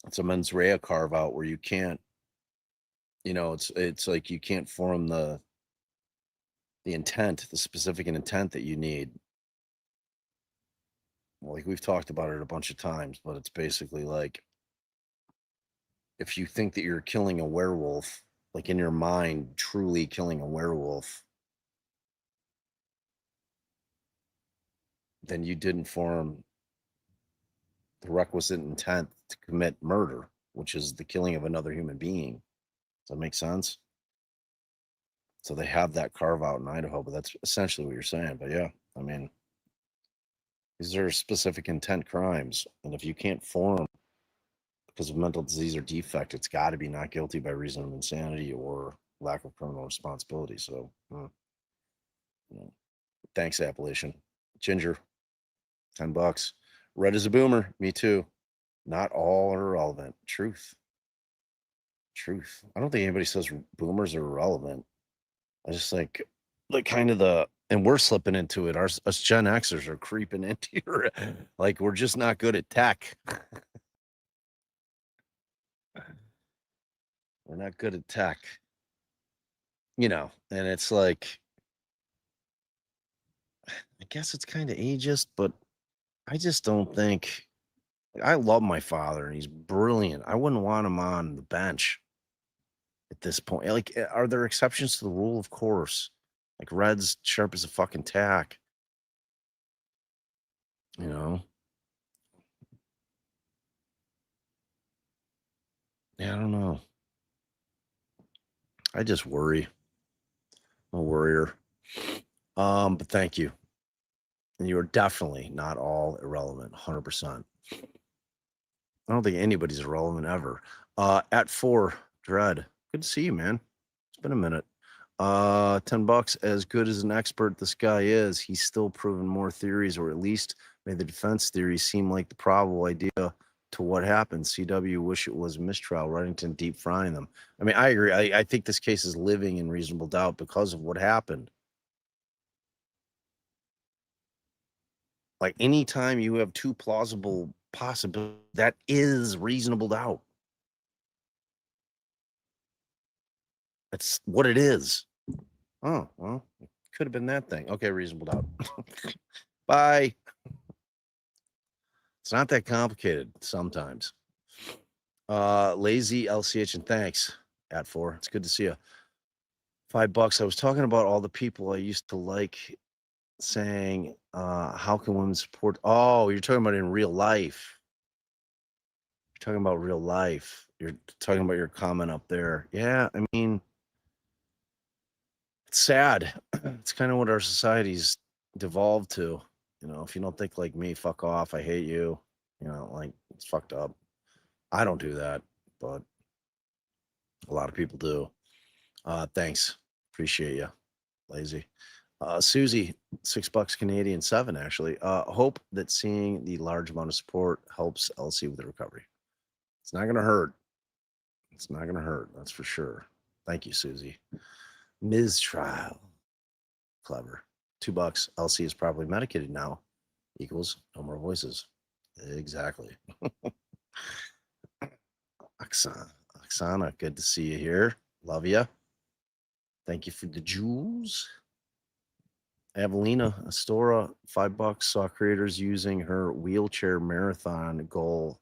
It's a mens rea carve out where you can't, it's like you can't form the intent, the specific intent that you need. Like we've talked about it a bunch of times, but it's basically like if you think that you're killing a werewolf, like in your mind, truly killing a werewolf, then you didn't form the requisite intent to commit murder, which is the killing of another human being. Does that make sense? So they have that carve out in Idaho, but that's essentially what you're saying. But yeah, I mean, these are specific intent crimes. And if you can't form because of mental disease or defect, it's got to be not guilty by reason of insanity or lack of criminal responsibility. So, thanks, Appalachian. Ginger, $10. Red is a boomer. Me too. Not all are irrelevant. Truth. I don't think anybody says boomers are irrelevant. I just think kind of and we're slipping into it. Us Gen Xers are creeping into your, like, we're just not good at tech. We're not good at tech, and it's like, I guess it's kind of ageist, but I just don't think. I love my father, and he's brilliant. I wouldn't want him on the bench at this point. Like, are there exceptions to the rule? Of course. Like, Red's sharp as a fucking tack. You know. Yeah, I don't know. I just worry. I'm a worrier. But thank you. And you are definitely not all irrelevant. 100%. I don't think anybody's irrelevant ever. At 4, Dread. Good to see you, man. It's been a minute. $10. As good as an expert this guy is, he's still proven more theories, or at least made the defense theories seem like the probable idea to what happened. CW wish it was mistrial. Reddington deep frying them. I mean, I agree. I think this case is living in reasonable doubt because of what happened. Like, anytime you have two plausible possibilities, that is reasonable doubt. That's what it is. Oh, well, it could have been that thing. Okay, reasonable doubt. Bye. It's not that complicated sometimes. Lazy LCH, and thanks at 4. It's good to see you. $5. I was talking about all the people I used to like saying, how can women support? Oh, you're talking about in real life. You're talking about real life. You're talking about your comment up there. Yeah, I mean, it's sad. It's kind of what our society's devolved to. You know, if you don't think like me, fuck off. I hate you. You know, like, it's fucked up. I don't do that, but a lot of people do. Thanks. Appreciate you. Lazy. Susie, $6 Canadian, 7 actually. Hope that seeing the large amount of support helps LC with the recovery. It's not gonna hurt. It's not gonna hurt. That's for sure. Thank you, Susie. Ms. Trial. Clever. $2. LC is probably medicated now. Equals no more voices. Exactly. Oksana, good to see you here. Love you. Thank you for the jewels. Evelina Astora, $5. Saw creators using her wheelchair marathon goal.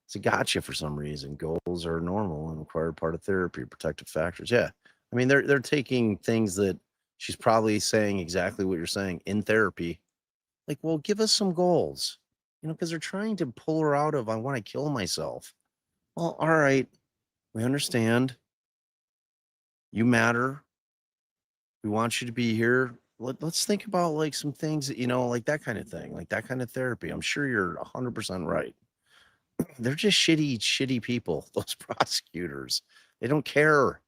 It's a gotcha for some reason. Goals are normal and required part of therapy, protective factors. Yeah. I mean, they're taking things that she's probably saying exactly what you're saying in therapy. Like, well, give us some goals, you know, because they're trying to pull her out of, I want to kill myself. Well, all right. We understand. You matter. We want you to be here. Let's think about like some things that, you know, like that kind of thing, like that kind of therapy. I'm sure you're 100% right. They're just shitty people, those prosecutors. They don't care.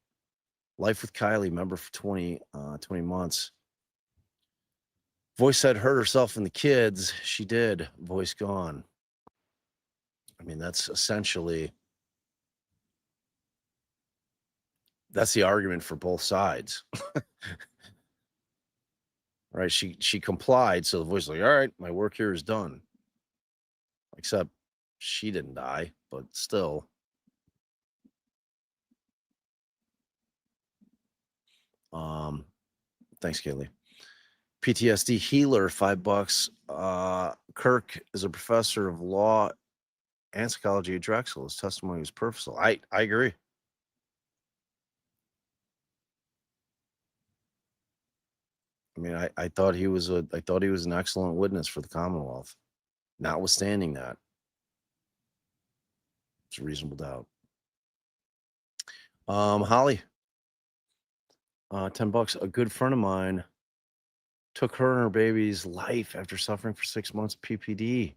Life with Kylie, member for 20 months. Voice said hurt herself and the kids. She did. Voice gone. I mean, that's essentially, that's the argument for both sides. Right? She complied, so the voice is like, all right, my work here is done. Except she didn't die, but still. Thanks, Kaylee. PTSD healer, $5. Kirk is a professor of law and psychology at Drexel. His testimony was purposeful. I agree. I mean, I thought he was an excellent witness for the Commonwealth. Notwithstanding that, it's a reasonable doubt. Holly, $10. A good friend of mine took her and her baby's life after suffering for 6 months of PPD.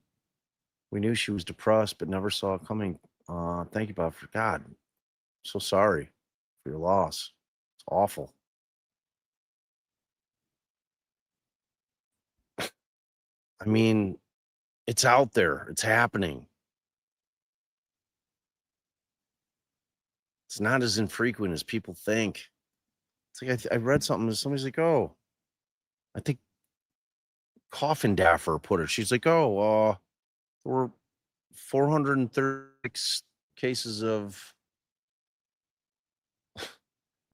We knew she was depressed, but never saw it coming. Thank you, Bob. For God, so sorry for your loss. It's awful. I mean, it's out there. It's happening. It's not as infrequent as people think. It's like I read something. Somebody's like, "Oh, I think Coffin Daffer put it." She's like, "Oh, there were 436 cases of."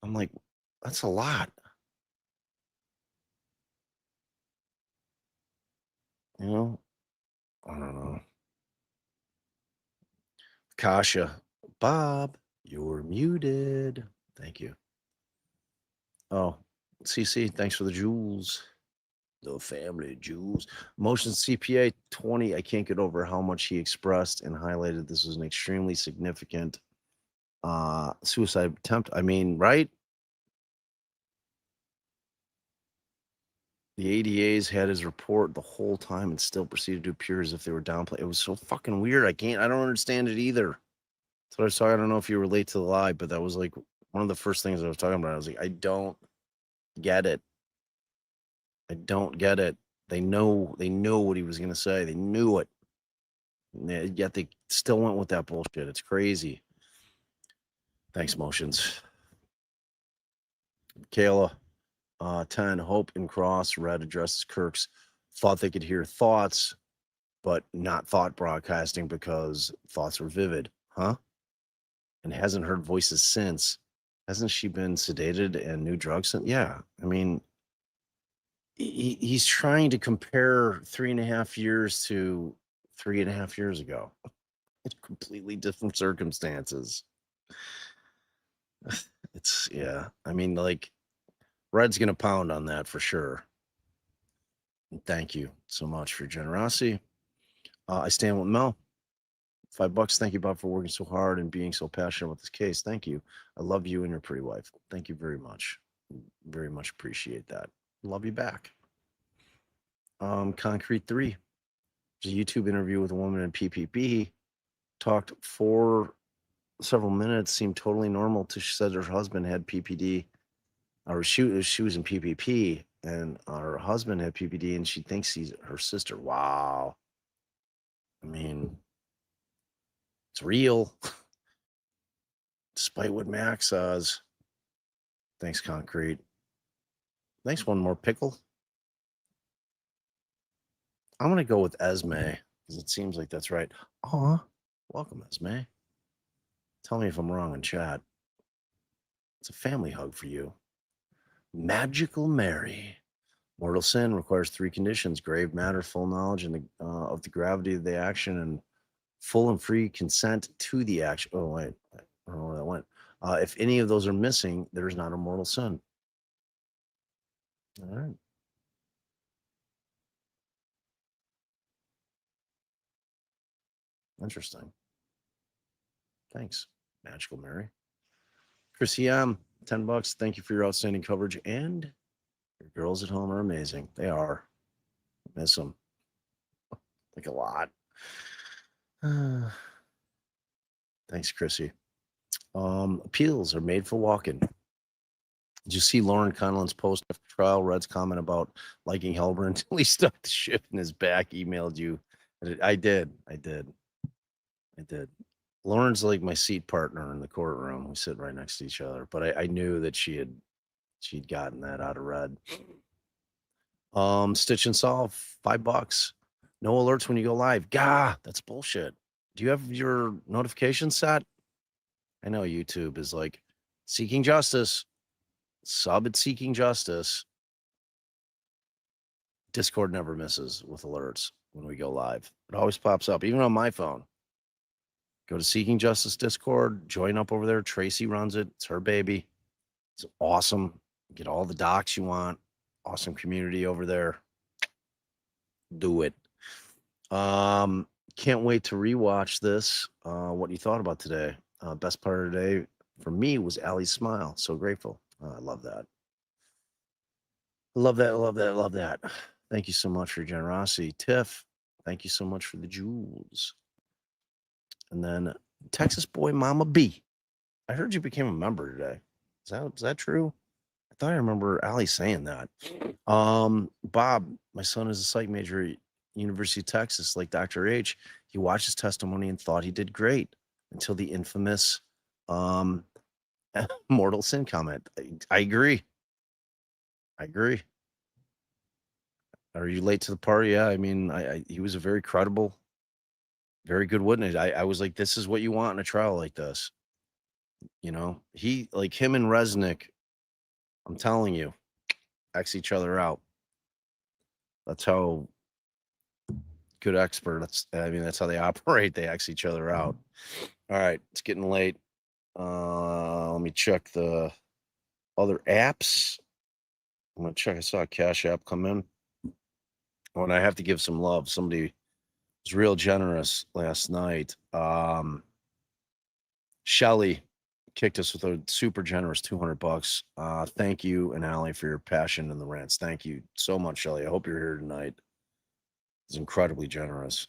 I'm like, "That's a lot." You know, I don't know. Kasha, Bob, you're muted. Thank you. Oh, CC, thanks for the jewels. The family jewels. Motion CPA 20. I can't get over how much he expressed and highlighted this was an extremely significant suicide attempt. I mean, right? The ADAs had his report the whole time and still proceeded to appear as if they were downplaying. It was so fucking weird. I don't understand it either. That's what I was talking. I don't know if you relate to the lie, but that was like one of the first things I was talking about. I was like, I don't get it. I don't get it. They know what he was going to say. They knew it. Yet they still went with that bullshit. It's crazy. Thanks, Motions. Kayla, 10, Hope and Cross, Red addresses Kirk's, thought they could hear thoughts, but not thought broadcasting because thoughts were vivid. Huh? And hasn't heard voices since. Hasn't she been sedated and new drugs? Yeah. I mean, he's trying to compare 3.5 years to 3.5 years ago. It's completely different circumstances. It's, yeah. I mean, like, Red's going to pound on that for sure. Thank you so much for your generosity. I stand with Mel. $5. Thank you, Bob, for working so hard and being so passionate about this case. Thank you. I love you and your pretty wife. Thank you very much. Very much appreciate that. Love you back. Concrete 3. There's a YouTube interview with a woman in PPP. Talked for several minutes. Seemed totally normal till she said her husband had PPD. Or she was in PPP, and her husband had PPD, and she thinks he's her sister. Wow. I mean, it's real. Despite what Max says. Thanks, Concrete. Thanks, one more pickle. I'm going to go with Esme, because it seems like that's right. Aw, welcome, Esme. Tell me if I'm wrong in chat. It's a family hug for you. Magical Mary. Mortal sin requires 3 conditions: grave matter, full knowledge of the gravity of the action, and full and free consent to the action. Oh, wait. I don't know where that went. If any of those are missing, there is not a mortal sin. All right. Interesting. Thanks, Magical Mary. Chrissy M, $10. Thank you for your outstanding coverage, and your girls at home are amazing. They are. Miss them. Like a lot. Thanks, Chrissy. Appeals are made for walking. Did you see Lauren Conlon's post after trial? Red's comment about liking Helber until he stuck the ship in his back. Emailed you. I did. Lauren's like my seat partner in the courtroom. We sit right next to each other. But I knew that she'd gotten that out of Red. Stitch and Solve, $5. No alerts when you go live. Gah, that's bullshit. Do you have your notifications set? I know YouTube is like seeking justice. Sub at Seeking Justice. Discord never misses with alerts when we go live. It always pops up, even on my phone. Go to Seeking Justice Discord, join up over there. Tracy runs it. It's her baby. It's awesome. Get all the docs you want. Awesome community over there. Do it. Can't wait to rewatch this. What you thought about today? Best part of the day for me was Allie's smile. So grateful. I love that. Love that. Thank you so much for your generosity. Tiff, thank you so much for the jewels. And then Texas boy Mama B. I heard you became a member today. Is that true? I thought I remember Allie saying that. Bob, my son is a psych major at University of Texas, like Dr. H. He watched his testimony and thought he did great until the infamous mortal sin comment. I agree. Are you late to the party? Yeah, I mean, he was a very credible, very good witness. I was like, this is what you want in a trial like this. You know, him and Resnick, I'm telling you, X each other out. That's how good expert. That's how they operate. They X each other out. All right, it's getting late. Let me check the other apps. I'm gonna check. I saw a Cash App come in. Oh, and I have to give some love. Somebody was real generous last night. Shelly kicked us with a super generous $200. Thank you, and Allie, for your passion and the rants. Thank you so much, Shelly. I hope you're here tonight. It's incredibly generous.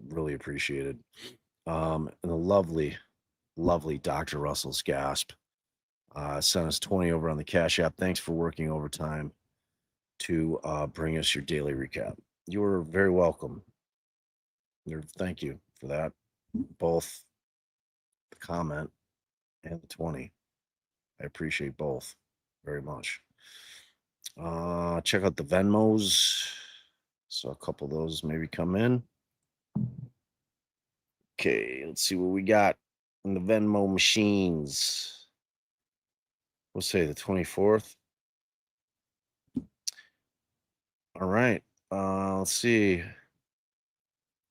Really appreciated. And the lovely Dr. Russell's Gasp sent us 20 over on the Cash App. Thanks for working overtime to bring us your daily recap. You are very welcome. Thank you for that. Both the comment and the 20. I appreciate both very much. Check out the Venmos. So a couple of those maybe come in. Okay, let's see what we got in the Venmo machines. We'll say the 24th. All right. Let's see.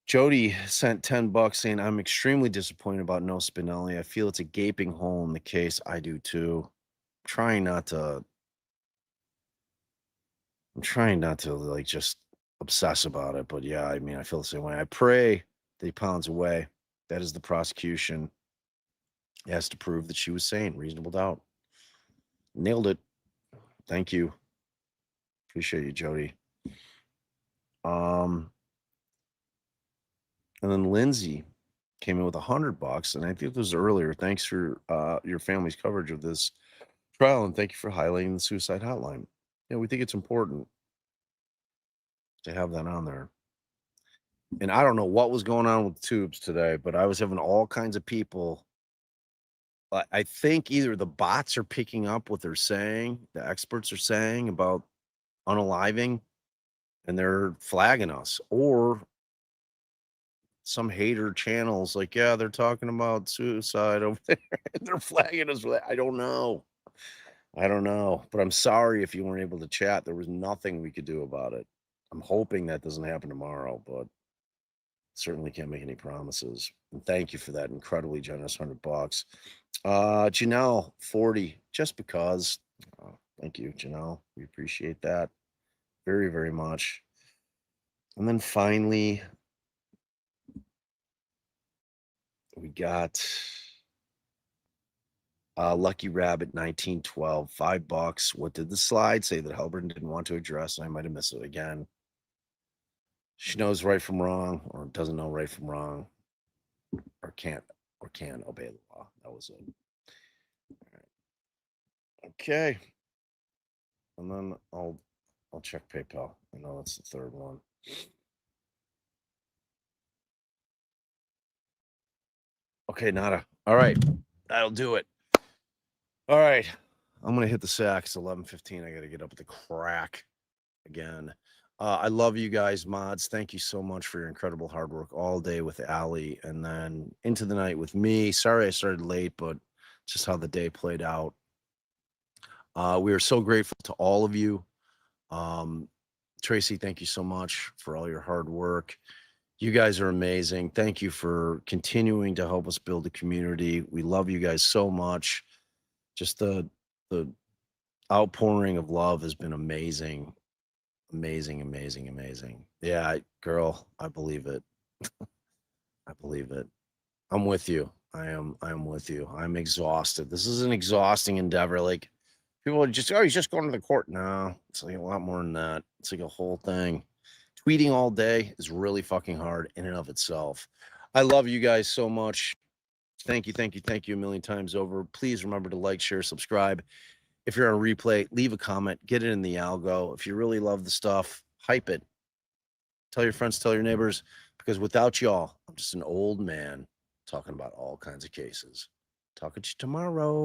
Jody sent $10 saying, I'm extremely disappointed about no Spinelli. I feel it's a gaping hole in the case. I do too. I'm trying not to like just obsess about it, but yeah, I mean, I feel the same way. I pray that he pounds away. That is the prosecution. It has to prove that she was sane, reasonable doubt. Nailed it. Thank you. Appreciate you, Jody. And then Lindsay came in with $100, and I think this was earlier. Thanks for your family's coverage of this trial, and thank you for highlighting the suicide hotline. Yeah, we think it's important to have that on there. And I don't know what was going on with tubes today, but I was having all kinds of people. I think either the bots are picking up what they're saying, the experts are saying about unaliving, and they're flagging us, or some hater channels like, yeah, they're talking about suicide over there. They're flagging us for that. I don't know, but I'm sorry if you weren't able to chat. There was nothing we could do about it. I'm hoping that doesn't happen tomorrow, but certainly can't make any promises. And thank you for that incredibly generous $100. Janelle, 40, just because. Thank you, Janelle. We appreciate that very, very much. And then finally, we got Lucky Rabbit 1912, $5. What did the slide say that Halberd didn't want to address? I might have missed it again. She knows right from wrong, or doesn't know right from wrong, or can obey the law. That was it. All right. Okay. And then I'll check PayPal. I know that's the third one. Okay, nada. All right. That'll do it. All right. I'm going to hit the sack. It's 11:15. I got to get up at the crack again. I love you guys, mods. Thank you so much for your incredible hard work all day with Allie and then into the night with me. Sorry I started late, but just how the day played out. We are so grateful to all of you. Tracy, thank you so much for all your hard work. You guys are amazing. Thank you for continuing to help us build a community. We love you guys so much. Just the outpouring of love has been amazing. Amazing. Yeah, girl, I believe it. I believe it. I'm with you. I am with you. I'm exhausted. This is an exhausting endeavor. Like, people are just, oh, he's just going to the court. No, it's like a lot more than that. It's like a whole thing. Tweeting all day is really fucking hard in and of itself. I love you guys so much. Thank you a million times over. Please remember to like, share, subscribe. If you're on replay, leave a comment, get it in the algo. If you really love the stuff, hype it. Tell your friends, tell your neighbors, because without y'all, I'm just an old man talking about all kinds of cases. Talking to you tomorrow.